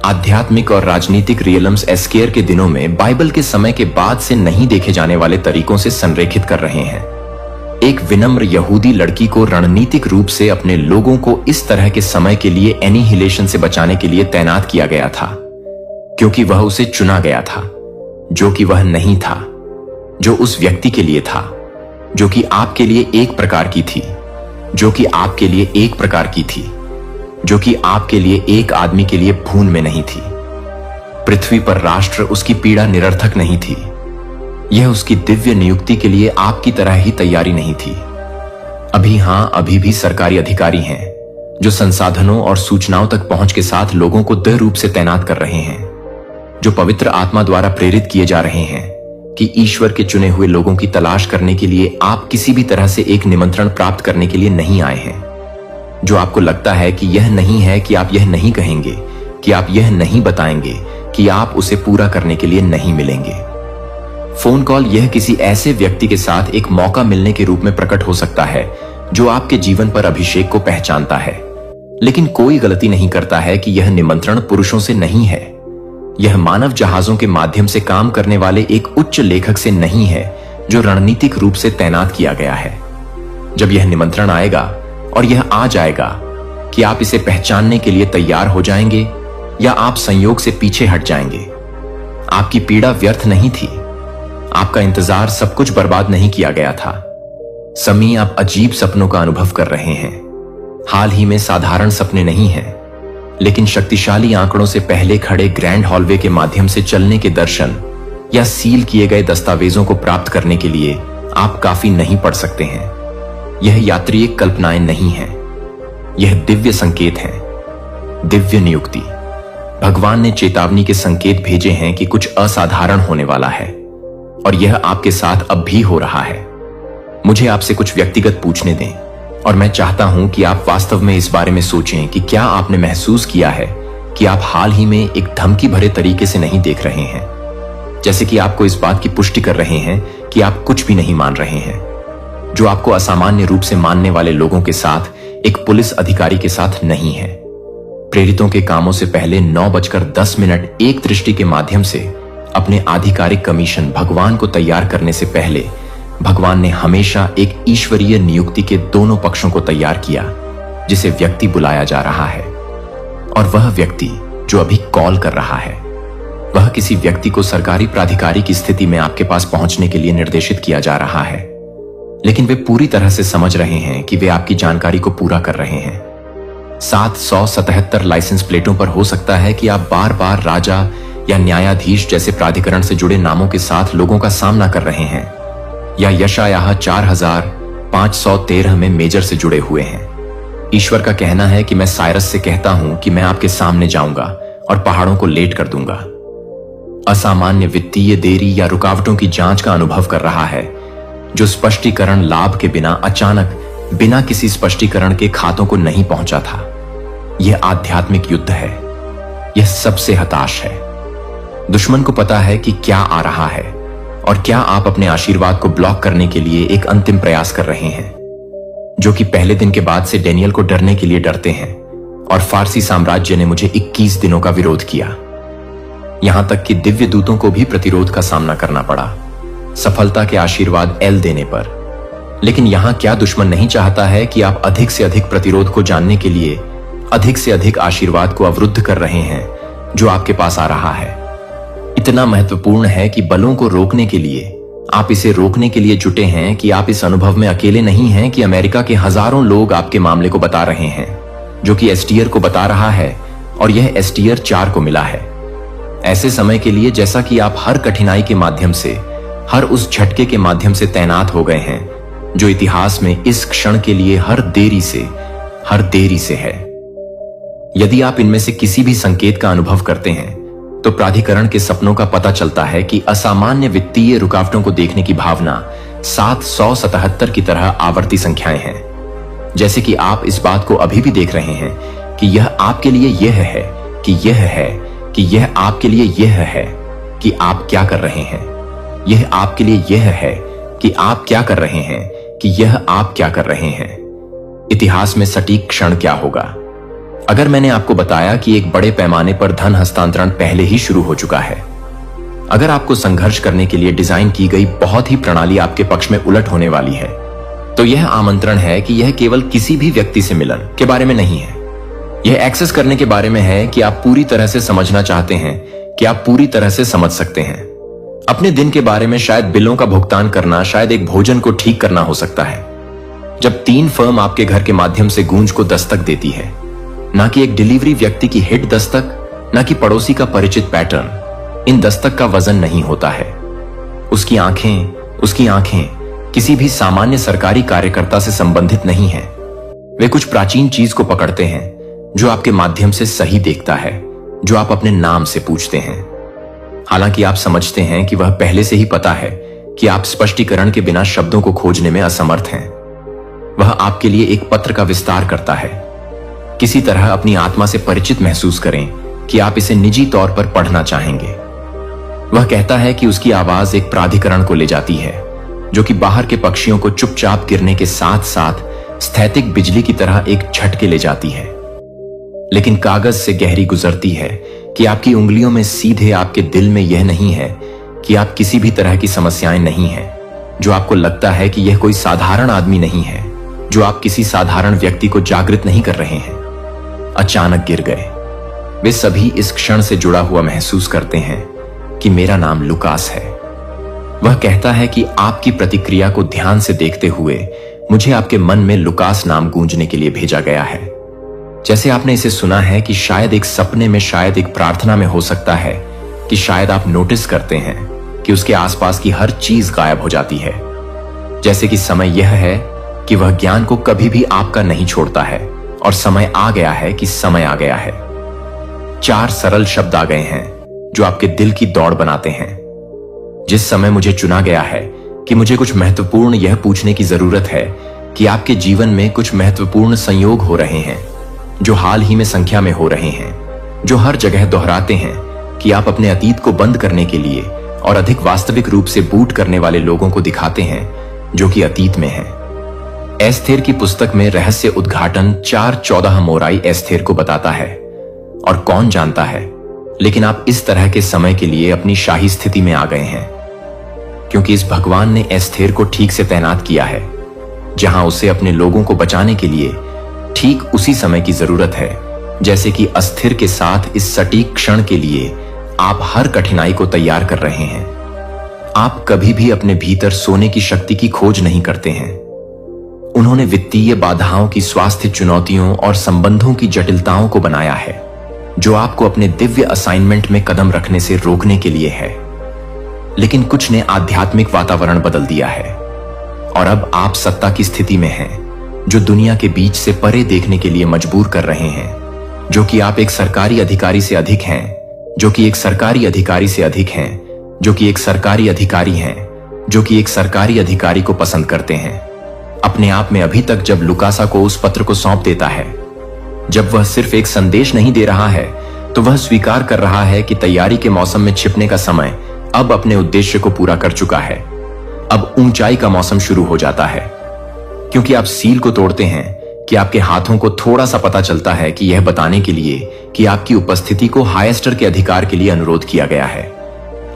आध्यात्मिक और राजनीतिक रियलम्स एस्केयर के दिनों में बाइबल के समय के बाद से नहीं देखे जाने वाले तरीकों से संरेखित कर रहे हैं। एक विनम्र यहूदी लड़की को रणनीतिक रूप से अपने लोगों को इस तरह के समय के लिए एनिहिलेशन से बचाने के लिए तैनात किया गया था, क्योंकि वह उसे चुना गया था, जो कि वह नहीं था, जो उस व्यक्ति के लिए था, जो कि आपके लिए एक प्रकार की थी, जो कि आपके लिए एक प्रकार की थी, जो कि आपके लिए एक आदमी के लिए भून में नहीं थी। पृथ्वी पर राष्ट्र उसकी पीड़ा निरर्थक नहीं थी। यह उसकी दिव्य नियुक्ति के लिए आपकी तरह ही तैयारी नहीं थी। अभी भी सरकारी अधिकारी हैं जो संसाधनों और सूचनाओं तक पहुंच के साथ लोगों को दृढ़ रूप से तैनात कर रहे हैं, जो पवित्र आत्मा द्वारा प्रेरित किए जा रहे हैं कि ईश्वर के चुने हुए लोगों की तलाश करने के लिए आप किसी भी तरह से एक निमंत्रण प्राप्त करने के लिए नहीं आए हैं। जो आपको लगता है कि यह नहीं है, कि आप यह नहीं कहेंगे, कि आप यह नहीं बताएंगे, कि आप उसे पूरा करने के लिए नहीं मिलेंगे। फोन कॉल यह किसी ऐसे व्यक्ति के साथ एक मौका मिलने के रूप में प्रकट हो सकता है जो आपके जीवन पर अभिषेक को पहचानता है, लेकिन कोई गलती नहीं करता है कि यह निमंत्रण पुरुषों से नहीं है। यह मानव जहाजों के माध्यम से काम करने वाले एक उच्च लेखक से नहीं है जो रणनीतिक रूप से तैनात किया गया है। जब यह निमंत्रण आएगा और यह आ जाएगा कि आप इसे पहचानने के लिए तैयार हो जाएंगे या आप संयोग से पीछे हट जाएंगे। आपकी पीड़ा व्यर्थ नहीं थी, आपका इंतजार सब कुछ बर्बाद नहीं किया गया था। समी, आप अजीब सपनों का अनुभव कर रहे हैं। हाल ही में साधारण सपने नहीं हैं, लेकिन शक्तिशाली आंकड़ों से पहले खड़े ग्रैंड हॉलवे के माध्यम से चलने के दर्शन या सील किए गए दस्तावेजों को प्राप्त करने के लिए आप काफी नहीं पढ़ सकते हैं। यह यात्री एक कल्पनाएं नहीं है, यह दिव्य संकेत है, दिव्य नियुक्ति। भगवान ने चेतावनी के संकेत भेजे हैं कि कुछ असाधारण होने वाला है और यह आपके साथ अब भी हो रहा है। मुझे आपसे कुछ व्यक्तिगत पूछने दें और मैं चाहता हूं कि आप वास्तव में इस बारे में सोचें कि क्या आपने महसूस किया है कि आप हाल ही में एक धमकी भरे तरीके से नहीं देख रहे हैं, जैसे कि आपको इस बात की पुष्टि कर रहे हैं कि आप कुछ भी नहीं मान रहे हैं, जो आपको असामान्य रूप से मानने वाले लोगों के साथ एक पुलिस अधिकारी के साथ नहीं है। प्रेरितों के कामों से पहले 9:10 एक दृष्टि के माध्यम से अपने आधिकारिक कमीशन भगवान को तैयार करने से पहले भगवान ने हमेशा एक ईश्वरीय नियुक्ति के दोनों पक्षों को तैयार किया, जिसे व्यक्ति बुलाया जा रहा है। और वह व्यक्ति जो अभी कॉल कर रहा है, वह किसी व्यक्ति को सरकारी प्राधिकारी की स्थिति में आपके पास पहुंचने के लिए निर्देशित किया जा रहा है, लेकिन वे पूरी तरह से समझ रहे हैं कि वे आपकी जानकारी को पूरा कर रहे हैं। 777 लाइसेंस प्लेटों पर हो सकता है कि आप बार बार राजा या न्यायाधीश जैसे प्राधिकरण से जुड़े नामों के साथ लोगों का सामना कर रहे हैं, या यशायाह 4513 में मेजर से जुड़े हुए हैं। ईश्वर का कहना है कि मैं साइरस से कहता हूं कि मैं आपके सामने जाऊंगा और पहाड़ों को लेट कर दूंगा। असामान्य वित्तीय देरी या रुकावटों की जांच का अनुभव कर रहा है, जो स्पष्टीकरण लाभ के बिना अचानक बिना किसी स्पष्टीकरण के खातों को नहीं पहुंचा था। यह आध्यात्मिक युद्ध है, यह सबसे हताश है। दुश्मन को पता है कि क्या आ रहा है और क्या आप अपने आशीर्वाद को ब्लॉक करने के लिए एक अंतिम प्रयास कर रहे हैं, जो कि पहले दिन के बाद से डेनियल को डरने के लिए डरते हैं। और फारसी साम्राज्य ने मुझे 21 दिनों का विरोध किया, यहां तक कि दिव्य दूतों को भी प्रतिरोध का सामना करना पड़ा, सफलता के आशीर्वाद एल देने पर। लेकिन यहां क्या दुश्मन नहीं चाहता है कि आप अधिक से अधिक प्रतिरोध को जानने के लिए अधिक से अधिक आशीर्वाद को अवरुद्ध कर रहे हैं जो आपके पास आ रहा है। इतना महत्वपूर्ण है कि बलों को रोकने के लिए आप इसे रोकने के लिए जुटे हैं कि आप इस अनुभव में अकेले नहीं हैं कि अमेरिका के हजारों लोग आपके मामले को बता रहे हैं, जो कि एसटीआर को बता रहा है और यह एसटीआर 4 को मिला है। ऐसे समय के लिए जैसा कि आप हर कठिनाई के माध्यम से, हर उस झटके के माध्यम से तैनात हो गए हैं जो इतिहास में इस क्षण के लिए हर देरी से है। यदि आप इनमें से किसी भी संकेत का अनुभव करते हैं तो प्राधिकरण के सपनों का पता चलता है कि असामान्य वित्तीय रुकावटों को देखने की भावना 777 की तरह आवर्ती संख्याएं हैं। जैसे कि आप इस बात को अभी भी देख रहे हैं कि यह आपके लिए यह है कि यह है कि यह आपके लिए यह है कि आप क्या कर रहे हैं, यह आपके लिए यह है कि आप क्या कर रहे हैं कि यह आप क्या कर रहे हैं। इतिहास में सटीक क्षण क्या होगा? अगर मैंने आपको बताया कि एक बड़े पैमाने पर धन हस्तांतरण पहले ही शुरू हो चुका है, अगर आपको संघर्ष करने के लिए डिजाइन की गई बहुत ही प्रणाली आपके पक्ष में उलट होने वाली है, तो यह आमंत्रण है कि यह केवल किसी भी व्यक्ति से मिलन के बारे में नहीं है। यह एक्सेस करने के बारे में है कि आप पूरी तरह से समझना चाहते हैं कि आप पूरी तरह से समझ सकते हैं। अपने दिन के बारे में शायद बिलों का भुगतान करना, शायद एक भोजन को ठीक करना हो सकता है। जब 3 फर्म आपके घर के माध्यम से गूंज को दस्तक देती है, ना कि एक डिलीवरी व्यक्ति की हिट दस्तक, ना कि पड़ोसी का परिचित पैटर्न, इन दस्तक का वजन नहीं होता है। उसकी आंखें किसी भी सामान्य सरकारी कार्यकर्ता से संबंधित नहीं है। वे कुछ प्राचीन चीज को पकड़ते हैं जो आपके माध्यम से सही देखता है, जो आप अपने नाम से पूछते हैं। हालांकि आप समझते हैं कि वह पहले से ही पता है कि आप स्पष्टीकरण के बिना शब्दों को खोजने में असमर्थ हैं। वह आपके लिए एक पत्र का विस्तार करता है। किसी तरह अपनी आत्मा से परिचित महसूस करें कि आप इसे निजी तौर पर पढ़ना चाहेंगे। वह कहता है कि उसकी आवाज एक प्राधिकरण को ले जाती है, जो कि बाहर के पक्षियों को चुपचाप गिरने के साथ साथ स्थैतिक बिजली की तरह एक झटके ले जाती है, लेकिन कागज से गहरी गुजरती है कि आपकी उंगलियों में सीधे आपके दिल में यह नहीं है कि आप किसी भी तरह की समस्याएं नहीं है, जो आपको लगता है कि यह कोई साधारण आदमी नहीं है, जो आप किसी साधारण व्यक्ति को जागृत नहीं कर रहे हैं, अचानक गिर गए। वे सभी इस क्षण से जुड़ा हुआ महसूस करते हैं कि मेरा नाम लुकास है। वह कहता है कि आपकी प्रतिक्रिया को ध्यान से देखते हुए मुझे आपके मन में लुकास नाम गूंजने के लिए भेजा गया है। जैसे आपने इसे सुना है कि शायद एक सपने में, शायद एक प्रार्थना में हो सकता है कि शायद आप नोटिस करते हैं कि उसके आसपास की हर चीज गायब हो जाती है। जैसे कि समय यह है कि वह ज्ञान को कभी भी आपका नहीं छोड़ता है और समय आ गया है कि समय आ गया है। 4 सरल शब्द आ गए हैं जो आपके दिल की दौड़ बनाते हैं। जिस समय मुझे चुना गया है कि मुझे कुछ महत्वपूर्ण यह पूछने की जरूरत है कि आपके जीवन में कुछ महत्वपूर्ण संयोग हो रहे हैं, जो हाल ही में संख्या में हो रहे हैं, जो हर जगह दोहराते हैं कि आप अपने अतीत को बंद करने के लिए और अधिक वास्तविक रूप से बूट करने वाले लोगों को दिखाते हैं जो कि अतीत में है। एस्थेर की पुस्तक में रहस्य उद्घाटन 4:14 मोराई एस्थेर को बताता है। और कौन जानता है, लेकिन आप इस तरह के समय के लिए अपनी शाही स्थिति में आ गए हैं, क्योंकि इस भगवान ने एस्थेर को ठीक से तैनात किया है, जहां उसे अपने लोगों को बचाने के लिए ठीक उसी समय की जरूरत है, जैसे कि अस्थिर के साथ इस सटीक क्षण के लिए आप हर कठिनाई को तैयार कर रहे हैं। आप कभी भी अपने भीतर सोने की शक्ति की खोज नहीं करते हैं। उन्होंने वित्तीय बाधाओं की, स्वास्थ्य चुनौतियों और संबंधों की जटिलताओं को बनाया है, जो आपको अपने दिव्य असाइनमेंट में कदम रखने से रोकने के लिए है। लेकिन कुछ ने आध्यात्मिक वातावरण बदल दिया है और अब आप सत्ता की स्थिति में हैं, जो दुनिया के बीच से परे देखने के लिए मजबूर कर रहे हैं, जो कि आप एक सरकारी अधिकारी से अधिक हैं, जो कि एक सरकारी अधिकारी से अधिक हैं, जो कि एक सरकारी अधिकारी हैं, जो कि एक सरकारी अधिकारी को पसंद करते हैं। अपने आप में अभी तक जब लुकासा को उस पत्र को सौंप देता है, जब वह सिर्फ एक संदेश नहीं दे रहा है, तो वह स्वीकार कर रहा है कि तैयारी के मौसम में छिपने का समय अब अपने उद्देश्य को पूरा कर चुका है। अब ऊंचाई का मौसम शुरू हो जाता है, क्योंकि आप सील को तोड़ते हैं कि आपके हाथों को थोड़ा सा पता चलता है कि यह बताने के लिए कि आपकी उपस्थिति को हाईएस्टर के अधिकार के लिए अनुरोध किया गया है।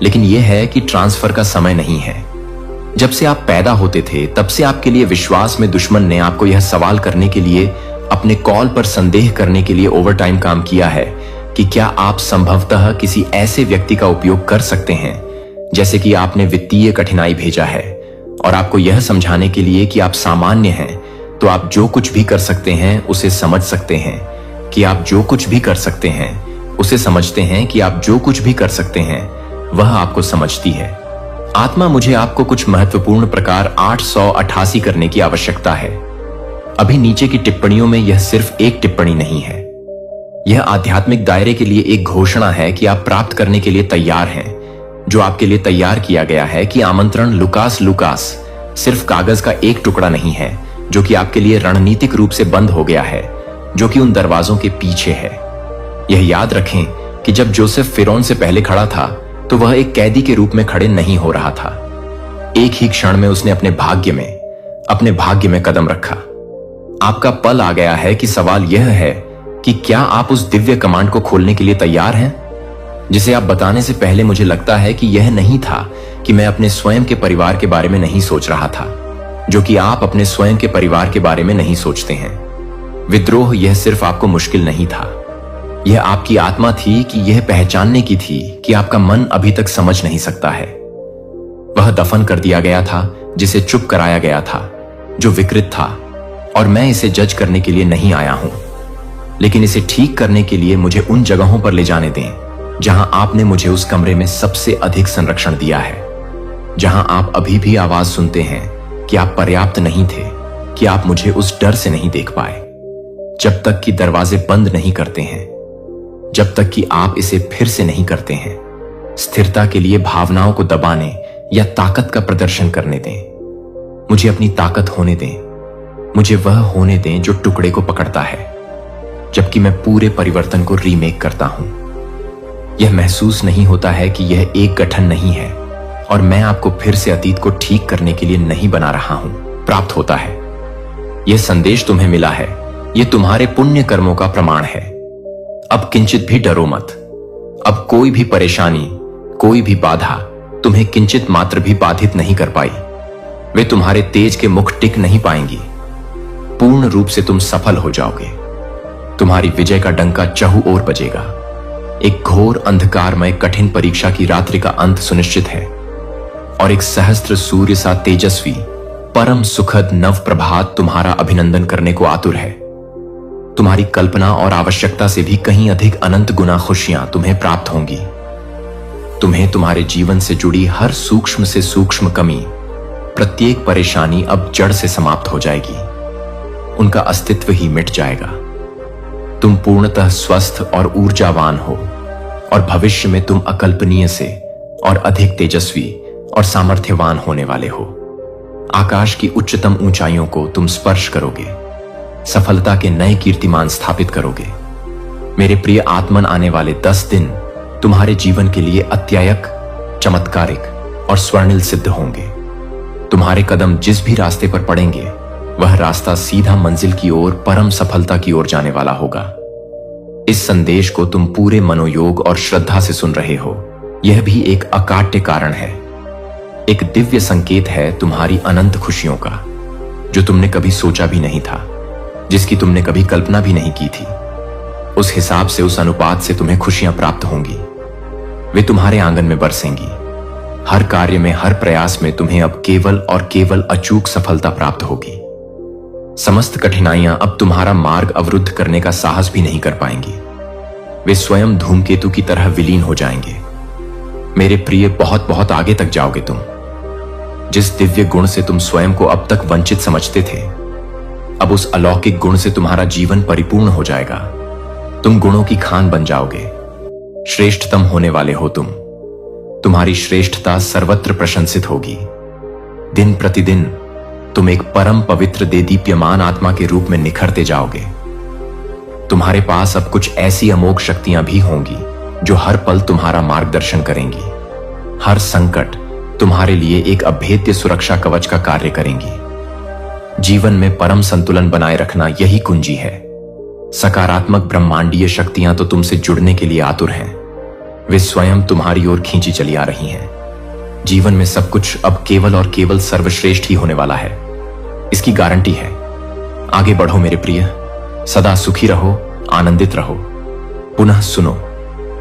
लेकिन यह है कि ट्रांसफर का समय नहीं है। जब से आप पैदा होते थे, तब से आपके लिए विश्वास में दुश्मन ने आपको यह सवाल करने के लिए, अपने कॉल पर संदेह करने के लिए ओवरटाइम काम किया है कि क्या आप संभवतः किसी ऐसे व्यक्ति का उपयोग कर सकते हैं, जैसे कि आपने वित्तीय कठिनाई भेजा है, और आपको यह समझाने के लिए कि आप सामान्य हैं, तो आप जो कुछ भी कर सकते हैं उसे समझ सकते हैं, कि आप जो कुछ भी कर सकते हैं उसे समझते हैं, कि आप जो कुछ भी कर सकते हैं वह आपको समझती है। आत्मा, मुझे आपको कुछ महत्वपूर्ण प्रकार 888 करने की आवश्यकता है। अभी नीचे की टिप्पणियों में यह सिर्फ एक टिप्पणी नहीं है, यह आध्यात्मिक दायरे के लिए एक घोषणा है कि आप प्राप्त करने के लिए तैयार हैं, जो आपके लिए तैयार किया गया है कि आमंत्रण लुकास सिर्फ कागज का एक टुकड़ा नहीं है, जो कि आपके लिए रणनीतिक रूप से बंद हो गया है, जो कि उन दरवाजों के पीछे है। यह याद रखें कि जब जोसेफ फिरौन से पहले खड़ा था, तो वह एक कैदी के रूप में खड़े नहीं हो रहा था। एक ही क्षण में उसने अपने भाग्य में कदम रखा। आपका पल आ गया है कि सवाल यह है कि क्या आप उस दिव्य कमांड को खोलने के लिए तैयार हैं, जिसे आप बताने से पहले मुझे लगता है कि यह नहीं था कि मैं अपने स्वयं के परिवार के बारे में नहीं सोच रहा था, जो कि आप अपने स्वयं के परिवार के बारे में नहीं सोचते हैं। विद्रोह यह सिर्फ आपको मुश्किल नहीं था, यह आपकी आत्मा थी कि यह पहचानने की थी कि आपका मन अभी तक समझ नहीं सकता है। वह दफन कर दिया गया था जिसे चुप कराया गया था, जो विकृत था, और मैं इसे जज करने के लिए नहीं आया हूं, लेकिन इसे ठीक करने के लिए मुझे उन जगहों पर ले जाने दें जहां आपने मुझे उस कमरे में सबसे अधिक संरक्षण दिया है, जहां आप अभी भी आवाज सुनते हैं कि आप पर्याप्त नहीं थे, कि आप मुझे उस डर से नहीं देख पाए, जब तक कि दरवाजे बंद नहीं करते हैं, जब तक कि आप इसे फिर से नहीं करते हैं। स्थिरता के लिए भावनाओं को दबाने या ताकत का प्रदर्शन करने दें। मुझे अपनी ताकत होने दें, मुझे वह होने दें जो टुकड़े को पकड़ता है, जबकि मैं पूरे परिवर्तन को रीमेक करता हूं। यह महसूस नहीं होता है कि यह एक गठन नहीं है और मैं आपको फिर से अतीत को ठीक करने के लिए नहीं बना रहा हूं, प्राप्त होता है। यह संदेश तुम्हें मिला है, यह तुम्हारे पुण्य कर्मों का प्रमाण है। अब किंचित भी डरो मत। अब कोई भी परेशानी, कोई भी बाधा तुम्हें किंचित मात्र भी बाधित नहीं कर पाई। वे तुम्हारे तेज के मुख टिक नहीं पाएंगी। पूर्ण रूप से तुम सफल हो जाओगे। तुम्हारी विजय का डंका चहु ओर बजेगा। एक घोर अंधकारमय कठिन परीक्षा की रात्रि का अंत सुनिश्चित है और एक सहस्त्र सूर्य सा तेजस्वी परम सुखद नव प्रभात तुम्हारा अभिनंदन करने को आतुर है। तुम्हारी कल्पना और आवश्यकता से भी कहीं अधिक अनंत गुना खुशियां तुम्हें प्राप्त होंगी। तुम्हें तुम्हारे जीवन से जुड़ी हर सूक्ष्म से सूक्ष्म कमी, प्रत्येक परेशानी अब जड़ से समाप्त हो जाएगी। उनका अस्तित्व ही मिट जाएगा। तुम पूर्णतः स्वस्थ और ऊर्जावान हो और भविष्य में तुम अकल्पनीय से और अधिक तेजस्वी और सामर्थ्यवान होने वाले हो। आकाश की उच्चतम ऊंचाइयों को तुम स्पर्श करोगे, सफलता के नए कीर्तिमान स्थापित करोगे। मेरे प्रिय आत्मन, आने वाले 10 दिन तुम्हारे जीवन के लिए अत्यायक, चमत्कारिक और स्वर्णिल सिद्ध होंगे। तुम्हारे कदम जिस भी रास्ते पर पड़ेंगे वह रास्ता सीधा मंजिल की ओर, परम सफलता की ओर जाने वाला होगा। इस संदेश को तुम पूरे मनोयोग और श्रद्धा से सुन रहे हो। यह भी एक अकाट्य कारण है, एक दिव्य संकेत है तुम्हारी अनंत खुशियों का, जो तुमने कभी सोचा भी नहीं था, जिसकी तुमने कभी कल्पना भी नहीं की थी। उस हिसाब से, उस अनुपात से तुम्हें खुशियां प्राप्त होंगी। वे तुम्हारे आंगन में बरसेंगी। हर कार्य में, हर प्रयास में तुम्हें अब केवल और केवल अचूक सफलता प्राप्त होगी। समस्त कठिनाइयां अब तुम्हारा मार्ग अवरुद्ध करने का साहस भी नहीं कर पाएंगी। वे स्वयं धूमकेतु की तरह विलीन हो जाएंगे। मेरे प्रिय, बहुत बहुत आगे तक जाओगे तुम। जिस दिव्य गुण से तुम स्वयं को अब तक वंचित समझते थे, अब उस अलौकिक गुण से तुम्हारा जीवन परिपूर्ण हो जाएगा। तुम गुणों की खान बन जाओगे। श्रेष्ठतम होने वाले हो तुम। तुम्हारी श्रेष्ठता सर्वत्र प्रशंसित होगी। दिन प्रतिदिन तुम एक परम पवित्र देदीप्यमान आत्मा के रूप में निखरते जाओगे। तुम्हारे पास अब कुछ ऐसी अमोघ शक्तियां भी होंगी जो हर पल तुम्हारा मार्गदर्शन करेंगी। हर संकट तुम्हारे लिए एक अभेद्य सुरक्षा कवच का कार्य करेंगी। जीवन में परम संतुलन बनाए रखना यही कुंजी है। सकारात्मक ब्रह्मांडीय शक्तियां तो तुमसे जुड़ने के लिए आतुर हैं। वे स्वयं तुम्हारी ओर खींची चली आ रही हैं। जीवन में सब कुछ अब केवल और केवल सर्वश्रेष्ठ ही होने वाला है, इसकी गारंटी है। आगे बढ़ो मेरे प्रिय, सदा सुखी रहो, आनंदित रहो। पुनः सुनो,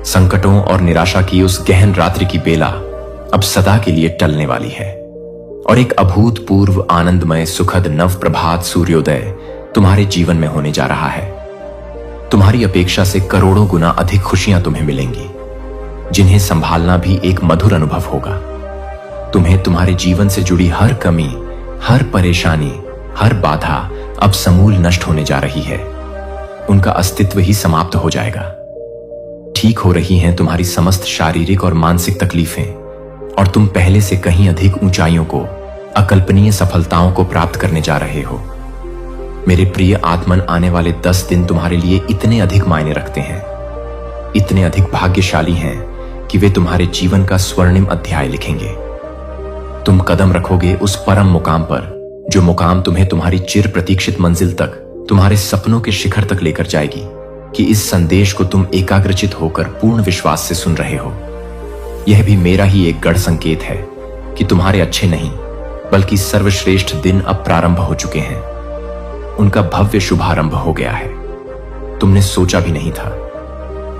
संकटों और निराशा की उस गहन रात्रि की बेला अब सदा के लिए टलने वाली है और एक अभूतपूर्व आनंदमय सुखद नव प्रभात सूर्योदय तुम्हारे जीवन में होने जा रहा है। तुम्हारी अपेक्षा से करोड़ों गुना अधिक खुशियां तुम्हें मिलेंगी, जिन्हें संभालना भी एक मधुर अनुभव होगा। तुम्हें तुम्हारे जीवन से जुड़ी हर कमी, हर परेशानी, हर बाधा अब समूल नष्ट होने जा रही है। उनका अस्तित्व ही समाप्त हो जाएगा। ठीक हो रही हैं तुम्हारी समस्त शारीरिक और मानसिक तकलीफें और तुम पहले से कहीं अधिक ऊंचाइयों को, अकल्पनीय सफलताओं को प्राप्त करने जा रहे हो। मेरे प्रिय आत्मन, आने वाले 10 दिन तुम्हारे लिए इतने अधिक मायने रखते हैं, इतने अधिक भाग्यशाली हैं कि वे तुम्हारे जीवन का स्वर्णिम अध्याय लिखेंगे। तुम कदम रखोगे उस परम मुकाम पर, जो मुकाम तुम्हें तुम्हारी चिर प्रतीक्षित मंजिल तक, तुम्हारे सपनों के शिखर तक लेकर जाएगी। कि इस संदेश को तुम एकाग्रचित होकर पूर्ण विश्वास से सुन रहे हो। यह भी मेरा ही एक गढ़ संकेत है कि तुम्हारे अच्छे नहीं बल्कि सर्वश्रेष्ठ दिन अब प्रारंभ हो चुके हैं। उनका भव्य शुभारंभ हो गया है। तुमने सोचा भी नहीं था,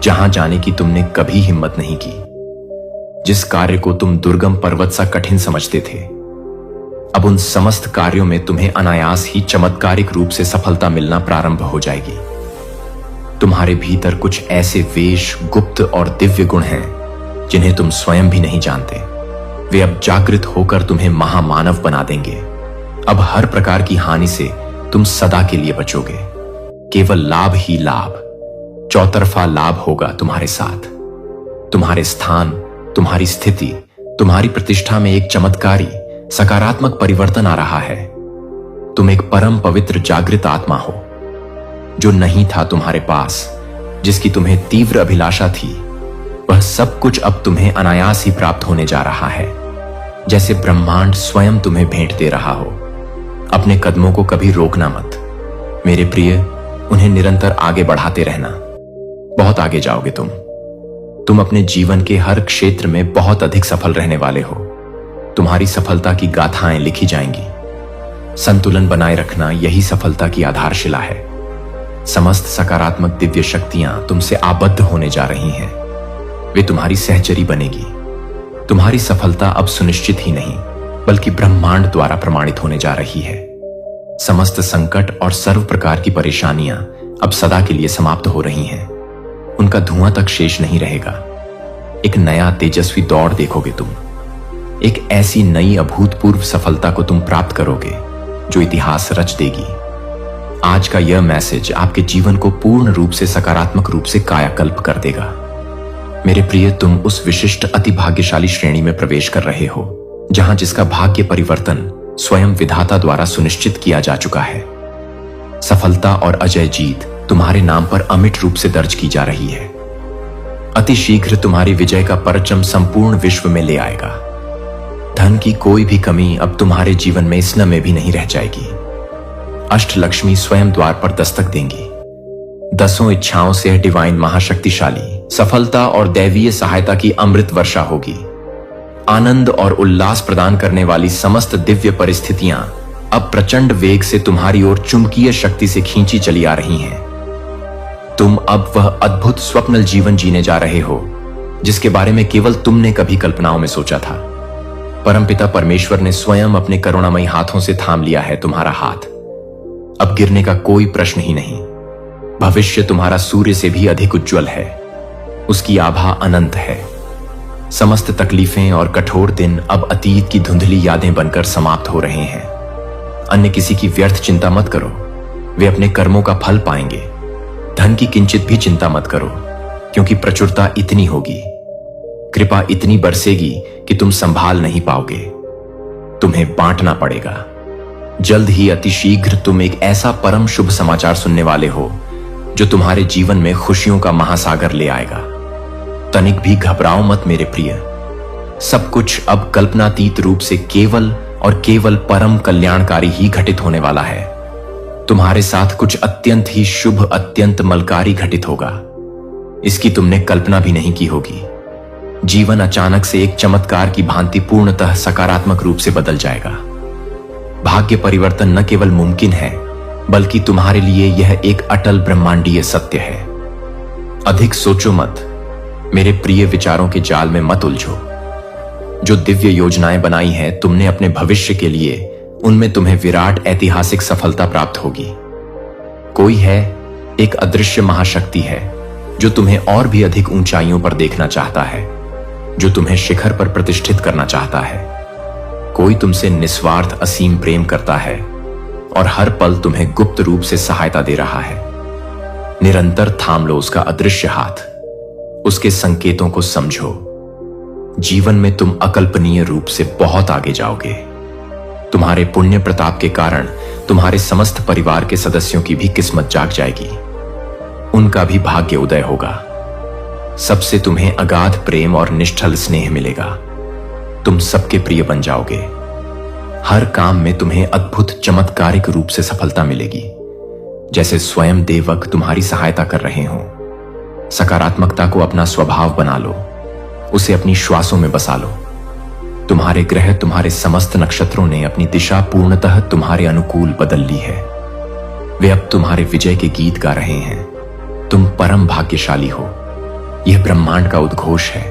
जहां जाने की तुमने कभी हिम्मत नहीं की। जिस कार्य को तुम दुर्गम पर्वत सा कठिन समझते थे, अब उन समस्त कार्यों में तुम्हें अनायास ही चमत्कारिक रूप से सफलता मिलना प्रारंभ हो जाएगी। तुम्हारे भीतर कुछ ऐसे वेश, गुप्त और दिव्य गुण हैं जिन्हें तुम स्वयं भी नहीं जानते। वे अब जागृत होकर तुम्हें महामानव बना देंगे। अब हर प्रकार की हानि से तुम सदा के लिए बचोगे। केवल लाभ ही लाभ, चौतरफा लाभ होगा तुम्हारे साथ। तुम्हारे स्थान, तुम्हारी स्थिति, तुम्हारी प्रतिष्ठा में एक चमत्कारी सकारात्मक परिवर्तन आ रहा है। तुम एक परम पवित्र जागृत आत्मा हो, जो नहीं था तुम्हारे पास, जिसकी तुम्हें तीव्र अभिलाषा थी, वह सब कुछ अब तुम्हें अनायास ही प्राप्त होने जा रहा है, जैसे ब्रह्मांड स्वयं तुम्हें भेंट दे रहा हो। अपने कदमों को कभी रोकना मत मेरे प्रिय, उन्हें निरंतर आगे बढ़ाते रहना। बहुत आगे जाओगे तुम अपने जीवन के हर क्षेत्र में बहुत अधिक सफल रहने वाले हो। तुम्हारी सफलता की गाथाएं लिखी जाएंगी। संतुलन बनाए रखना यही सफलता की आधारशिला है। समस्त सकारात्मक दिव्य शक्तियां तुमसे आबद्ध होने जा रही हैं। वे तुम्हारी सहचरी बनेगी। तुम्हारी सफलता अब सुनिश्चित ही नहीं बल्कि ब्रह्मांड द्वारा प्रमाणित होने जा रही है। समस्त संकट और सर्व प्रकार की परेशानियां अब सदा के लिए समाप्त हो रही हैं। उनका धुआं तक शेष नहीं रहेगा। एक नया तेजस्वी दौड़ देखोगे तुम। एक ऐसी नई अभूतपूर्व सफलता को तुम प्राप्त करोगे जो इतिहास रच देगी। आज का यह मैसेज आपके जीवन को पूर्ण रूप से सकारात्मक रूप से कायाकल्प कर देगा। मेरे प्रिय, तुम उस विशिष्ट अति भाग्यशाली श्रेणी में प्रवेश कर रहे हो जहां जिसका भाग्य परिवर्तन स्वयं विधाता द्वारा सुनिश्चित किया जा चुका है। सफलता और अजय जीत तुम्हारे नाम पर अमिट रूप से दर्ज की जा रही है। अति शीघ्र तुम्हारी विजय का परचम संपूर्ण विश्व में ले आएगा। धन की कोई भी कमी अब तुम्हारे जीवन में स्न में भी नहीं रह जाएगी। अष्टलक्ष्मी स्वयं द्वार पर दस्तक देंगी। 10 इच्छाओं से डिवाइन महाशक्तिशाली सफलता और दैवीय सहायता की अमृत वर्षा होगी। आनंद और उल्लास प्रदान करने वाली समस्त दिव्य परिस्थितियां अब प्रचंड वेग से तुम्हारी ओर चुंबकीय शक्ति से खींची चली आ रही हैं। तुम अब वह अद्भुत स्वप्नल जीवन जीने जा रहे हो जिसके बारे में केवल तुमने कभी कल्पनाओं में सोचा था। परमपिता परमेश्वर ने स्वयं अपने करुणामयी हाथों से थाम लिया है तुम्हारा हाथ। अब गिरने का कोई प्रश्न ही नहीं। भविष्य तुम्हारा सूर्य से भी अधिक उज्जवल है। उसकी आभा अनंत है। समस्त तकलीफें और कठोर दिन अब अतीत की धुंधली यादें बनकर समाप्त हो रहे हैं। अन्य किसी की व्यर्थ चिंता मत करो, वे अपने कर्मों का फल पाएंगे। धन की किंचित भी चिंता मत करो, क्योंकि प्रचुरता इतनी होगी, कृपा इतनी बरसेगी कि तुम संभाल नहीं पाओगे। तुम्हें बांटना पड़ेगा। जल्द ही अति शीघ्र तुम एक ऐसा परम शुभ समाचार सुनने वाले हो जो तुम्हारे जीवन में खुशियों का महासागर ले आएगा। तनिक भी घबराओ मत मेरे प्रिय। सब कुछ अब कल्पनातीत रूप से केवल और केवल परम कल्याणकारी ही घटित होने वाला है। तुम्हारे साथ कुछ अत्यंत ही शुभ, अत्यंत मलकारी घटित होगा। इसकी तुमने कल्पना भी नहीं की होगी। जीवन अचानक से एक चमत्कार की भांति पूर्णतः सकारात्मक रूप से बदल जाएगा। भाग्य परिवर्तन न केवल मुमकिन है बल्कि तुम्हारे लिए यह एक अटल ब्रह्मांडीय सत्य है। अधिक सोचो मत मेरे प्रिय, विचारों के जाल में मत उलझो। जो दिव्य योजनाएं बनाई हैं तुमने अपने भविष्य के लिए, उनमें तुम्हें विराट ऐतिहासिक सफलता प्राप्त होगी। कोई है, एक अदृश्य महाशक्ति है जो तुम्हें और भी अधिक ऊंचाइयों पर देखना चाहता है, जो तुम्हें शिखर पर प्रतिष्ठित करना चाहता है। कोई तुमसे निस्वार्थ असीम प्रेम करता है और हर पल तुम्हें गुप्त रूप से सहायता दे रहा है। निरंतर थाम लो उसका अदृश्य हाथ, उसके संकेतों को समझो। जीवन में तुम अकल्पनीय रूप से बहुत आगे जाओगे। तुम्हारे पुण्य प्रताप के कारण तुम्हारे समस्त परिवार के सदस्यों की भी किस्मत जाग जाएगी। उनका भी भाग्य उदय होगा। सबसे तुम्हें अगाध प्रेम और निष्ठल स्नेह मिलेगा। तुम सबके प्रिय बन जाओगे। हर काम में तुम्हें अद्भुत चमत्कारिक रूप से सफलता मिलेगी, जैसे स्वयं देवक तुम्हारी सहायता कर रहे हों। सकारात्मकता को अपना स्वभाव बना लो, उसे अपनी श्वासों में बसा लो। तुम्हारे ग्रह, तुम्हारे समस्त नक्षत्रों ने अपनी दिशा पूर्णतः तुम्हारे अनुकूल बदल ली है। वे अब तुम्हारे विजय के गीत गा रहे हैं। तुम परम भाग्यशाली हो। यह ब्रह्मांड का उद्घोष है।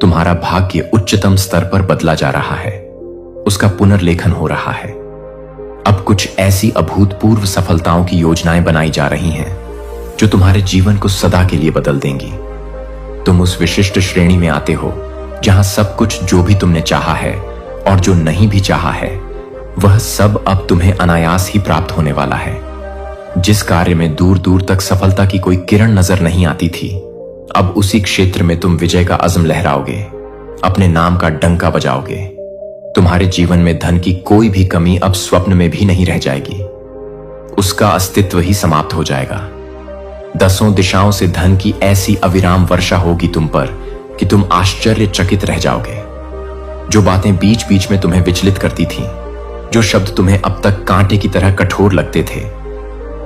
तुम्हारा भाग्य उच्चतम स्तर पर बदला जा रहा है। उसका पुनर्लेखन हो रहा है। अब कुछ ऐसी अभूतपूर्व सफलताओं की योजनाएं बनाई जा रही हैं जो तुम्हारे जीवन को सदा के लिए बदल देंगी। तुम उस विशिष्ट श्रेणी में आते हो जहां सब कुछ जो भी तुमने चाहा है और जो नहीं भी चाहा है वह सब अब तुम्हें अनायास ही प्राप्त होने वाला है। जिस कार्य में दूर दूर तक सफलता की कोई किरण नजर नहीं आती थी, अब उसी क्षेत्र में तुम विजय का अज़्म लहराओगे, अपने नाम का डंका बजाओगे। तुम्हारे जीवन में धन की कोई भी कमी अब स्वप्न में भी नहीं रह जाएगी। उसका अस्तित्व ही समाप्त हो जाएगा। 10 दिशाओं से धन की ऐसी अविराम वर्षा होगी तुम पर कि तुम आश्चर्यचकित रह जाओगे। जो बातें बीच बीच में तुम्हें विचलित करती थीं, जो शब्द तुम्हें अब तक कांटे की तरह कठोर लगते थे,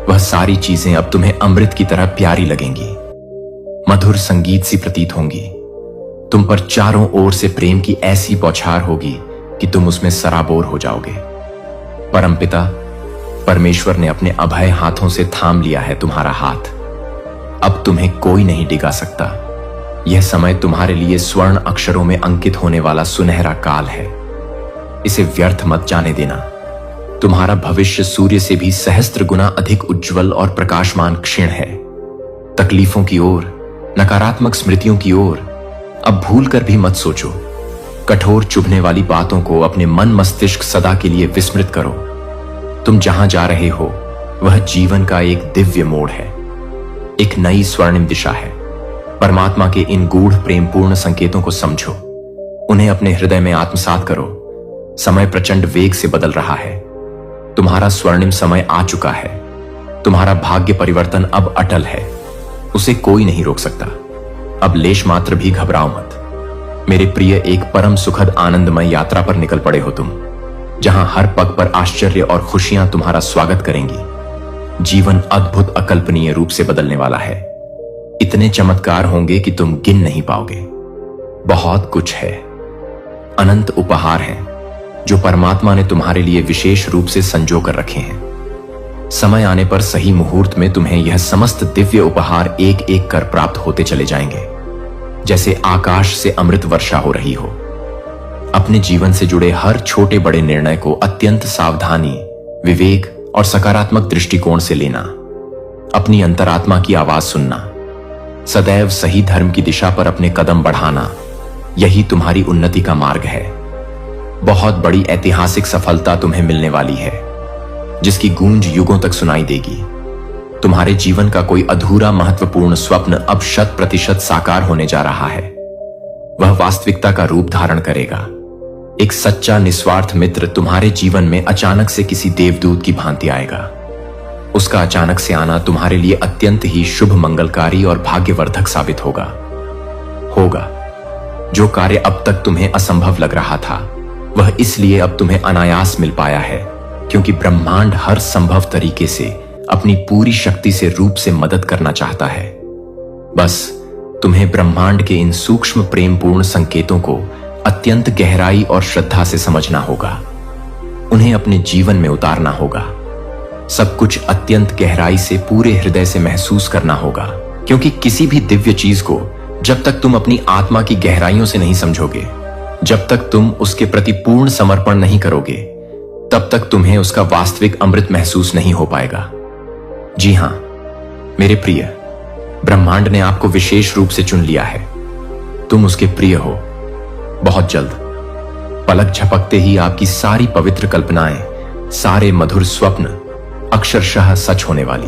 वह सारी चीजें अब तुम्हें अमृत की तरह प्यारी लगेंगी, मधुर संगीत सी प्रतीत होंगी। तुम पर चारों ओर से प्रेम की ऐसी बौछार होगी कि तुम उसमें सराबोर हो जाओगे। परमपिता परमेश्वर ने अपने अभय हाथों से थाम लिया है तुम्हारा हाथ। अब तुम्हें कोई नहीं डिगा सकता। यह समय तुम्हारे लिए स्वर्ण अक्षरों में अंकित होने वाला सुनहरा काल है। इसे व्यर्थ मत जाने देना। तुम्हारा भविष्य सूर्य से भी सहस्त्र गुना अधिक उज्जवल और प्रकाशमान क्षीण है। तकलीफों की ओर, नकारात्मक स्मृतियों की ओर अब भूल कर भी मत सोचो। कठोर चुभने वाली बातों को अपने मन मस्तिष्क सदा के लिए विस्मृत करो। तुम जहां जा रहे हो वह जीवन का एक दिव्य मोड़ है, एक नई स्वर्णिम दिशा है। परमात्मा के इन गूढ़ प्रेमपूर्ण संकेतों को समझो, उन्हें अपने हृदय में आत्मसात करो। समय प्रचंड वेग से बदल रहा है। तुम्हारा स्वर्णिम समय आ चुका है। तुम्हारा भाग्य परिवर्तन अब अटल है, उसे कोई नहीं रोक सकता। अब लेश मात्र भी घबराओ मत। मेरे प्रिय, एक परम सुखद आनंदमय यात्रा पर निकल पड़े हो तुम, जहां हर पग पर आश्चर्य और खुशियां तुम्हारा स्वागत करेंगी। जीवन अद्भुत अकल्पनीय रूप से बदलने वाला है। इतने चमत्कार होंगे कि तुम गिन नहीं पाओगे। बहुत कुछ है, अनंत उपहार हैं जो परमात्मा ने तुम्हारे लिए विशेष रूप से संजो कर रखे हैं। समय आने पर सही मुहूर्त में तुम्हें यह समस्त दिव्य उपहार एक एक कर प्राप्त होते चले जाएंगे, जैसे आकाश से अमृत वर्षा हो रही हो। अपने जीवन से जुड़े हर छोटे बड़े निर्णय को अत्यंत सावधानी, विवेक और सकारात्मक दृष्टिकोण से लेना। अपनी अंतरात्मा की आवाज सुनना, सदैव सही धर्म की दिशा पर अपने कदम बढ़ाना, यही तुम्हारी उन्नति का मार्ग है। बहुत बड़ी ऐतिहासिक सफलता तुम्हें मिलने वाली है, जिसकी गूंज युगों तक सुनाई देगी। तुम्हारे जीवन का कोई अधूरा महत्वपूर्ण स्वप्न अब 100% साकार होने जा रहा है। वह वास्तविकता का रूप धारण करेगा। एक सच्चा निस्वार्थ मित्र तुम्हारे जीवन में अचानक से किसी देवदूत की भांति आएगा। उसका अचानक से आना तुम्हारे लिए अत्यंत ही शुभ, मंगलकारी और भाग्यवर्धक साबित होगा। जो कार्य अब तक तुम्हें असंभव लग रहा था, वह इसलिए अब तुम्हें अनायास मिल पाया है, क्योंकि ब्रह्मांड हर संभव तरीके से अपनी पूरी शक्ति से रूप से मदद करना चाहता है। बस तुम्हें ब्रह्मांड के इन सूक्ष्म प्रेमपूर्ण संकेतों को अत्यंत गहराई और श्रद्धा से समझना होगा। उन्हें अपने जीवन में उतारना होगा। सब कुछ अत्यंत गहराई से, पूरे हृदय से महसूस करना होगा, क्योंकि किसी भी दिव्य चीज को जब तक तुम अपनी आत्मा की गहराइयों से नहीं समझोगे, जब तक तुम उसके प्रति पूर्ण समर्पण नहीं करोगे, तब तक तुम्हें उसका वास्तविक अमृत महसूस नहीं हो पाएगा। जी हां मेरे प्रिय, ब्रह्मांड ने आपको विशेष रूप से चुन लिया है। तुम उसके प्रिय हो। बहुत जल्द, पलक झपकते ही आपकी सारी पवित्र कल्पनाएं, सारे मधुर स्वप्न अक्षरशः सच होने वाली।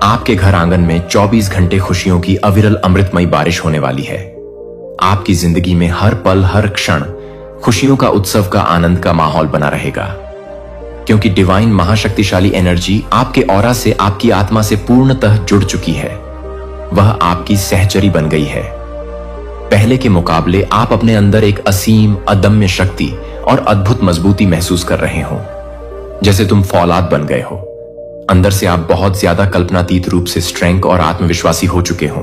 आपके घर आंगन में 24 घंटे खुशियों की अविरल अमृतमयी बारिश होने वाली है। आपकी जिंदगी में हर पल, हर क्षण खुशियों का, उत्सव का, आनंद का माहौल बना रहेगा, क्योंकि डिवाइन महाशक्तिशाली एनर्जी आपके ऑरा से, आपकी आत्मा से पूर्णतः जुड़ चुकी है। वह आपकी सहचरी बन गई है। पहले के मुकाबले आप अपने अंदर एक असीम, अदम्य शक्ति और अद्भुत मजबूती महसूस कर रहे हो, जैसे तुम फौलाद बन गए हो। अंदर से आप बहुत ज्यादा कल्पनातीत रूप से स्ट्रेंथ और आत्मविश्वासी हो चुके हो।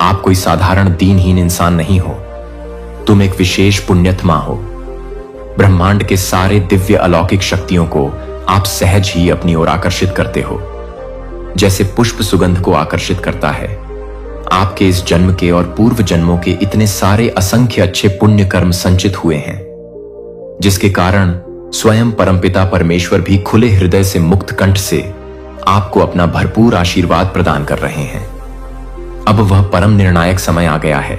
आप कोई साधारण दीनहीन इंसान नहीं हो। तुम एक विशेष पुण्यात्मा हो। ब्रह्मांड के सारे दिव्य अलौकिक शक्तियों को आप सहज ही अपनी ओर आकर्षित करते हो, जैसे पुष्प सुगंध को आकर्षित करता है। आपके इस जन्म के और पूर्व जन्मों के इतने सारे असंख्य अच्छे पुण्य कर्म संचित हुए हैं, जिसके कारण स्वयं परमपिता परमेश्वर भी खुले हृदय से, मुक्त कंठ से आपको अपना भरपूर आशीर्वाद प्रदान कर रहे हैं। अब वह परम निर्णायक समय आ गया है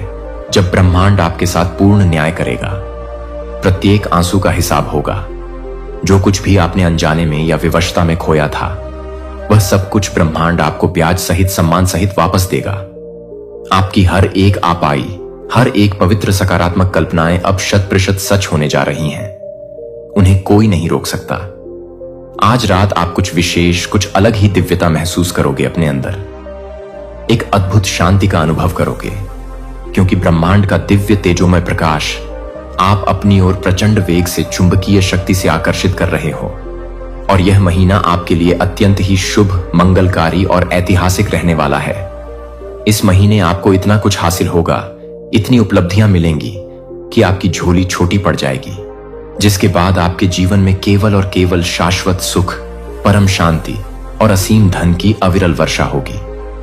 जब ब्रह्मांड आपके साथ पूर्ण न्याय करेगा। प्रत्येक आंसू का हिसाब होगा। जो कुछ भी आपने अनजाने में या विवशता में खोया था, वह सब कुछ ब्रह्मांड आपको ब्याज सहित, सम्मान सहित वापस देगा। आपकी हर एक आपाई, हर एक पवित्र सकारात्मक कल्पनाएं अब 100% सच होने जा रही हैं। उन्हें कोई नहीं रोक सकता। आज रात आप कुछ विशेष, कुछ अलग ही दिव्यता महसूस करोगे अपने अंदर। एक अद्भुत शांति का अनुभव करोगे, क्योंकि ब्रह्मांड का दिव्य तेजोमय प्रकाश आप अपनी ओर प्रचंड वेग से चुंबकीय शक्ति से आकर्षित कर रहे हो। और यह महीना आपके लिए अत्यंत ही शुभ, मंगलकारी और ऐतिहासिक रहने वाला है। इस महीने आपको इतना कुछ हासिल होगा, इतनी उपलब्धियां मिलेंगी कि आपकी झोली छोटी पड़ जाएगी, जिसके बाद आपके जीवन में केवल और केवल शाश्वत सुख, परम शांति और असीम धन की अविरल वर्षा होगी।